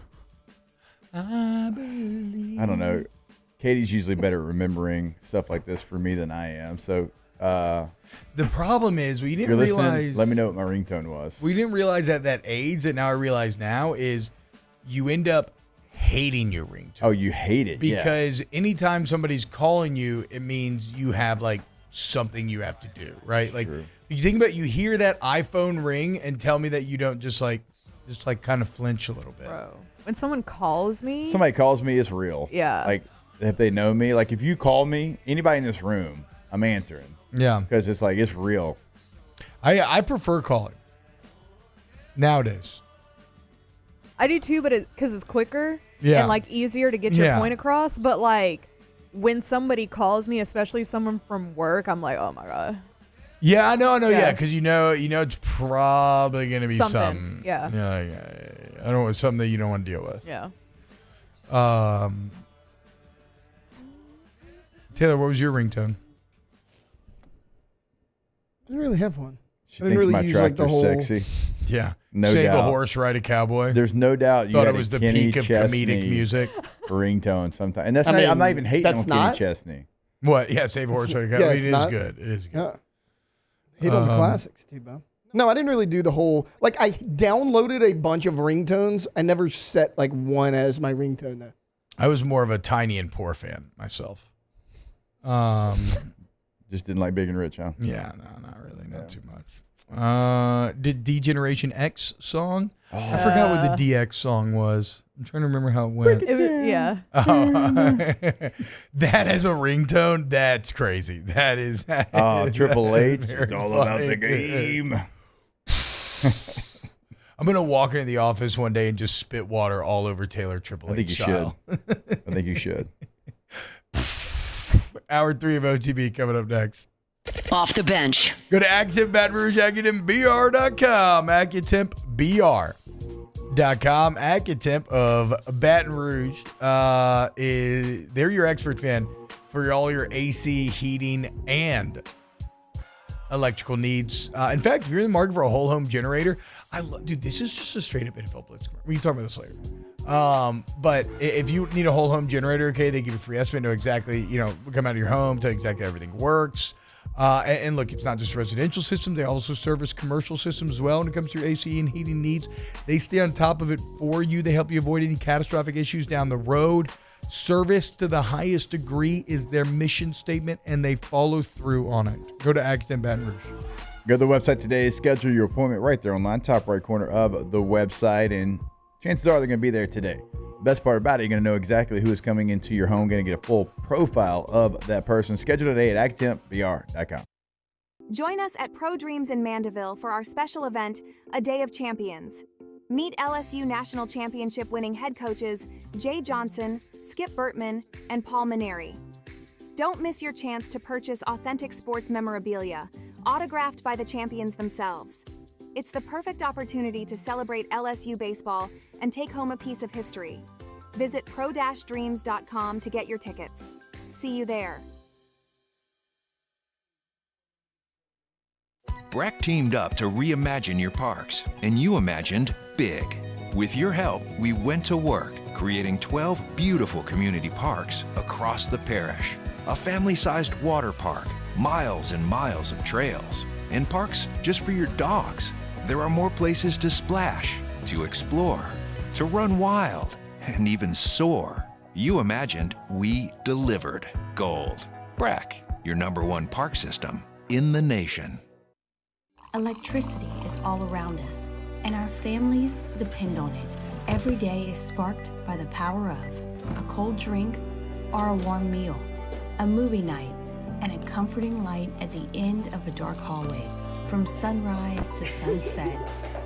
I believe. I don't know. Katie's usually better at remembering stuff like this for me than I am. So the problem is we didn't you're listening, realize. let me know what my ringtone was. We didn't realize at that age that now I realize now is you end up hating your ringtone. Oh, you hate it. Because anytime somebody's calling you, it means you have like something you have to do, right? Like you think about, you hear that iPhone ring and tell me that you don't just kind of flinch a little bit. Bro, when someone calls me, Somebody calls me, it's real. Yeah. Like if they know me, like if you call me, anybody in this room, I'm answering. Yeah. Because it's like, it's real. I prefer calling nowadays. I do too, but because it's quicker Yeah. and like easier to get your point across. But like when somebody calls me, especially someone from work, I'm like, oh my God. Yeah, I know, yeah, because you know it's probably gonna be Something, something. yeah. Yeah. I don't know, something that you don't want to deal with. Yeah. Taylor, what was your ringtone? I didn't really have one. She I didn't thinks really my use like the tractor's whole sexy. Yeah. No Save doubt. a horse, ride a cowboy. There's no doubt. You Thought had it a was the Kenny peak of Chesney comedic music. Ringtone sometimes. And that's I not, mean, I'm not even hating that's on Kenny not? Chesney. What? Yeah, Save a Horse, Ride a Cowboy. Yeah, It it's is not. good. It is good. Yeah. Hate on the classics, T-Bow. No, I didn't really do the whole, like I downloaded a bunch of ringtones. I never set like one as my ringtone though. I was more of a Tiny and Poor fan myself. Just didn't like Big and Rich, huh? Yeah, no, not really, not too much. Did D-Generation X song? I forgot what the DX song was. I'm trying to remember how it went. Yeah. Oh, that as a ringtone, that's crazy. That is. Triple H. Very It's all about the funny. game. I'm gonna walk into the office one day and just spit water all over Taylor Triple H. I think you style. should. I think you should. Hour 3 of OTB coming up next. Off the bench. Go to Accutemp Baton Rouge, AccuTempBR.com. AccuTempBR.com. Accutemp of Baton Rouge. They're your experts, man, for all your AC, heating, and electrical needs. In fact, if you're in the market for a whole home generator, dude, this is just a straight up NFL Blitz. We can talk about this later. But if you need a whole home generator, okay, they give you a free estimate, know exactly, come out of your home, tell you exactly how everything works. And look, it's not just residential systems. They also service commercial systems as well when it comes to your AC and heating needs. They stay on top of it for you. They help you avoid any catastrophic issues down the road. Service to the highest degree is their mission statement, and they follow through on it. Go to Accutemp Baton Rouge. Go to the website today. Schedule your appointment right there online, top right corner of the website, and chances are they're going to be there today. Best part about it, you're going to know exactly who is coming into your home, going to get a full profile of that person. Schedule today at AccuTempBR.com. Join us at Pro Dreams in Mandeville for our special event, A Day of Champions. Meet LSU National Championship winning head coaches Jay Johnson, Skip Bertman, and Paul Maneri. Don't miss your chance to purchase authentic sports memorabilia, autographed by the champions themselves. It's the perfect opportunity to celebrate LSU baseball and take home a piece of history. Visit pro-dreams.com to get your tickets. See you there. Breck teamed up to reimagine your parks, and you imagined big. With your help, we went to work, creating 12 beautiful community parks across the parish. A family-sized water park, miles and miles of trails, and parks just for your dogs. There are more places to splash, to explore, to run wild, and even soar. You imagined, we delivered. Gold. Breck, your #1 park system. in the nation. Electricity is all around us, and our families depend on it. Every day is sparked by the power of a cold drink or a warm meal, a movie night, and a comforting light at the end of a dark hallway. From sunrise to sunset,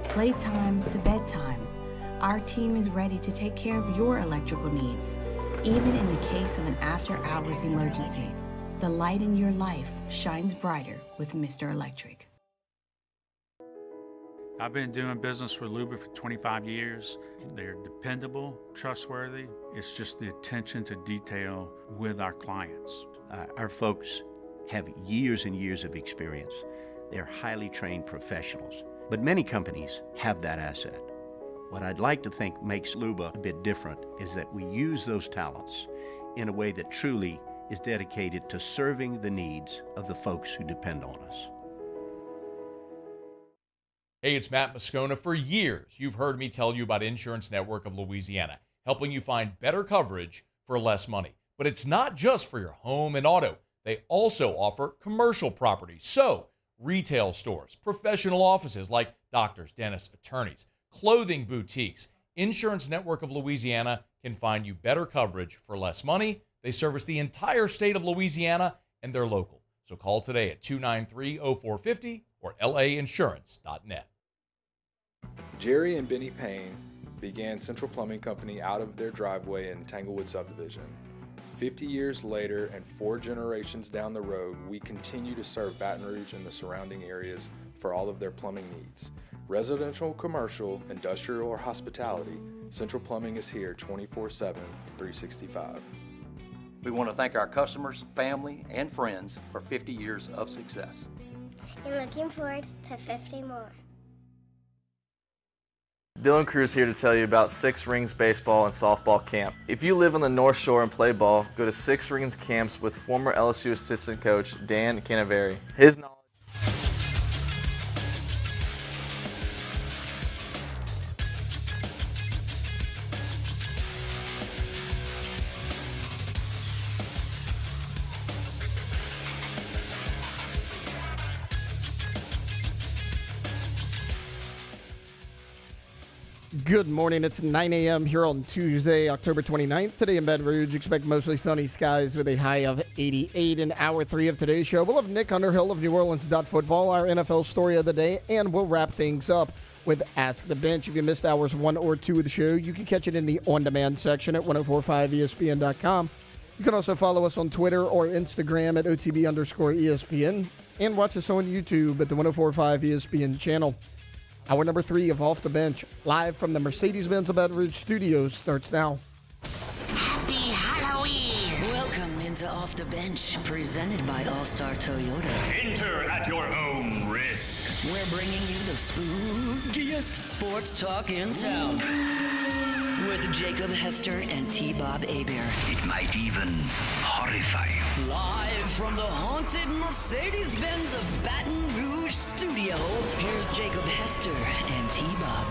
playtime to bedtime, our team is ready to take care of your electrical needs. Even in the case of an after-hours emergency, the light in your life shines brighter with Mr. Electric. I've been doing business with Luba for 25 years. They're dependable, trustworthy. It's just the attention to detail with our clients. Our folks have years and years of experience. They're highly trained professionals, but many companies have that asset. What I'd like to think makes Luba a bit different is that we use those talents in a way that truly is dedicated to serving the needs of the folks who depend on us. Hey, it's Matt Moscona. For years, you've heard me tell you about Insurance Network of Louisiana, helping you find better coverage for less money. But it's not just for your home and auto. They also offer commercial property. So, retail stores, professional offices like doctors, dentists, attorneys, clothing boutiques. Insurance Network of Louisiana can find you better coverage for less money. They service the entire state of Louisiana, and they're local. So call today at 293-0450 or lainsurance.net. Jerry and Benny Payne began Central Plumbing Company out of their driveway in Tanglewood subdivision. 50 years later and 4 generations down the road, we continue to serve Baton Rouge and the surrounding areas for all of their plumbing needs. Residential, commercial, industrial, or hospitality, Central Plumbing is here 24/7, 365. We want to thank our customers, family, and friends for 50 years of success. And looking forward to 50 more. Dylan Cruz here to tell you about Six Rings Baseball and Softball Camp. If you live on the North Shore and play ball, go to Six Rings Camps with former LSU assistant coach Dan Canaveri. His knowledge. Good morning. It's 9 a.m. here on Tuesday, October 29th. Today in Baton Rouge, expect mostly sunny skies with a high of 88. In hour 3 of today's show, we'll have Nick Underhill of New Orleans Football, our NFL story of the day, and we'll wrap things up with Ask the Bench. If you missed hours 1 or 2 of the show, you can catch it in the on-demand section at 1045ESPN.com. You can also follow us on Twitter or Instagram at OTB_ESPN and watch us on YouTube at the 1045 ESPN channel. Hour number 3 of Off the Bench, live from the Mercedes-Benz of Baton Rouge studios, starts now. Happy Halloween! Welcome into Off the Bench, presented by All-Star Toyota. Enter at your own risk. We're bringing you the spookiest sports talk in town. With Jacob Hester and T-Bob Hebert. It might even horrify you. Live from the haunted Mercedes-Benz of Baton Rouge studio, here's Jacob Hester and T-Bob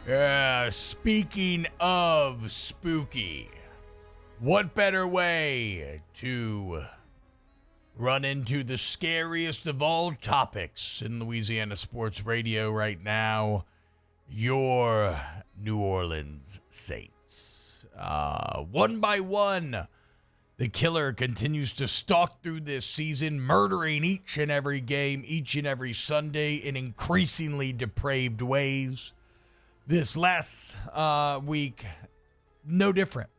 Hebert. Speaking of spooky, what better way to run into the scariest of all topics in Louisiana sports radio right now? Your New Orleans Saints. One by one, the killer continues to stalk through this season, murdering each and every game, each and every Sunday in increasingly depraved ways. This last week, no different,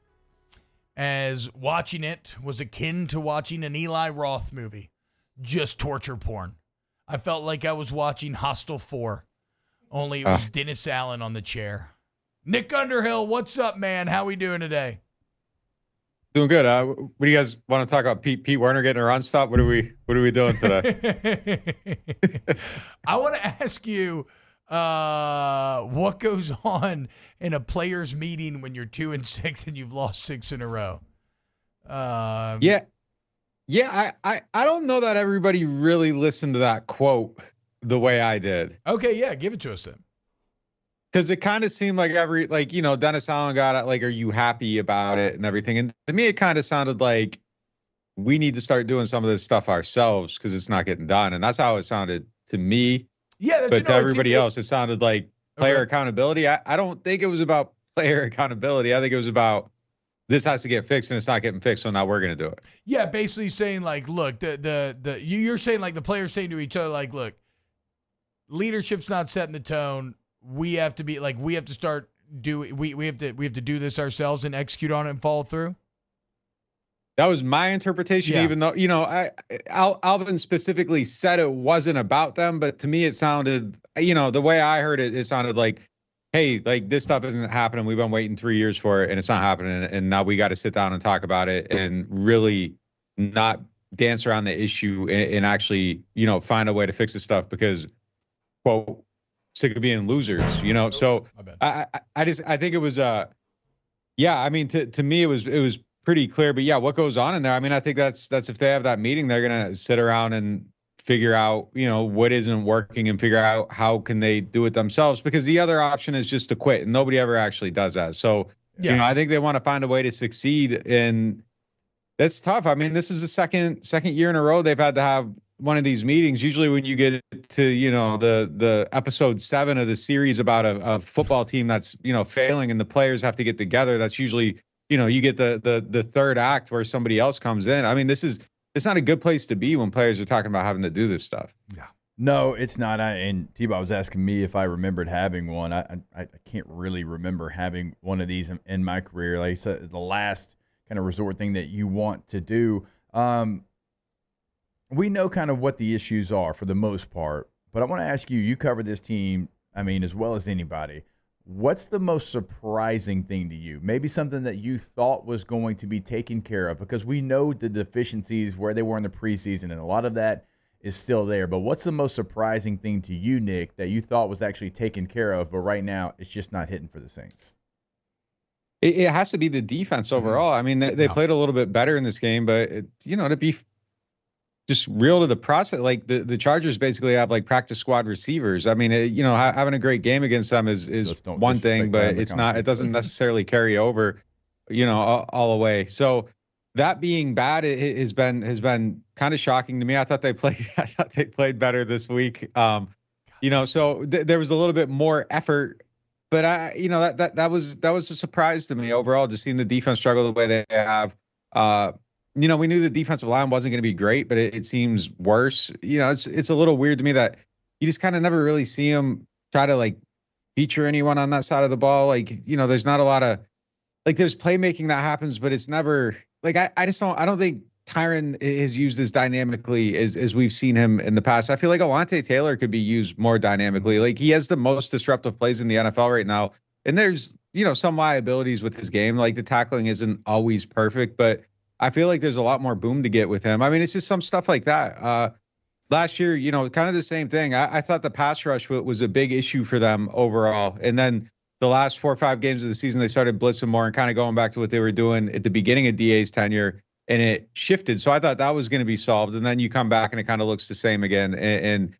as watching it was akin to watching an Eli Roth movie, just torture porn. I felt like I was watching Hostel 4, only it was Dennis Allen on the chair. Nick Underhill, what's up, man? How we doing today? Doing good. What do you guys want to talk about? Pete Werner getting a run stop? What are we doing today? I want to ask you what goes on in a players' meeting when you're 2-6 and you've lost 6 in a row. I don't know that everybody really listened to that quote the way I did. Okay, yeah, give it to us then. Because it kind of seemed like Dennis Allen got it, like, are you happy about it and everything? And to me, it kind of sounded like we need to start doing some of this stuff ourselves because it's not getting done. And that's how it sounded to me. Yeah, but to everybody else, it sounded like player accountability. I don't think it was about player accountability. I think it was about this has to get fixed and it's not getting fixed, so now we're going to do it. Yeah, basically saying like, look, you're saying like the players saying to each other like, look, leadership's not setting the tone. We have to be like, we have to start we have to do this ourselves and execute on it and follow through. That was my interpretation, even though, Alvin specifically said it wasn't about them, but to me it sounded, the way I heard it, it sounded like, hey, like this stuff isn't happening. We've been waiting 3 years for it and it's not happening. And now we got to sit down and talk about it and really not dance around the issue and actually, find a way to fix this stuff because, quote, sick of being losers, So I think it was, to me, it was pretty clear, but yeah, what goes on in there? I mean, I think that's if they have that meeting, they're going to sit around and figure out, what isn't working and figure out how can they do it themselves, because the other option is just to quit and nobody ever actually does that. So, I think they want to find a way to succeed, and that's tough. I mean, this is the second year in a row they've had to have one of these meetings. Usually when you get to, the episode 7 of the series about a football team that's, failing and the players have to get together, that's usually, you get the third act where somebody else comes in. I mean, it's not a good place to be when players are talking about having to do this stuff. Yeah. No, it's not. And T-Bob was asking me if I remembered having one. I can't really remember having one of these in my career. Like I said, the last kind of resort thing that you want to do. We know kind of what the issues are for the most part, but I want to ask you, you cover this team, I mean, as well as anybody. What's the most surprising thing to you? Maybe something that you thought was going to be taken care of, because we know the deficiencies where they were in the preseason, and a lot of that is still there. But what's the most surprising thing to you, Nick, that you thought was actually taken care of, but right now it's just not hitting for the Saints? It has to be the defense overall. I mean, they played a little bit better in this game, but to be just real to the process, like the Chargers basically have like practice squad receivers. I mean, having a great game against them is one thing, but it doesn't necessarily carry over, all the way. So that being bad, it has been kind of shocking to me. I thought they played better this week. So there was a little bit more effort, but that was a surprise to me overall, just seeing the defense struggle the way they have. We knew the defensive line wasn't going to be great, but it seems worse. It's a little weird to me that you just kind of never really see him try to like feature anyone on that side of the ball. Like, there's not a lot of like, there's playmaking that happens, but it's never like, I don't think Tyron is used as dynamically as we've seen him in the past. I feel like Alante Taylor could be used more dynamically. Like, he has the most disruptive plays in the NFL right now. And there's, some liabilities with his game. Like, the tackling isn't always perfect, but I feel like there's a lot more boom to get with him. I mean, it's just some stuff like that. Last year, kind of the same thing. I thought the pass rush was a big issue for them overall. And then the last 4 or 5 games of the season, they started blitzing more and kind of going back to what they were doing at the beginning of DA's tenure, and it shifted. So I thought that was going to be solved. And then you come back and it kind of looks the same again. And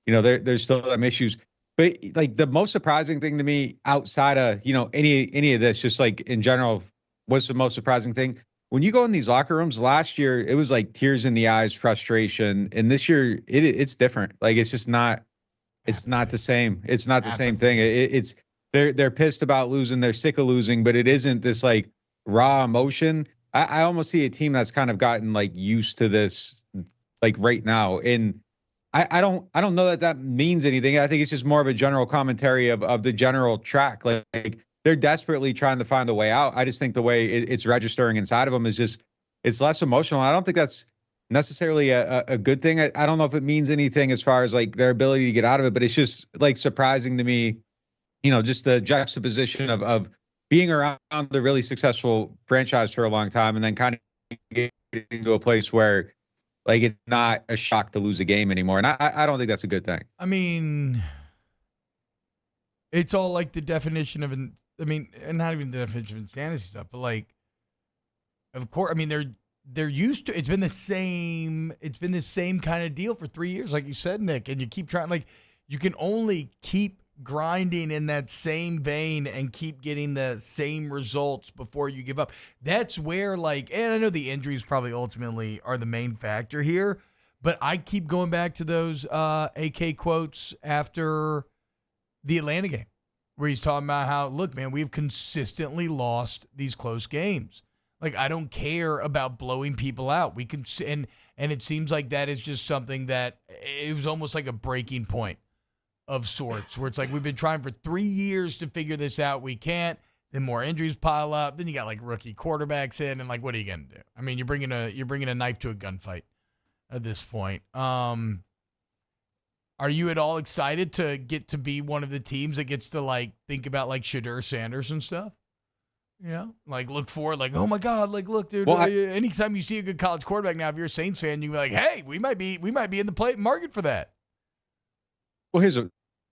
there's still some issues. But like, the most surprising thing to me outside of, any of this, just like in general, what's the most surprising thing? When you go in these locker rooms, last year it was like tears in the eyes, frustration, and this year it's different. Like, it's just not. It's not the same. It's not the same thing. It's they're pissed about losing. They're sick of losing, but it isn't this like raw emotion. I almost see a team that's kind of gotten like used to this, like right now, and I don't know that means anything. I think it's just more of a general commentary of the general track. Like they're desperately trying to find a way out. I just think the way it's registering inside of them is just, it's less emotional. I don't think that's necessarily a good thing. I don't know if it means anything as far as like their ability to get out of it, but it's just like surprising to me, just the juxtaposition of being around the really successful franchise for a long time and then kind of getting to a place where like it's not a shock to lose a game anymore. And I don't think that's a good thing. I mean, it's all like the definition of and not even the definition of insanity stuff, but like, of course, I mean, they're used to. It's been the same kind of deal for 3 years, like you said, Nick. And you keep trying. Like, you can only keep grinding in that same vein and keep getting the same results before you give up. That's where, like, and I know the injuries probably ultimately are the main factor here, but I keep going back to those AK quotes after the Atlanta game where he's talking about how, look, man, we've consistently lost these close games. Like, I don't care about blowing people out. We can, and it seems like that is just something that it was almost like a breaking point of sorts, where it's like we've been trying for 3 years to figure this out. We can't. Then more injuries pile up. Then you got like rookie quarterbacks in, and like, what are you gonna do? I mean, you're bringing a knife to a gunfight at this point. Are you at all excited to get to be one of the teams that gets to like think about like Shadur Sanders and stuff? You know, like look forward, like, oh my God, like look, dude. Well, anytime you see a good college quarterback now, if you're a Saints fan, you can be like, hey, we might be in the market for that. Well,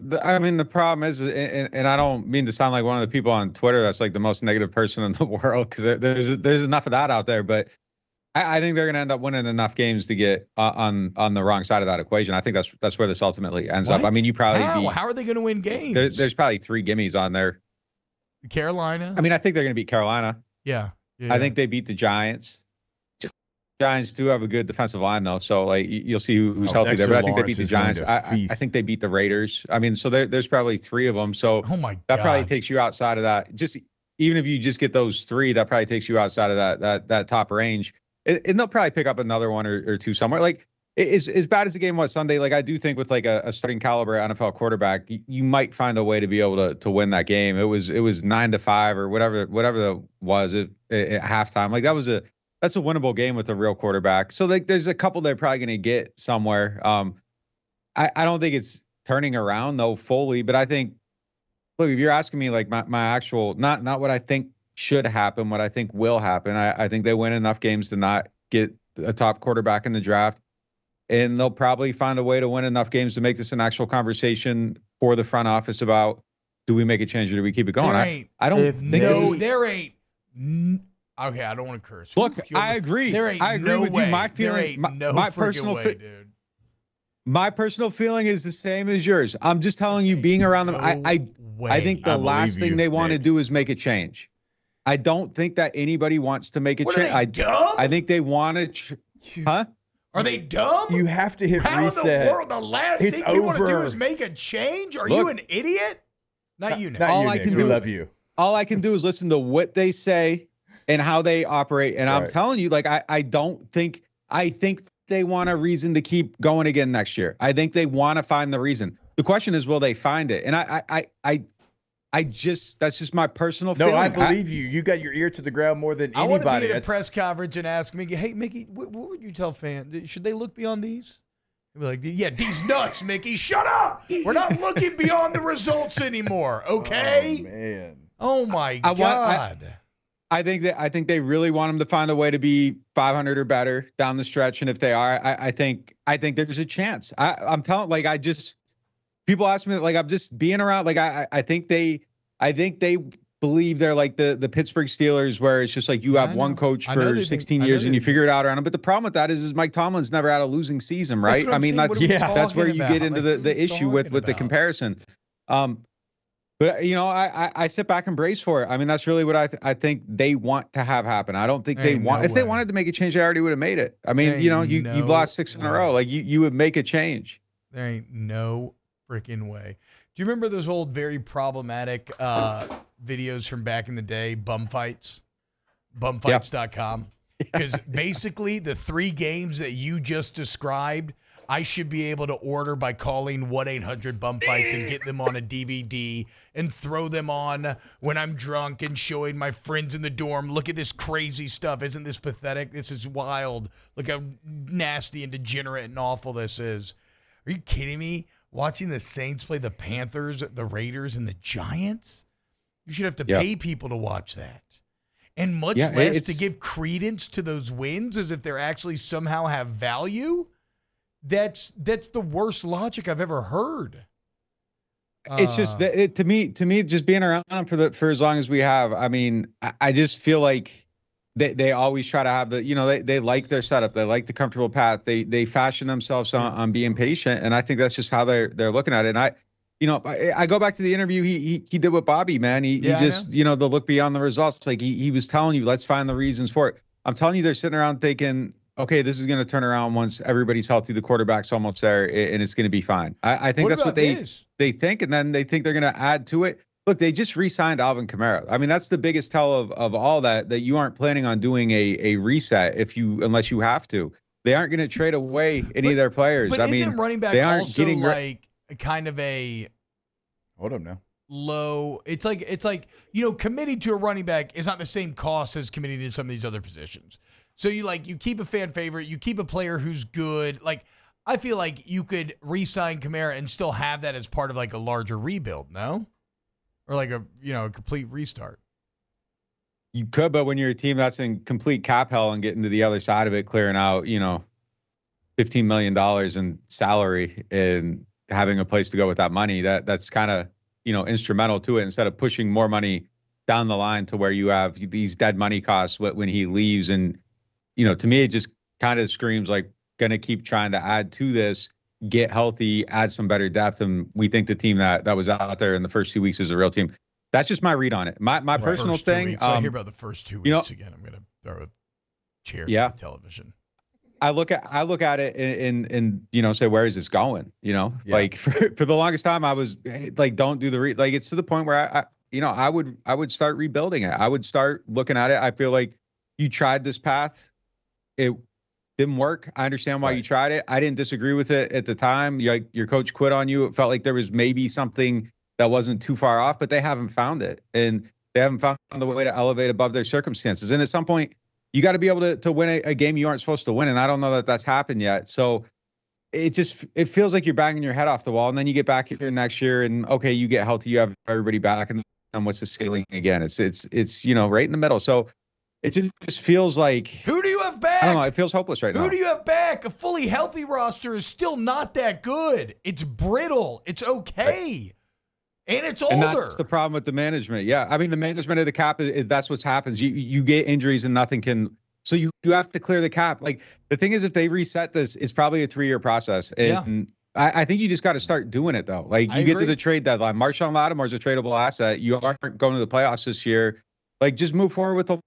the problem is, and I don't mean to sound like one of the people on Twitter that's like the most negative person in the world, because there's enough of that out there. But I think they're going to end up winning enough games to get on the wrong side of that equation. I think that's where this ultimately ends up. I mean, you probably how are they going to win games? There's probably 3 gimmies on there. Carolina. I mean, I think they're going to beat Carolina. Yeah. I think they beat the Giants. Giants do have a good defensive line, though, so like you'll see who's healthy there. But I think they beat the Giants. I think they beat the Raiders. I mean, so there's probably 3 of them. So that probably takes you outside of that. Just even if you just get those 3, that probably takes you outside of that top range. And they'll probably pick up another one or 2 somewhere. Like as bad as the game was Sunday, like I do think with like a starting caliber NFL quarterback, you might find a way to be able to win that game. It was 9-5 or whatever it was at halftime. Like that's a winnable game with a real quarterback. So like there's a couple they're probably going to get somewhere. I don't think it's turning around though fully, but I think, look, if you're asking me like my actual, not what I think should happen, what I think will happen, I think they win enough games to not get a top quarterback in the draft, and they'll probably find a way to win enough games to make this an actual conversation for the front office about, do we make a change or do we keep it going? I don't think there ain't. Okay, I don't want to curse. Look, I agree. I agree with you. My feeling, my personal dude. My personal feeling is the same as yours. I'm just telling you, being around them, I think the last thing they want to do is make a change. I don't think that anybody wants to make a change. I think they want to. Huh? Are they dumb? You have to hit How reset. in the world, the last thing you want to do is make a change? Are you an idiot? Not you, Nick. We love you. All I can do is listen to what they say and how they operate. And I'm telling you, like, I think they want a reason to keep going again next year. I think they want to find the reason. The question is, will they find it? And that's just my personal feeling. No, I believe you. You got your ear to the ground more than anybody. I want to be at a press conference and ask Mickey, hey, Mickey, what would you tell fans? Should they look beyond these? He'd be like, yeah, these nuts, Mickey. Shut up. We're not looking beyond the results anymore, okay? Oh, man. Oh, my God. I think they really want them to find a way to be 500 or better down the stretch. And if they are, I think there's a chance. I'm telling, like, people ask me, like, I'm just being around. Like, I think they believe they're like the Pittsburgh Steelers, where it's just like you have one coach for 16 years and you figure it out around them. But the problem with that is Mike Tomlin's never had a losing season, right? I mean, that's where you get into the issue with the comparison. But, you know, I sit back and brace for it. I mean, that's really what I think they want to have happen. I don't think they want. If they wanted to make a change, they already would have made it. I mean, you've lost 6 in a row. Like you would make a change. There ain't no freaking way. Do you remember those old, very problematic videos from back in the day, bum fights? Bumfights.com. Because basically the 3 games that you just described, I should be able to order by calling 1-800-BUM-FIGHTS and get them on a DVD and throw them on when I'm drunk and showing my friends in the dorm, look at this crazy stuff. Isn't this pathetic? This is wild. Look how nasty and degenerate and awful this is. Are you kidding me? Watching the Saints play the Panthers, the Raiders, and the Giants? You should have to pay people to watch that. And much less to give credence to those wins as if they're actually somehow have value. That's the worst logic I've ever heard. It's just to me, just being around them for as long as we have. I mean, I just feel like they always try to have they like their setup. They like the comfortable path. They fashion themselves on being patient. And I think that's just how they're looking at it. And I go back to the interview he did with Bobby, man. He just, the look beyond the results. Like he was telling you, let's find the reasons for it. I'm telling you, they're sitting around thinking, okay, this is going to turn around once everybody's healthy. The quarterback's almost there, and it's going to be fine. I think that's what they think, and then they think they're going to add to it. Look, they just re-signed Alvin Kamara. I mean, that's the biggest tell of all that you aren't planning on doing a reset unless you have to. They aren't going to trade away any of their players. But isn't running back they aren't also getting like kind of a hold up now low? It's like committing to a running back is not the same cost as committing to some of these other positions. So you keep a fan favorite, you keep a player who's good. Like I feel like you could re-sign Kamara and still have that as part of like a larger rebuild, no? Or like a complete restart. You could, but when you're a team that's in complete cap hell and getting to the other side of it, clearing out, $15 million in salary and having a place to go with that money, that's kind of, instrumental to it, instead of pushing more money down the line to where you have these dead money costs when he leaves. And, to me, it just kind of screams like going to keep trying to add to this, get healthy, add some better depth. And we think the team that was out there in the first 2 weeks is a real team. That's just my read on it. My personal thing. I hear about the first 2 weeks again. I'm going to throw a chair to the television. I look at it and say, where is this going? Like for the longest time, I was like, don't do the like. It's to the point where I would start rebuilding it. I would start looking at it. I feel like you tried this path. It didn't work. I understand why you tried it. I didn't disagree with it at the time. Your coach quit on you. It felt like there was maybe something that wasn't too far off, but they haven't found it. And they haven't found the way to elevate above their circumstances. And at some point, you got to be able to win a game you aren't supposed to win. And I don't know that that's happened yet. So it feels like you're banging your head off the wall. And then you get back here next year and, okay, you get healthy, you have everybody back. And then what's the ceiling again? It's right in the middle. So it just feels like. Who do you have back? I don't know. It feels hopeless right now. Who do you have back? A fully healthy roster is still not that good. It's brittle. It's okay. And it's older. And that's the problem with the management. Yeah. I mean, the management of the cap is that's what happens. You get injuries and nothing can. So you have to clear the cap. Like the thing is, if they reset this, it's probably a 3-year process. And I think you just got to start doing it though. Like you get to the trade deadline. Marshawn Lattimore's a tradable asset. You aren't going to the playoffs this year. Like just move forward with the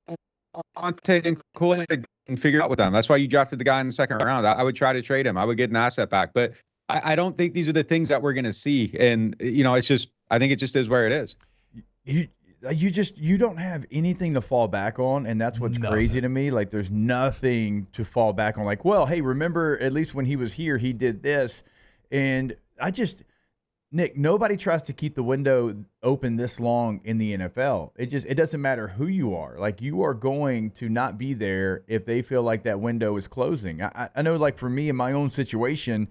and Kool-Aid and figure out with them. That's why you drafted the guy in the second round. I would try to trade him. I would get an asset back, but I don't think these are the things that we're going to see. And it's just, I think it just is where it is. You don't have anything to fall back on, and that's what's crazy to me. Like there's nothing to fall back on. Like, well, hey, remember at least when he was here, he did this. And Nick, nobody tries to keep the window open this long in the NFL. It doesn't matter who you are. Like you are going to not be there if they feel like that window is closing. I know, like for me in my own situation,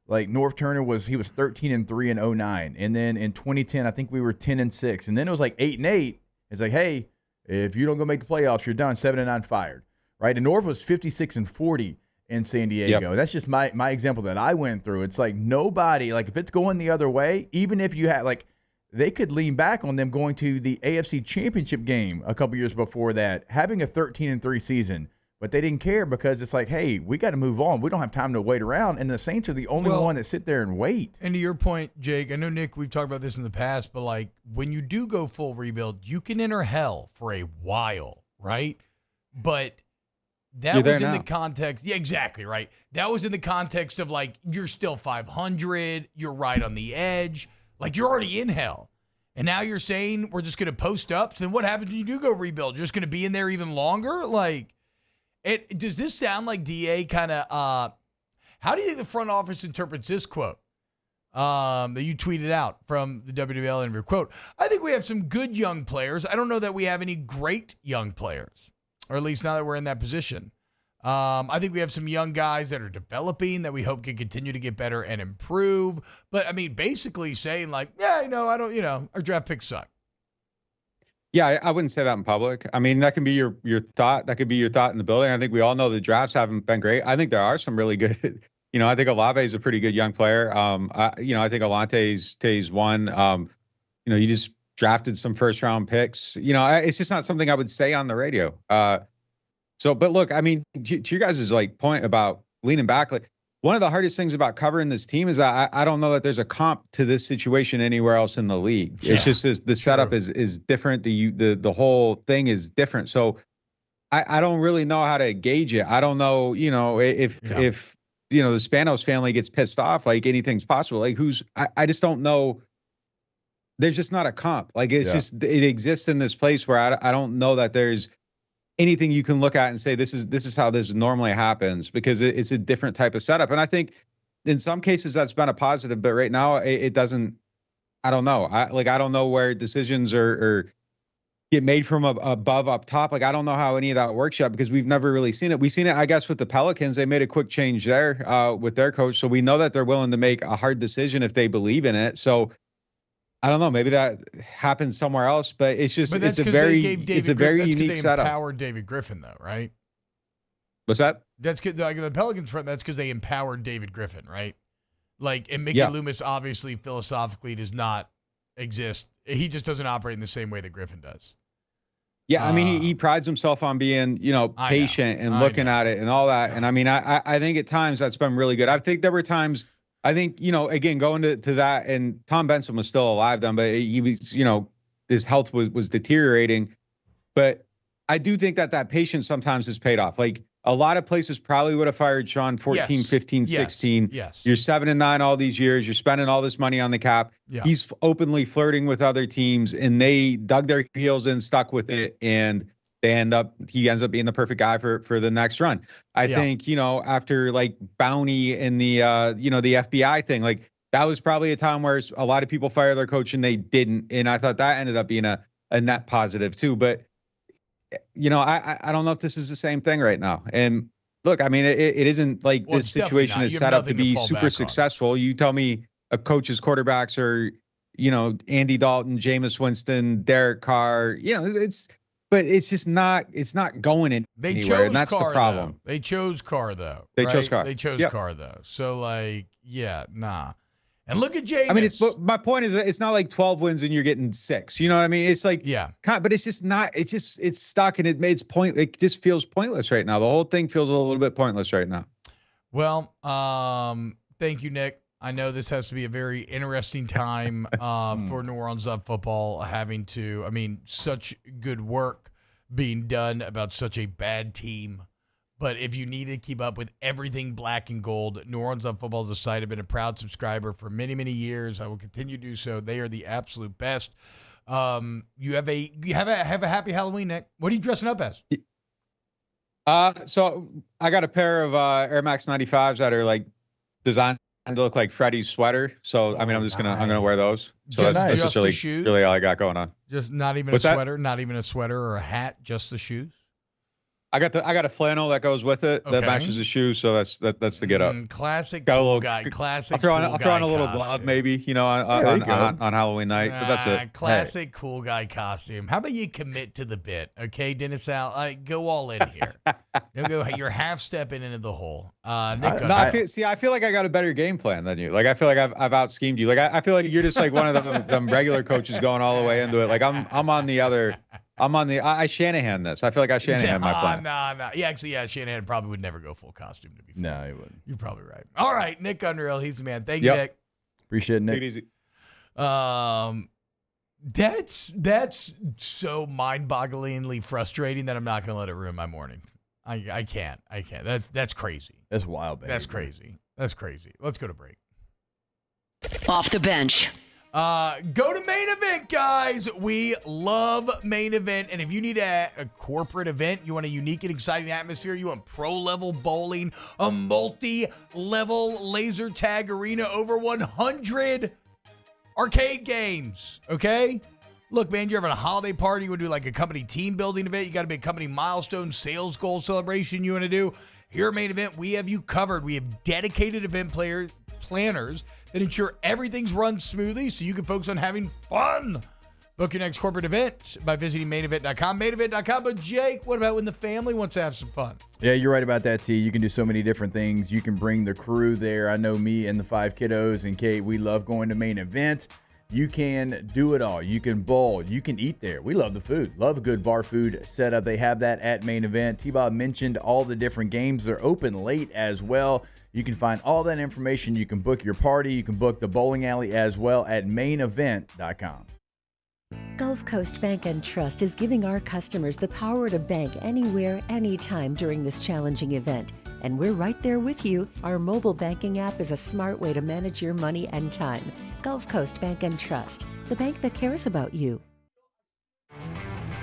like North Turner was 13-3 in 2009, and then in 2010 I think we were 10-6, and then it was like 8-8. It's like, hey, if you don't go make the playoffs, you're done. 7-9 fired, right? And North was 56-40 in San Diego. Yep. That's just my example that I went through. It's like nobody, like if it's going the other way, even if you had like, they could lean back on them going to the AFC Championship game a couple years before that, having a 13-3 season. But they didn't care because it's like, hey, we got to move on. We don't have time to wait around. And the Saints are the only one that sit there and wait. And to your point, Jake, I know, Nick, we've talked about this in the past, but like when you do go full rebuild, you can enter hell for a while, right? But that was in the context. Yeah, exactly, right. That was in the context of like, you're still 500. You're right on the edge. Like you're already in hell. And now you're saying we're just going to post up. So then what happens when you do go rebuild? You're just going to be in there even longer? Like, does this sound like DA kind of, how do you think the front office interprets this quote that you tweeted out from the WWL interview? Quote, I think we have some good young players. I don't know that we have any great young players, or at least now that we're in that position. I think we have some young guys that are developing that we hope can continue to get better and improve. But, I mean, basically saying like, yeah, our draft picks suck. Yeah, I wouldn't say that in public. I mean, that can be your thought. That could be your thought in the building. I think we all know the drafts haven't been great. I think there are some really good. I think Olave is a pretty good young player. I think Alante's one. You just drafted some first round picks. It's just not something I would say on the radio. So, but look, I mean, to your guys' like point about leaning back, like one of the hardest things about covering this team is that I don't know that there's a comp to this situation anywhere else in the league. Yeah, it's just the setup is different. The whole thing is different. So I don't really know how to gauge it. I don't know, if the Spanos family gets pissed off, like anything's possible. Like I just don't know. There's just not a comp. Like it's just, it exists in this place where I don't know that there's anything you can look at and say, this is how this normally happens, because it's a different type of setup. And I think in some cases that's been a positive, but right now it doesn't, I don't know. I don't know where decisions are get made from above up top. Like, I don't know how any of that works yet, because we've never really seen it. We've seen it, I guess, with the Pelicans. They made a quick change there with their coach. So we know that they're willing to make a hard decision if they believe in it. So I don't know. Maybe that happens somewhere else, but it's just, it's a very unique setup. They empowered David Griffin, though, right? What's that? That's good. Like the Pelicans front. That's because they empowered David Griffin, right? Like, and Mickey Loomis obviously philosophically does not exist. He just doesn't operate in the same way that Griffin does. Yeah, I mean, he prides himself on being, patient and looking at it and all that. And I mean, I think at times that's been really good. I think there were times. I think, again, going to that, and Tom Benson was still alive then, but he was, his health was deteriorating. But I do think that patience sometimes has paid off. Like, a lot of places probably would have fired Sean 14, 15, 16. Yes. You're 7-9 all these years. You're spending all this money on the cap. Yeah. He's openly flirting with other teams, and they dug their heels in, stuck with it, and he ends up being the perfect guy for the next run. I think, after like Bounty and the FBI thing, like that was probably a time where a lot of people fire their coach and they didn't. And I thought that ended up being a net positive too. But, I don't know if this is the same thing right now. And look, I mean, it isn't like this situation is set up to be super successful. You tell me a coach's quarterbacks are, Andy Dalton, Jameis Winston, Derek Carr, but it's just not. It's not going anywhere, and that's the problem. Though. They chose Carr, though. They chose Carr. They chose Carr, though. So, nah. And look at Jameis. I mean, my point is, it's not like 12 wins and you're getting 6. You know what I mean? It's like, but it's just not. It's stuck, and it's point. It just feels pointless right now. The whole thing feels a little bit pointless right now. Well, thank you, Nick. I know this has to be a very interesting time for New Orleans football, having to, such good work being done about such a bad team. But if you need to keep up with everything black and gold, New Orleans football as a site, have been a proud subscriber for many, many years. I will continue to do so. They are the absolute best. You have a happy Halloween, Nick. What are you dressing up as? So I got a pair of Air Max 95s that are like designed to look like Freddy's sweater. So I'm gonna wear those. So that's just really all I got going on. Just not even a sweater, not even a sweater or a hat, just the shoes. I got a flannel that goes with it that matches the shoes, so that's the get up. Classic cool guy. Classic. I'll throw on a little glove maybe, on Halloween night. But that's it. Classic cool guy costume. How about you commit to the bit, okay, Dennis Al? Go all in here. You're half stepping into the hole. Nick, I feel like I got a better game plan than you. Like I feel like I've out schemed you. Like I feel like you're just like one of them regular coaches going all the way into it. Like I'm on the other. I Shanahan this. I feel like I Shanahan my plan. No. Yeah, actually, Shanahan probably would never go full costume, to be fair. No, he wouldn't. You're probably right. All right, Nick Underhill, he's the man. Thank you, Nick. Appreciate it, Nick. Take it easy. That's so mind-bogglingly frustrating that I'm not going to let it ruin my morning. I can't. That's crazy. That's wild, baby. That's crazy. Let's go to break. Off the bench. Go to Main Event, guys. We love Main Event. And if you need a corporate event, you want a unique and exciting atmosphere, you want pro-level bowling, a multi-level laser tag arena, over 100 arcade games, okay? Look, man, you're having a holiday party. You want to do like a company team building event. You got a big company milestone sales goal celebration you want to do. Here at Main Event, we have you covered. We have dedicated event planners that ensure everything's run smoothly so you can focus on having fun. Book your next corporate event by visiting mainevent.com. Mainevent.com. But Jake, what about when the family wants to have some fun? Yeah, you're right about that, T. You can do so many different things. You can bring the crew there. I know me and the 5 kiddos and Kate, we love going to Main Event. You can do it all. You can bowl. You can eat there. We love the food. Love a good bar food setup. They have that at Main Event. T-Bob mentioned all the different games. They're open late as well. You can find all that information. You can book your party. You can book the bowling alley as well at mainevent.com. Gulf Coast Bank and Trust is giving our customers the power to bank anywhere, anytime during this challenging event. And we're right there with you. Our mobile banking app is a smart way to manage your money and time. Gulf Coast Bank and Trust, the bank that cares about you.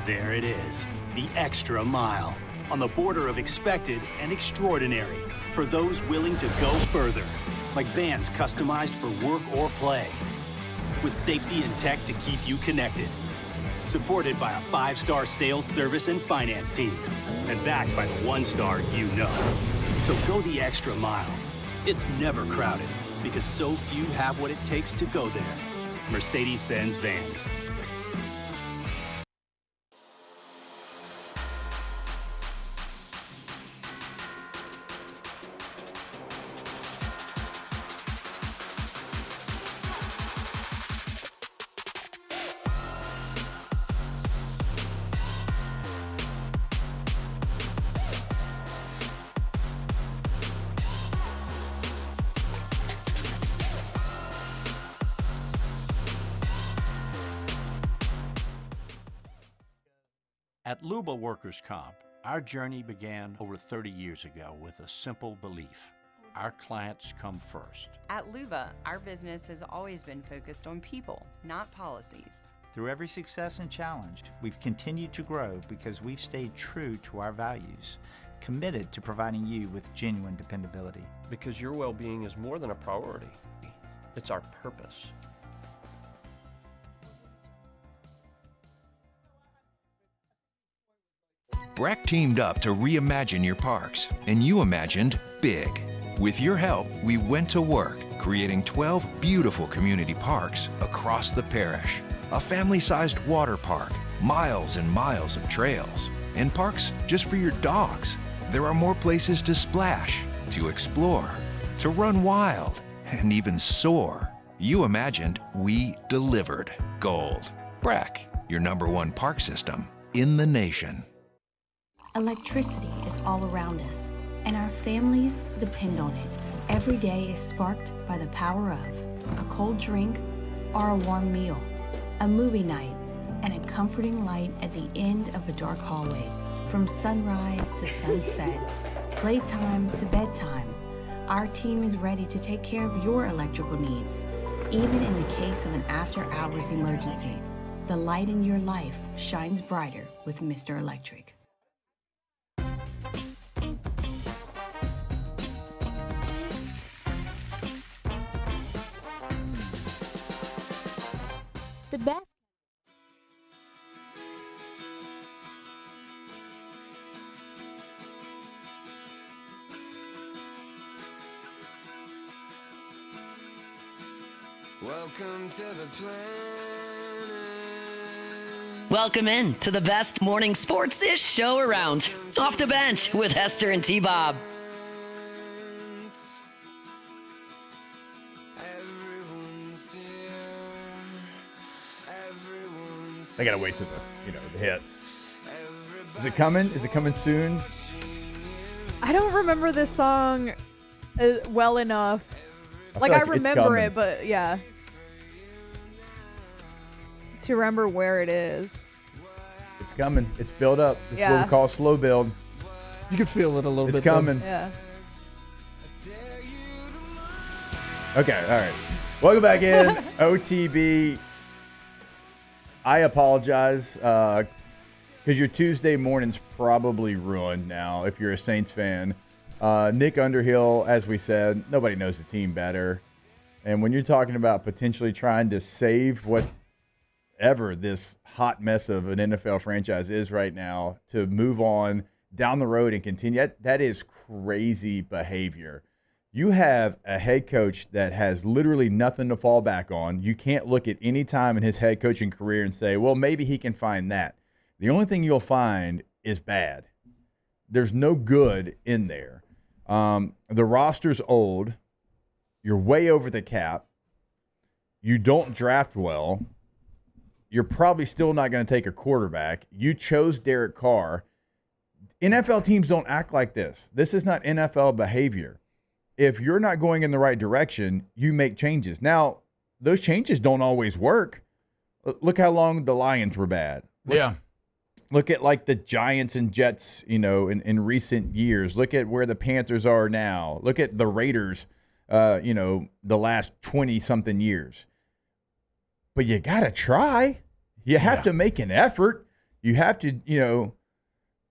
There it is, the extra mile, on the border of expected and extraordinary, for those willing to go further, like vans customized for work or play, with safety and tech to keep you connected, supported by a 5-star sales, service, and finance team, and backed by the 1-star you know. So go the extra mile. It's never crowded, because so few have what it takes to go there. Mercedes-Benz Vans. At Luba Workers' Comp, our journey began over 30 years ago with a simple belief: our clients come first. At Luba, our business has always been focused on people, not policies. Through every success and challenge, we've continued to grow because we've stayed true to our values, committed to providing you with genuine dependability. Because your well-being is more than a priority. It's our purpose. Breck teamed up to reimagine your parks, and you imagined big. With your help, we went to work, creating 12 beautiful community parks across the parish. A family-sized water park, miles and miles of trails, and parks just for your dogs. There are more places to splash, to explore, to run wild, and even soar. You imagined, we delivered gold. Breck, your #1 park system in the nation. Electricity is all around us, and our families depend on it. Every day is sparked by the power of a cold drink or a warm meal, a movie night, and a comforting light at the end of a dark hallway. From sunrise to sunset, playtime to bedtime, our team is ready to take care of your electrical needs. Even in the case of an after-hours emergency, the light in your life shines brighter with Mr. Electric. The best. Welcome to the planet. Welcome in to the best morning sports-ish show around. Off the Bench with Hester and T-Bob. I gotta wait till the hit. Is it coming? Is it coming soon? I don't remember this song well enough. I remember it, but yeah. To remember where it is. It's coming. It's built up. This is what we call slow build. You can feel it a little bit. It's coming. Yeah. Okay, all right. Welcome back in. OTB. I apologize because your Tuesday morning's probably ruined now if you're a Saints fan. Nick Underhill, as we said, nobody knows the team better. And when you're talking about potentially trying to save whatever this hot mess of an NFL franchise is right now to move on down the road and continue, that is crazy behavior. You have a head coach that has literally nothing to fall back on. You can't look at any time in his head coaching career and say, well, maybe he can find that. The only thing you'll find is bad. There's no good in there. The roster's old. You're way over the cap. You don't draft well. You're probably still not going to take a quarterback. You chose Derek Carr. NFL teams don't act like this. This is not NFL behavior. If you're not going in the right direction, you make changes. Now, those changes don't always work. Look how long the Lions were bad. Look at like the Giants and Jets, in recent years. Look at where the Panthers are now. Look at the Raiders, the last 20-something years. But you got to try. You have to make an effort. You have to,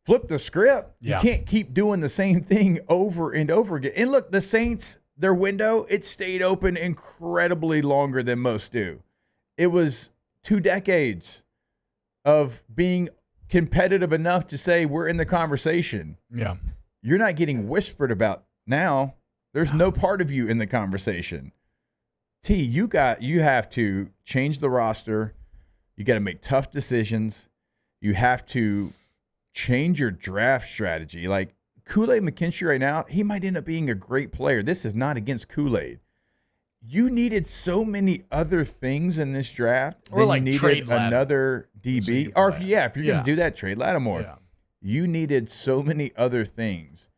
flip the script. Yeah. You can't keep doing the same thing over and over again. And look, the Saints, their window, it stayed open incredibly longer than most do. It was 2 decades of being competitive enough to say we're in the conversation. Yeah. You're not getting whispered about now. There's no part of you in the conversation. You have to change the roster. You got to make tough decisions. You have to change your draft strategy. Like Kool-Aid McKinstry right now, he might end up being a great player. This is not against Kool-Aid. You needed so many other things in this draft. Or like you needed trade another DB. Or if you're going to do that, trade Lattimore. Yeah. You needed so many other things.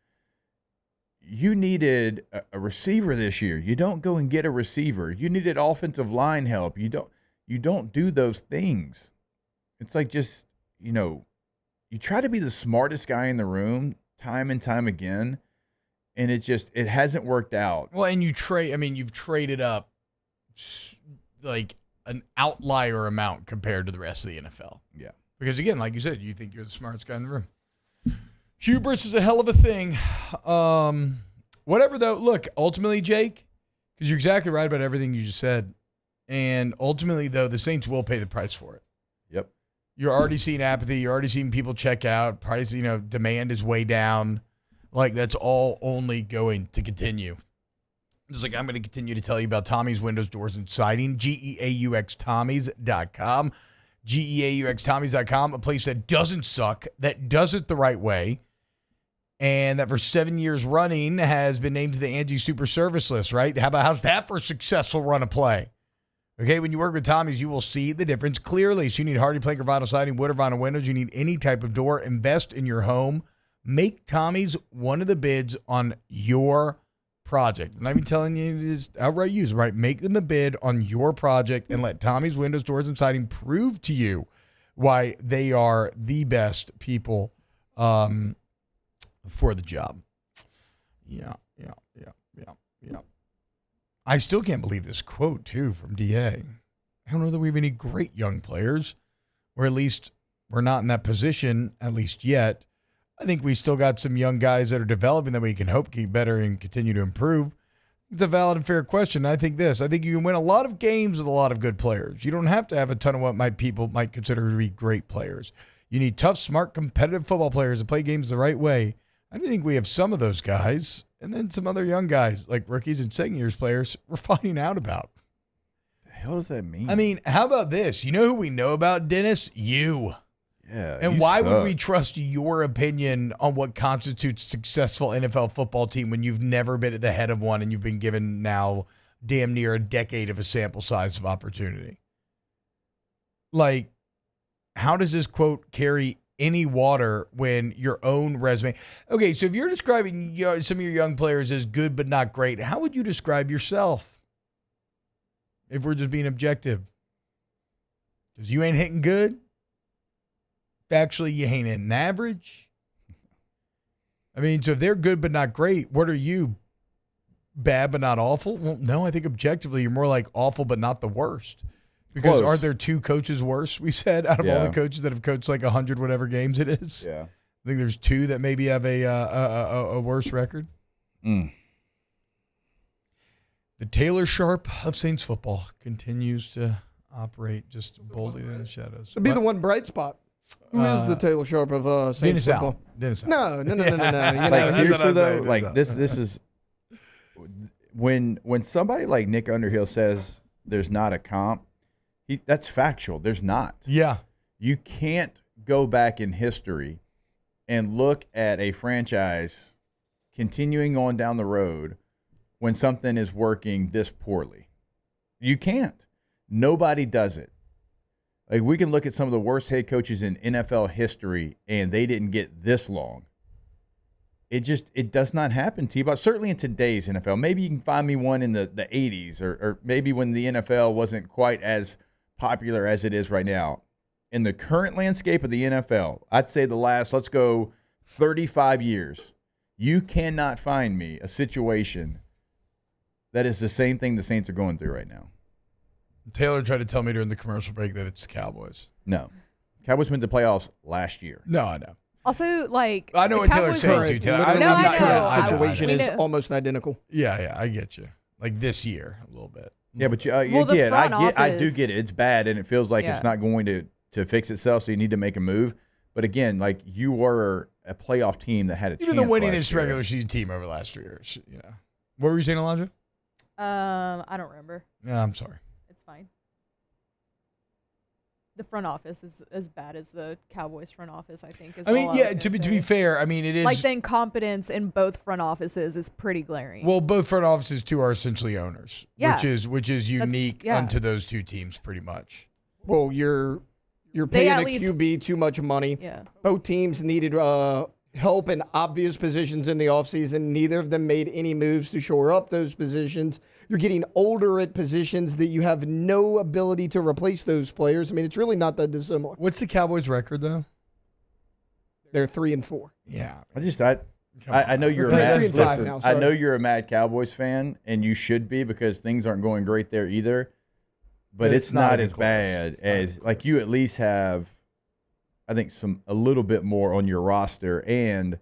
You needed a receiver this year. You don't go and get a receiver. You needed offensive line help. You don't do those things. It's like just, you try to be the smartest guy in the room time and time again, and it hasn't worked out. Well, and you've traded up like an outlier amount compared to the rest of the NFL. Yeah. Because again, like you said, you think you're the smartest guy in the room. Hubris is a hell of a thing. Whatever, though. Look, ultimately, Jake, because you're exactly right about everything you just said. And ultimately, though, the Saints will pay the price for it. Yep. You're already seeing apathy. You're already seeing people check out. Price, demand is way down. Like, that's all only going to continue. Just like I'm going to continue to tell you about Tommy's Windows, Doors, and Siding, GEAUXTommies.com. GEAUXTommies.com, a place that doesn't suck, that does it the right way, and that for 7 years running has been named to the Angie Super Service list, right? How's that for a successful run of play? Okay, when you work with Tommy's, you will see the difference clearly. So you need Hardy Plank or Vinyl Siding, wood or vinyl windows. You need any type of door. Invest in your home. Make Tommy's one of the bids on your project. I'm not even telling you this outright use, right? Make them a bid on your project and let Tommy's Windows, Doors, and Siding prove to you why they are the best people for the job. Yeah. I still can't believe this quote, too, from DA. I don't know that we have any great young players, or at least we're not in that position, at least yet. I think we still got some young guys that are developing that we can hope keep better and continue to improve. It's a valid and fair question. I think you can win a lot of games with a lot of good players. You don't have to have a ton of what people might consider to be great players. You need tough, smart, competitive football players to play games the right way. I think we have some of those guys, and then some other young guys, like rookies and second years players, we're finding out about. The hell does that mean? I mean, how about this? You know who we know about, Dennis? You. Yeah. And why would we trust your opinion on what constitutes a successful NFL football team when you've never been at the head of one and you've been given now damn near a decade of a sample size of opportunity? Like, how does this quote carry any water when your own resume? Okay, so if you're describing some of your young players as good but not great, how would you describe yourself? If we're just being objective. Because you ain't hitting good. Actually, you ain't hitting average. I mean, so if they're good but not great, what are you? Bad but not awful? Well, no, I think objectively you're more like awful but not the worst. Because aren't there 2 coaches worse, we said, out of all the coaches that have coached like 100 whatever games it is? Yeah. I think there's 2 that maybe have a worse record. Mm. The Taylor Sharp of Saints football continues to operate just boldly in the shadows. To be the one bright spot. Who is the Taylor Sharp of Saints football? Dennis No. Like, seriously, though, like this is when somebody like Nick Underhill says there's not a comp, that's factual. There's not. Yeah. You can't go back in history and look at a franchise continuing on down the road when something is working this poorly. You can't. Nobody does it. Like, we can look at some of the worst head coaches in NFL history, and they didn't get this long. It does not happen, T-Bot. Certainly in today's NFL. Maybe you can find me one in the 80s or maybe when the NFL wasn't quite as popular as it is right now. In the current landscape of the NFL, I'd say the last, let's go 35 years, you cannot find me a situation that is the same thing the Saints are going through right now. Taylor tried to tell me during the commercial break that it's the Cowboys. No. Cowboys went to the playoffs last year. No, I know. Also, like, I know what Taylor's saying too, Taylor. The situation is almost identical. Yeah, I get you. Like this year, a little bit. Yeah, but again, I do get it. It's bad, and it feels like it's not going to fix itself, so you need to make a move. But again, like, you were a playoff team that had a chance. Even the winningest regular season team over the last 3 years. You know. What were you saying, Elijah? I don't remember. Yeah, I'm sorry. It's fine. The front office is as bad as the Cowboys front office, I think. To be fair, I mean, it is. Like, the incompetence in both front offices is pretty glaring. Well, both front offices, too, are essentially owners, Yeah. which is unique unto those two teams pretty much. Well, you're paying a QB too much money. Yeah. Both teams needed help in obvious positions in the offseason. Neither of them made any moves to shore up those positions. You're getting older at positions that you have no ability to replace those players. I mean, it's really not that dissimilar. What's the Cowboys' record, though? They're 3-4. Yeah. I know you're I know you're a mad Cowboys fan, and you should be, because things aren't going great there either. But it's not as bad as, like, you at least have, I think, a little bit more on your roster, and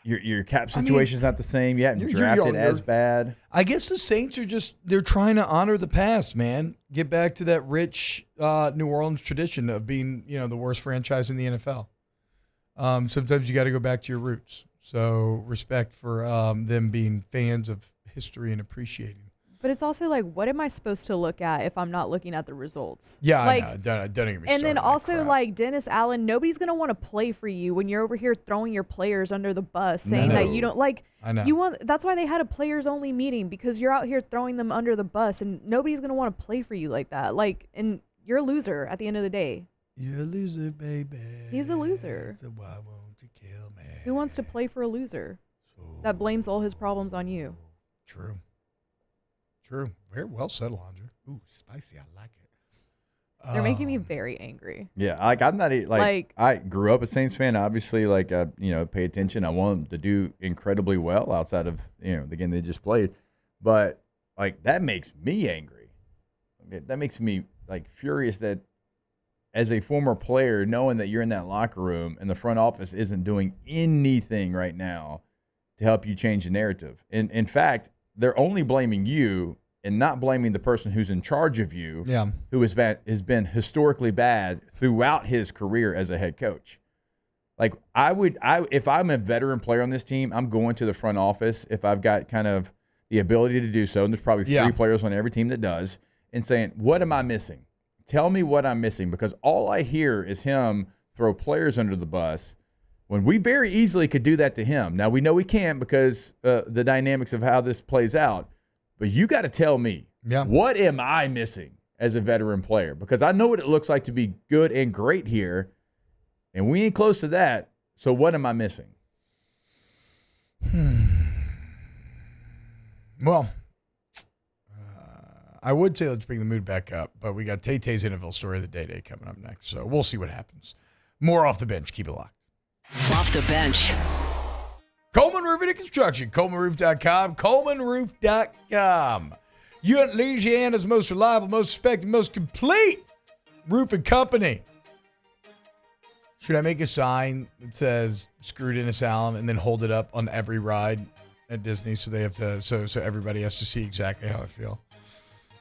your cap situation's not the same. You haven't drafted as bad. I guess the Saints are they're trying to honor the past, man. Get back to that rich New Orleans tradition of being, the worst franchise in the NFL. Sometimes you got to go back to your roots. So respect for them being fans of history and appreciating. But it's also like, what am I supposed to look at if I'm not looking at the results? Yeah, like, I know. Don't even. And then also, like, Dennis Allen, nobody's gonna want to play for you when you're over here throwing your players under the bus, saying that you don't like. I know. That's why they had a players only meeting, because you're out here throwing them under the bus, and nobody's gonna want to play for you like that. Like, and you're a loser at the end of the day. You're a loser, baby. He's a loser. So why won't you kill me? Who wants to play for a loser that blames all his problems on you? True. Very well said, Alondra. Ooh, spicy. I like it. They're making me very angry. Yeah, I'm not I grew up a Saints fan. Obviously, pay attention. I want them to do incredibly well outside of the game they just played. But that makes me angry. That makes me furious that as a former player, knowing that you're in that locker room and the front office isn't doing anything right now to help you change the narrative. And in fact, they're only blaming you and not blaming the person who's in charge of you, who has been historically bad throughout his career as a head coach. Like, if I'm a veteran player on this team, I'm going to the front office if I've got kind of the ability to do so, and there's probably 3 players on every team that does, and saying, what am I missing? Tell me what I'm missing, because all I hear is him throw players under the bus when we very easily could do that to him. Now, we know we can't because the dynamics of how this plays out, but you got to tell me, what am I missing as a veteran player? Because I know what it looks like to be good and great here, and we ain't close to that, so what am I missing? Well, I would say let's bring the mood back up, but we got Tay-Tay's NFL story of the day coming up next, so we'll see what happens. More Off the Bench. Keep it locked. Off the Bench. Coleman Roofing and Construction. ColemanRoof.com. ColemanRoof.com. You Louisiana's most reliable, most respected, most complete roofing company. Should I make a sign that says "Screw Dennis Allen" and then hold it up on every ride at Disney so they have to so everybody has to see exactly how I feel?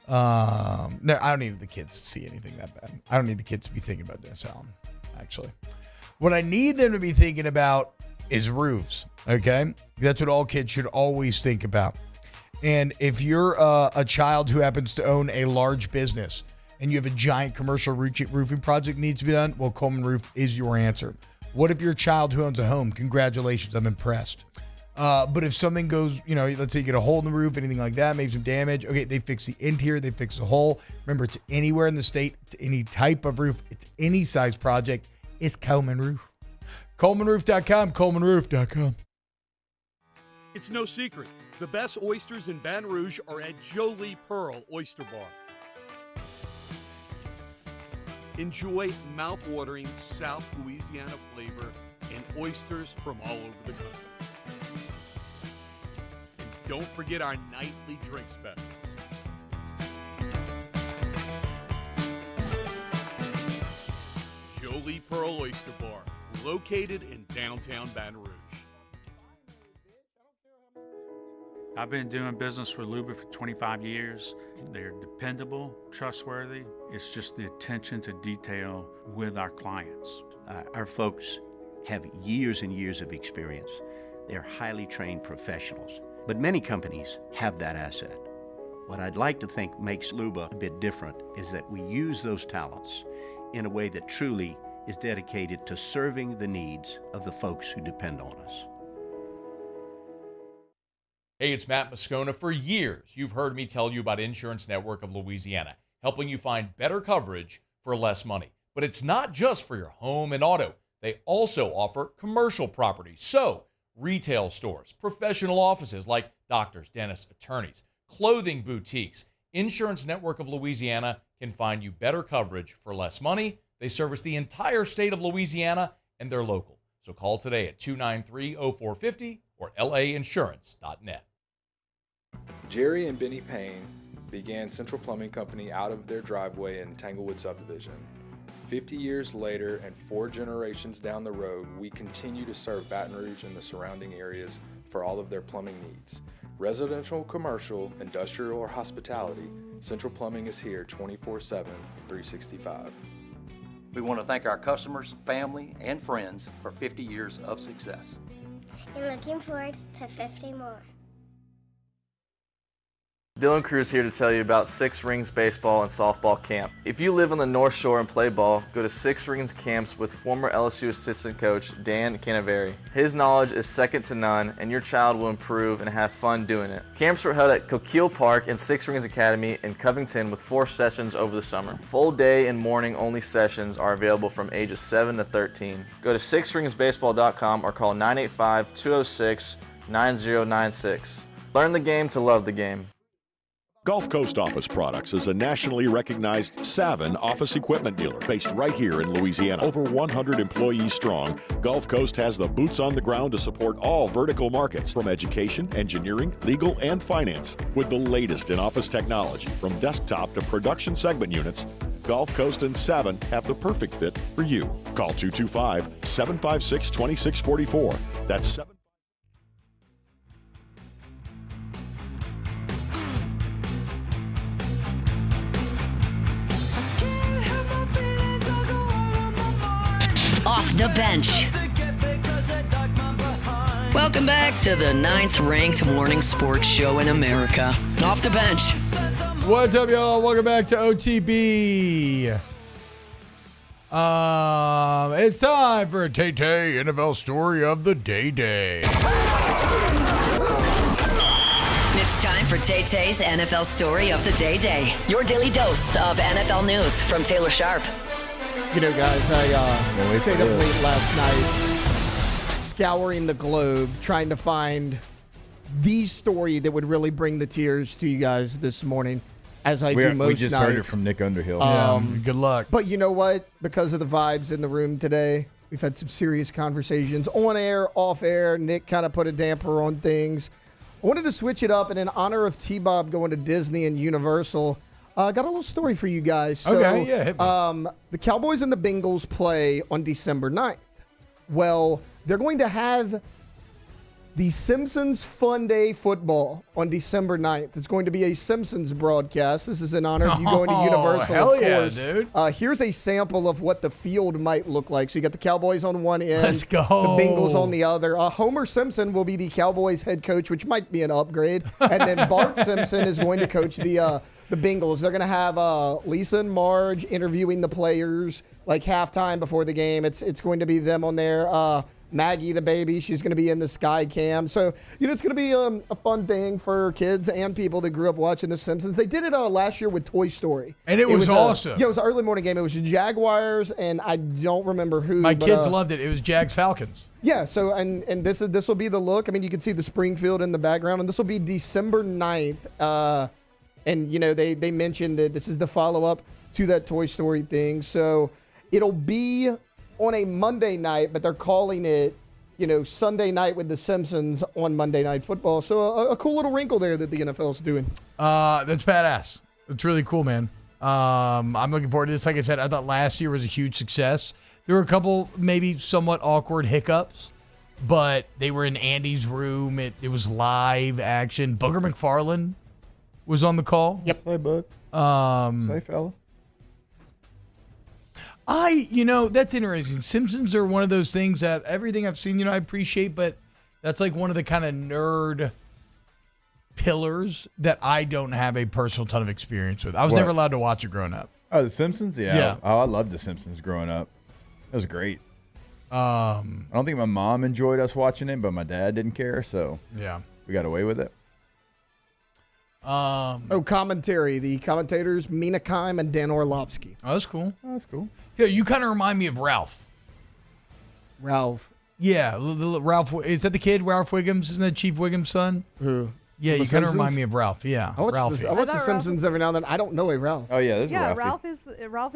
No, I don't need the kids to see anything that bad. I don't need the kids to be thinking about Dennis Allen, actually. What I need them to be thinking about is roofs, okay? That's what all kids should always think about. And if you're a child who happens to own a large business and you have a giant commercial roofing project needs to be done, well, Coleman Roof is your answer. What if you're a child who owns a home? Congratulations, I'm impressed. But if something goes, let's say you get a hole in the roof, anything like that, maybe some damage. Okay, they fix the interior, they fix the hole. Remember, it's anywhere in the state. It's any type of roof. It's any size project. It's Coleman Roof. ColemanRoof.com, ColemanRoof.com. It's no secret. The best oysters in Baton Rouge are at Jolie Pearl Oyster Bar. Enjoy mouth-watering South Louisiana flavor and oysters from all over the country. And don't forget our nightly drink specials. Jolie Pearl Oyster Bar, located in downtown Baton Rouge. I've been doing business with Luba for 25 years. They're dependable, trustworthy. It's just the attention to detail with our clients. Our folks have years and years of experience. They're highly trained professionals, but many companies have that asset. What I'd like to think makes Luba a bit different is that we use those talents in a way that truly is dedicated to serving the needs of the folks who depend on us. Hey, it's Matt Moscona. For years, you've heard me tell you about Insurance Network of Louisiana, helping you find better coverage for less money. But it's not just for your home and auto. They also offer commercial property. So, retail stores, professional offices like doctors, dentists, attorneys, clothing boutiques. Insurance Network of Louisiana can find you better coverage for less money. They service the entire state of Louisiana, and they're local. So call today at 293-0450 or lainsurance.net. Jerry and Benny Payne began Central Plumbing Company out of their driveway in Tanglewood subdivision. 50 years later and 4 generations down the road, we continue to serve Baton Rouge and the surrounding areas for all of their plumbing needs. Residential, commercial, industrial, or hospitality, Central Plumbing is here 24/7, 365. We want to thank our customers, family, and friends for 50 years of success. And looking forward to 50 more. Dylan Cruz here to tell you about Six Rings Baseball and Softball Camp. If you live on the North Shore and play ball, go to Six Rings Camps with former LSU assistant coach Dan Canaveri. His knowledge is second to none, and your child will improve and have fun doing it. Camps were held at Coquille Park and Six Rings Academy in Covington with 4 sessions over the summer. Full day and morning only sessions are available from ages 7 to 13. Go to sixringsbaseball.com or call 985-206-9096. Learn the game to love the game. Gulf Coast Office Products is a nationally recognized Savin office equipment dealer based right here in Louisiana. Over 100 employees strong, Gulf Coast has the boots on the ground to support all vertical markets, from education, engineering, legal, and finance. With the latest in office technology, from desktop to production segment units, Gulf Coast and Savin have the perfect fit for you. Call 225-756-2644. That's 7. Off the bench. Welcome back to the 9th-ranked morning sports show in America. Off the bench. What's up, y'all? Welcome back to OTB. It's time for a Tay-Tay NFL story of the day. It's time for Tay-Tay's NFL story of the day. Your daily dose of NFL news from Taylor Sharp. You know, guys, I stayed up late last night scouring the globe trying to find the story that would really bring the tears to you guys this morning, as I do most nights. We just heard it from Nick Underhill. Good luck. But you know what? Because of the vibes in the room today, we've had some serious conversations on air, off air. Nick kind of put a damper on things. I wanted to switch it up, and in honor of T-Bob going to Disney and Universal, got a little story for you guys. So, okay, yeah. Hit me. The Cowboys and the Bengals play on December 9th. Well, they're going to have the Simpsons Fun Day football on December 9th. It's going to be a Simpsons broadcast. This is in honor of you going to Universal, hell of course. Yeah, dude. Here's a sample of what the field might look like. So you got the Cowboys on one end, Let's go. the Bengals on the other. Homer Simpson will be the Cowboys head coach, which might be an upgrade. And then Bart Simpson is going to coach the Bengals. They're going to have Lisa and Marge interviewing the players like halftime before the game. It's going to be them on there. Maggie, the baby, she's going to be in the Sky Cam. So, it's going to be a fun thing for kids and people that grew up watching The Simpsons. They did it last year with Toy Story. And it was awesome. It was an early morning game. It was the Jaguars, and I don't remember who. My kids loved it. It was Jags Falcons. Yeah, so and this will be the look. I mean, you can see the Springfield in the background, and this will be December 9th. And, they mentioned that this is the follow-up to that Toy Story thing. So it'll be on a Monday night, but they're calling it, Sunday night with The Simpsons on Monday Night Football. So a cool little wrinkle there that the NFL's doing. That's badass. It's really cool, man. I'm looking forward to this. Like I said, I thought last year was a huge success. There were a couple maybe somewhat awkward hiccups, but they were in Andy's room. It was live action. Booger McFarlane was on the call. Yep. Hey, Boog. Hey, fella. That's interesting. Simpsons are one of those things that everything I've seen, I appreciate, but that's like one of the kind of nerd pillars that I don't have a personal ton of experience with. I was never allowed to watch it growing up. Oh, The Simpsons? Yeah. Oh, I loved The Simpsons growing up. It was great. I don't think my mom enjoyed us watching it, but my dad didn't care, so yeah, we got away with it. Commentary. The commentators, Mina Kimes and Dan Orlovsky. Oh, that's cool. Yeah, you kind of remind me of Ralph. Ralph. Yeah, Ralph. Is that the kid, Ralph Wiggums? Isn't that Chief Wiggums' son? Who? Yeah, you kind of remind me of Ralph. Yeah, I watch Ralphie. The Simpsons every now and then. I don't know a Ralph. Oh yeah, this is Ralph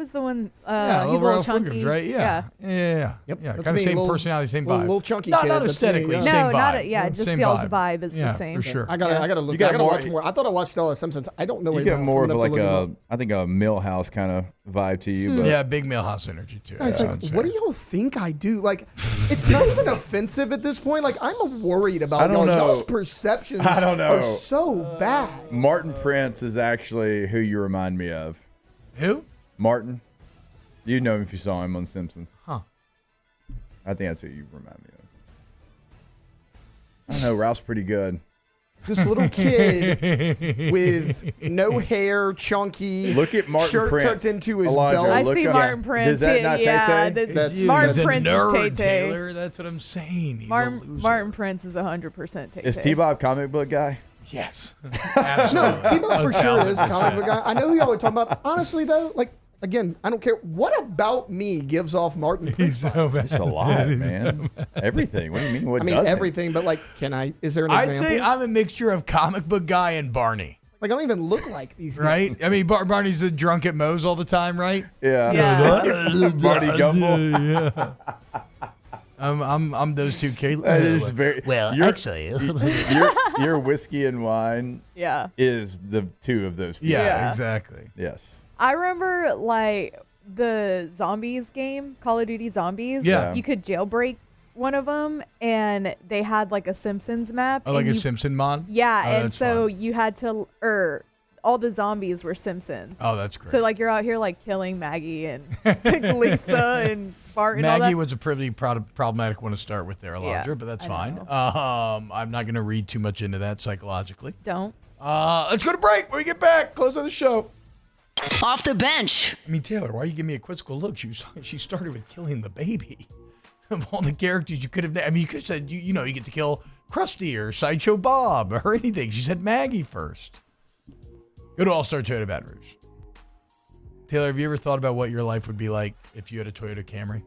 is the one. Yeah, he's a little chunky, Wiggums, right? Yeah. Yep. Kind of same personality, same vibe. Little chunky not, kid. Not aesthetically, Me, same vibe. Not just y'all's vibe is the same. For sure. I gotta look. I gotta watch more. I thought I watched all the Simpsons. I don't know. You get more of I think a Millhouse kind of vibe to you. But yeah, big Millhouse energy too. Guys, what do y'all think I do? Like, it's not even offensive at this point. Like, I'm worried about y'all's perceptions. I don't know. Are so bad. Martin Prince is actually who you remind me of. Who? Martin. You'd know him if you saw him on Simpsons. Huh. I think that's who you remind me of. I don't know. Ralph's pretty good. This little kid with no hair, chunky, look at Martin shirt Prince. Tucked into his Alondra, belt. I see Martin Prince. Does that not Tay-Tay? Martin Prince is Tay-Tay. Taylor, that's what I'm saying. Martin Prince is 100% Tay-Tay. Is T-Bob comic book guy? Yes. No, T-Bob for sure is comic book guy. I know who y'all are talking about. Honestly, though, like, again, I don't care. What about me gives off Martin Prince vibes? It's a lot, man. Everything. What do you mean? What doesn't? Everything, but like, is there an example? I'd say I'm a mixture of comic book guy and Barney. Like, I don't even look like these guys. Right? I mean, Barney's the drunk at Moe's all the time, right? Yeah. Barney Gumble. Yeah. I'm those two. Actually, your whiskey and wine. Yeah. Is the two of those people. Yeah, exactly. Yes. I remember like the Zombies game, Call of Duty Zombies. Yeah. You could jailbreak one of them, and they had like a Simpsons map. Oh, like a Simpson mod? Yeah, Oh, and that's so fun. you had to, all the zombies were Simpsons. Oh, that's great. So like you're out here like killing Maggie and Lisa and Bart and all Maggie that. was a pretty problematic one to start with there, Alondra, but that's fine. I'm not going to read too much into that psychologically. Don't. Let's go to break. When we get back, close on the show. Off the bench. I mean, Taylor, why are you giving me a quizzical look? She started with killing the baby. Of all the characters you could have, I mean, you could have said, you get to kill Krusty or Sideshow Bob or anything. She said Maggie first. Go to All-Star Toyota Baton Rouge. Taylor, have you ever thought about what your life would be like if you had a Toyota Camry?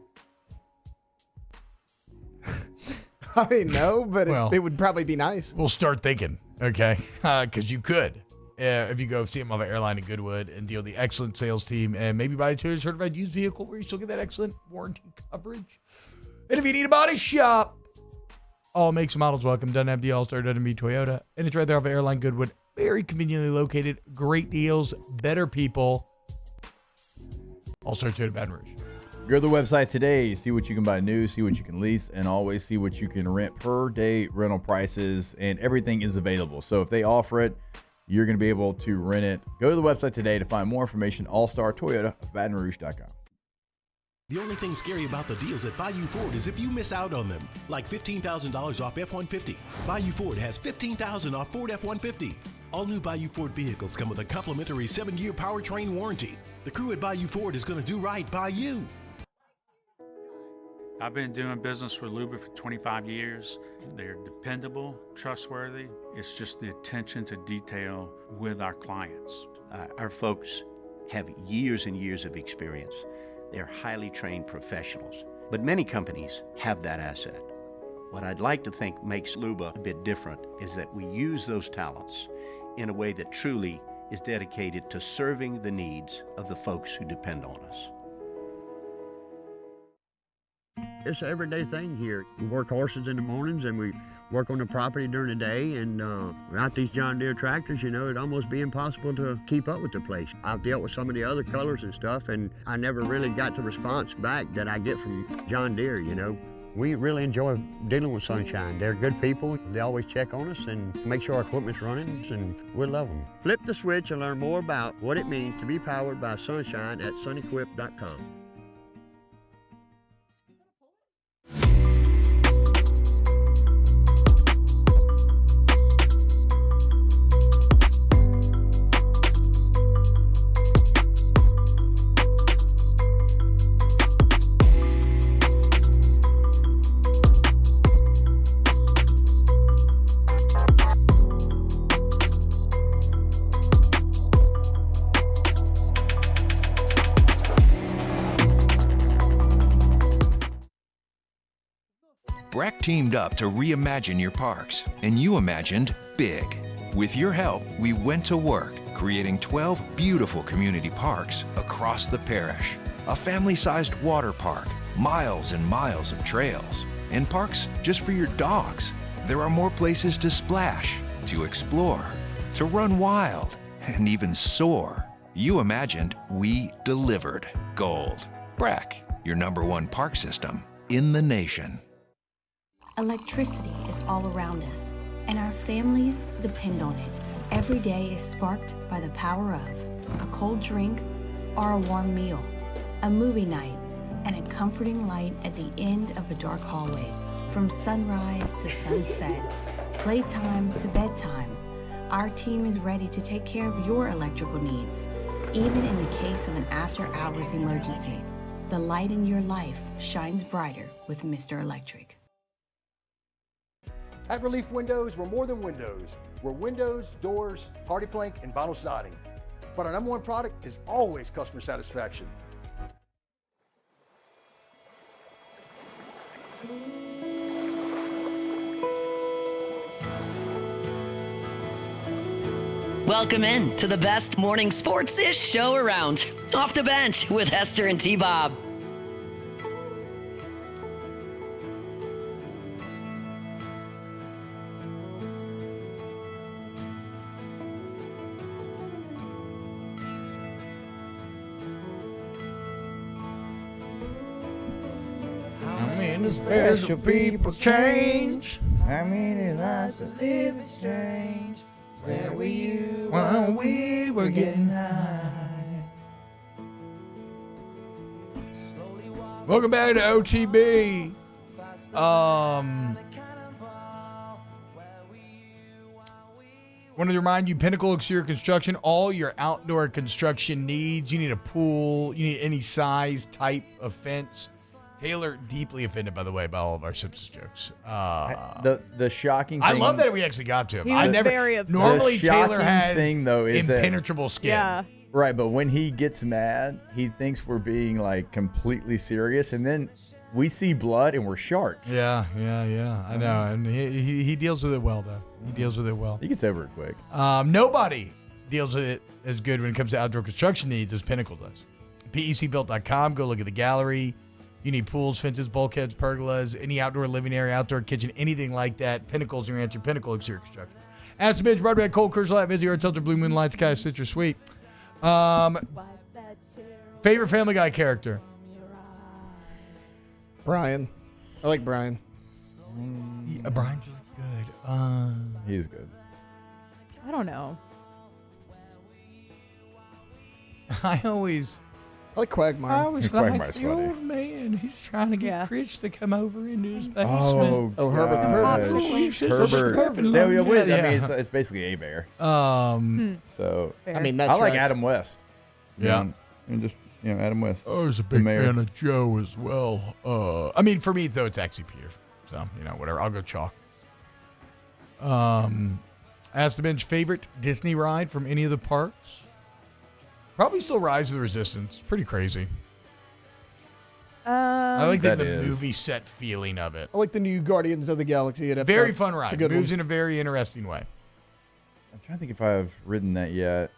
I mean, no, but it would probably be nice. We'll start thinking, okay? Because you could. If you go see them off an airline in Goodwood and deal with the excellent sales team and maybe buy a Toyota certified used vehicle where you still get that excellent warranty coverage. And if you need a body shop, all makes and models welcome. Doesn't have the All-Star, doesn't be Toyota. And it's right there off of Airline Goodwood. Very conveniently located. Great deals. Better people. All-Star Toyota Baton Rouge. Go to the website today. See what you can buy new. See what you can lease. And always see what you can rent per day rental prices. And everything is available. So if they offer it, you're going to be able to rent it. Go to the website today to find more information. All-Star Toyota of BatonRouge.com. The only thing scary about the deals at Bayou Ford is if you miss out on them, like $15,000 off F-150. Bayou Ford has $15,000 off Ford F-150. All new Bayou Ford vehicles come with a complimentary 7-year powertrain warranty. The crew at Bayou Ford is going to do right by you. I've been doing business with Luba for 25 years. They're dependable, trustworthy. It's just the attention to detail with our clients. Our folks have years and years of experience. They're highly trained professionals. But many companies have that asset. What I'd like to think makes Luba a bit different is that we use those talents in a way that truly is dedicated to serving the needs of the folks who depend on us. It's an everyday thing here. We work horses in the mornings and we work on the property during the day, and without these John Deere tractors, it'd almost be impossible to keep up with the place. I've dealt with some of the other colors and stuff, and I never really got the response back that I get from John Deere, We really enjoy dealing with Sunshine. They're good people. They always check on us and make sure our equipment's running, and we love them. Flip the switch and learn more about what it means to be powered by Sunshine at sunequip.com. Breck teamed up to reimagine your parks, and you imagined big. With your help, we went to work, creating 12 beautiful community parks across the parish. A family-sized water park, miles and miles of trails, and parks just for your dogs. There are more places to splash, to explore, to run wild, and even soar. You imagined, we delivered gold. Breck, your #1 park system in the nation. Electricity is all around us, and our families depend on it. Every day is sparked by the power of a cold drink or a warm meal, a movie night, and a comforting light at the end of a dark hallway. From sunrise to sunset, playtime to bedtime, our team is ready to take care of your electrical needs. Even in the case of an after-hours emergency, the light in your life shines brighter with Mr. Electric. At Relief Windows, we're more than windows. We're windows, doors, hardy plank, and vinyl siding. But our #1 product is always customer satisfaction. Welcome in to the best morning sports-ish show around. Off the Bench with Hester and T-Bob. Special people change. Lives to live is strange. Where were you when we were getting high? Welcome back to OTB. Wanted to remind you, Pinnacle Exterior Construction, all your outdoor construction needs. You need a pool. You need any size, type of fence. Taylor, deeply offended, by the way, by all of our Simpsons jokes. The shocking thing. I love that we actually got to him. He was very upset. Normally, the Taylor has thing, though, is impenetrable skin. Yeah. Right, but when he gets mad, he thinks we're being completely serious, and then we see blood and we're sharks. Yeah. I know, and he deals with it well, though. He deals with it well. He gets over it quick. Nobody deals with it as good when it comes to outdoor construction needs as Pinnacle does. PECbuilt.com. Go look at the gallery. You need pools, fences, bulkheads, pergolas, any outdoor living area, outdoor kitchen, anything like that. Pinnacle's your answer. Pinnacle Exterior Construction. Aston Bench, Broadway, Cold Curse, Light, Vizzy, Art, Blue Moon, Light Sky, Citrus Sweet. Favorite Family Guy character? Brian. I like Brian. Brian's good. He's good. I don't know. I like Quagmire. I was Quagmire's the funny. old man who's trying to get Chris to come over into his basement. Oh, Herbert the Herbert. Yeah. It's basically a bear. So Fair. I mean, that I like tracks. Adam West. Yeah. and just Adam West. I was a the big mayor. fan of Joe as well. I mean, for me though, it's actually Peter. So whatever. I'll go chalk. Ask the bench, favorite Disney ride from any of the parks? Probably still Rise of the Resistance. Pretty crazy. I like the movie set feeling of it. I like the new Guardians of the Galaxy at Epcot. Very fun ride. It's a good Moves one. in a very interesting way. I'm trying to think if I've ridden that yet.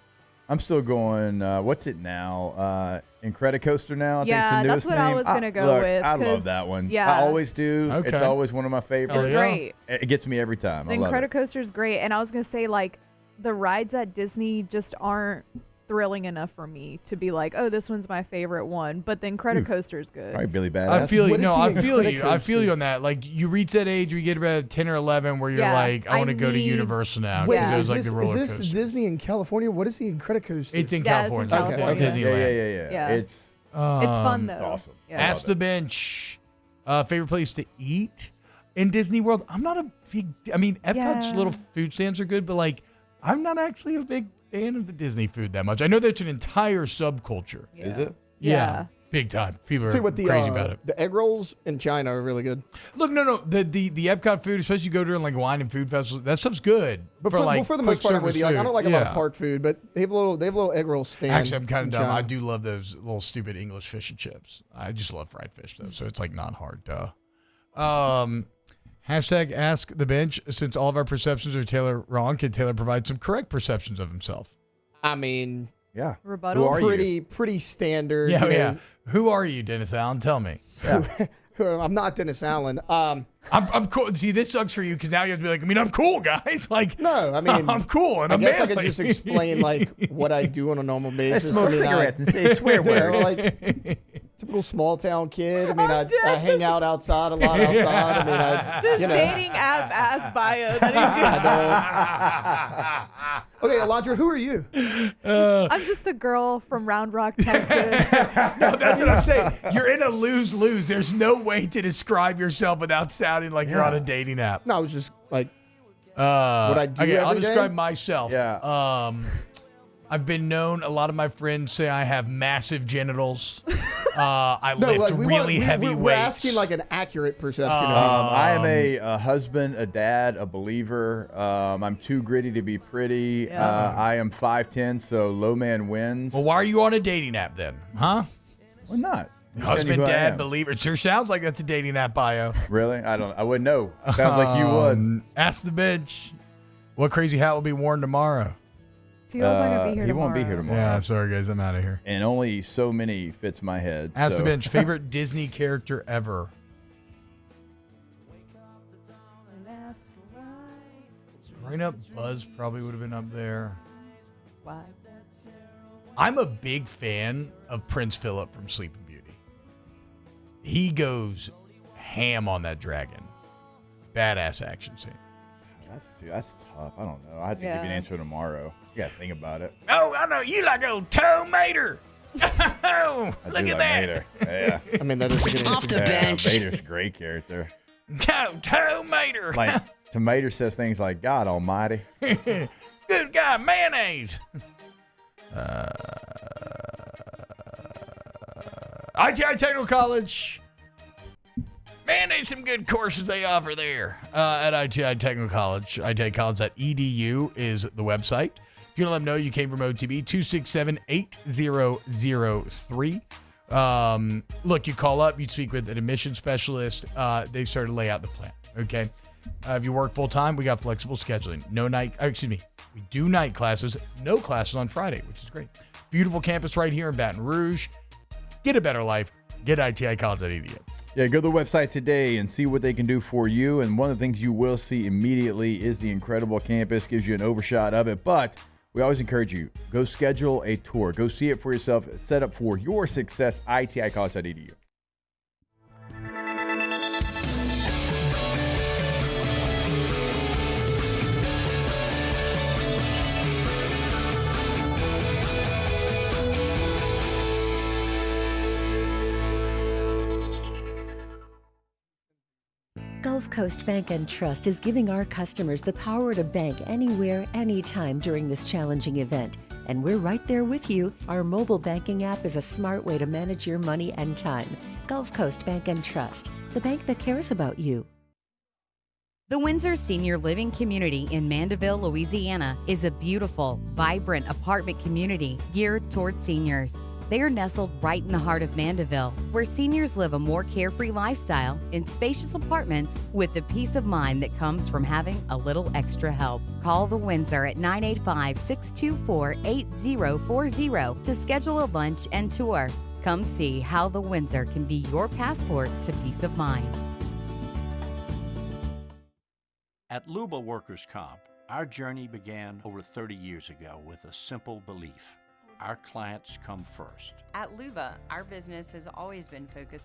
I'm still going. What's it now? Incredicoaster now. I think it's the newest that's what I name. was gonna go look, with. I 'Cause- love that one. yeah. I always do. Okay. It's always one of my favorites. It's great. It gets me every time. The I love it. Incredicoaster is great, and I was gonna say like the rides at Disney just aren't thrilling enough for me to be like, oh, this one's my favorite one. But the Incredicoaster is good. All right, Billy Badass. I feel you. What is No, the I feel you. I Incredicoaster? feel you on that. Like you reach that age, where you get about 10 or 11, where you're Yeah, like, I want to go to need- Universal now Wait, because is there's like this, the roller is this coaster. Disney in California? What is the Incredicoaster? It's in Yeah, it's in California. California. It's at Disneyland. Yeah. It's It's fun though. it's awesome. Yeah. Ask the bench. Favorite place to eat in Disney World? I'm not a big. I mean, Epcot's Yeah. little food stands are good, but like, I'm not actually a big fan of the Disney food that much. I know there's an entire subculture. Is it? Yeah. Big time. People are Tell you what, crazy about it. the egg rolls in China are really good. Look, no. The Epcot food, especially you go during like wine and food festivals, that stuff's good. But for like the quick most part, I'm with service you. Like, I food. don't like a lot of Yeah. park food, but they have little egg roll stand. Actually, I'm kind in of dumb. China. I do love those little stupid English fish and chips. I just love fried fish though, so it's like not hard. Hashtag ask the bench. Since all of our perceptions are Taylor wrong, can Taylor provide some correct perceptions of himself? I mean, Yeah. Rebuttal. Who are you? pretty standard. Yeah, you know. yeah. Who are you, Dennis Allen? Tell me. I'm not Dennis Allen. I'm cool. See, this sucks for you because now you have to be like, I mean, I'm cool, guys. Like, No, I mean, I'm cool and I I'm guess I manly. could just explain like what I do on a normal I basis. smoke I mean, cigarettes and say swear words. Like typical small town kid. I mean, I hang out outside a lot outside. I mean, This you know. dating app ass bio that he's Okay, Alondra, who are you? I'm just a girl from Round Rock, Texas. No, that's what I'm saying. You're in a lose-lose. There's no way to describe yourself without sounding like you're on a dating app. No, I was just like, What I do Okay, I'll every day? describe myself. Yeah. I've been known. A lot of my friends say I have massive genitals. I no, lift like, really heavy we're weights. asking like an accurate perception of I am a husband, a dad, a believer. I'm too gritty to be pretty. I am 5'10", so low man wins. Well, why are you on a dating app then? Huh? Why not? Husband, Who I dad, am. believer. It sure sounds like that's a dating app bio. Really? I wouldn't know. Sounds like you would. Ask the bench. What crazy hat will be worn tomorrow? T.O.'s not gonna be here he tomorrow. won't be here tomorrow. Yeah, sorry guys, I'm out of here. And only so many fits my head. Ask so. the bench. Favorite Disney character ever? Growing up, Buzz probably would have been up there. Why? I'm a big fan of Prince Philip from Sleeping Beauty. He goes ham on that dragon. Badass action scene. That's tough. I don't know. I have to give you an answer tomorrow. You got to think about it. Oh, I know. You like old Toe Mater. Oh, I look do at like that. Mater. Yeah. I mean, that is a good Off answer. the bench. Mater's a great character. Go, Toe Mater. Like, Tomato says things like, God almighty. Good guy, mayonnaise. ITI Technical College. Man, there's some good courses they offer there at ITI Technical College. ITIcollege.edu is the website. If you want to let them know you came from OTB, 267-8003. Look, you call up, you speak with an admission specialist. They start to lay out the plan, okay? If you work full-time, we got flexible scheduling. We do night classes, no classes on Friday, which is great. Beautiful campus right here in Baton Rouge. Get a better life. Get ITIcollege.edu. Yeah, go to the website today and see what they can do for you. And one of the things you will see immediately is the incredible campus. Gives you an overshot of it. But we always encourage you, go schedule a tour. Go see it for yourself. Set up for your success, ITIcollege.edu. Gulf Coast Bank and Trust is giving our customers the power to bank anywhere, anytime during this challenging event. and we're right there with you. Our mobile banking app is a smart way to manage your money and time. Gulf Coast Bank and Trust, the bank that cares about you. The Windsor Senior Living Community in Mandeville, Louisiana is a beautiful, vibrant apartment community geared towards seniors. They are nestled right in the heart of Mandeville, where seniors live a more carefree lifestyle in spacious apartments with the peace of mind that comes from having a little extra help. Call the Windsor at 985-624-8040 to schedule a lunch and tour. Come see how the Windsor can be your passport to peace of mind. At Luba Workers' Comp, our journey began over 30 years ago with a simple belief: our clients come first. At Luba, our business has always been focused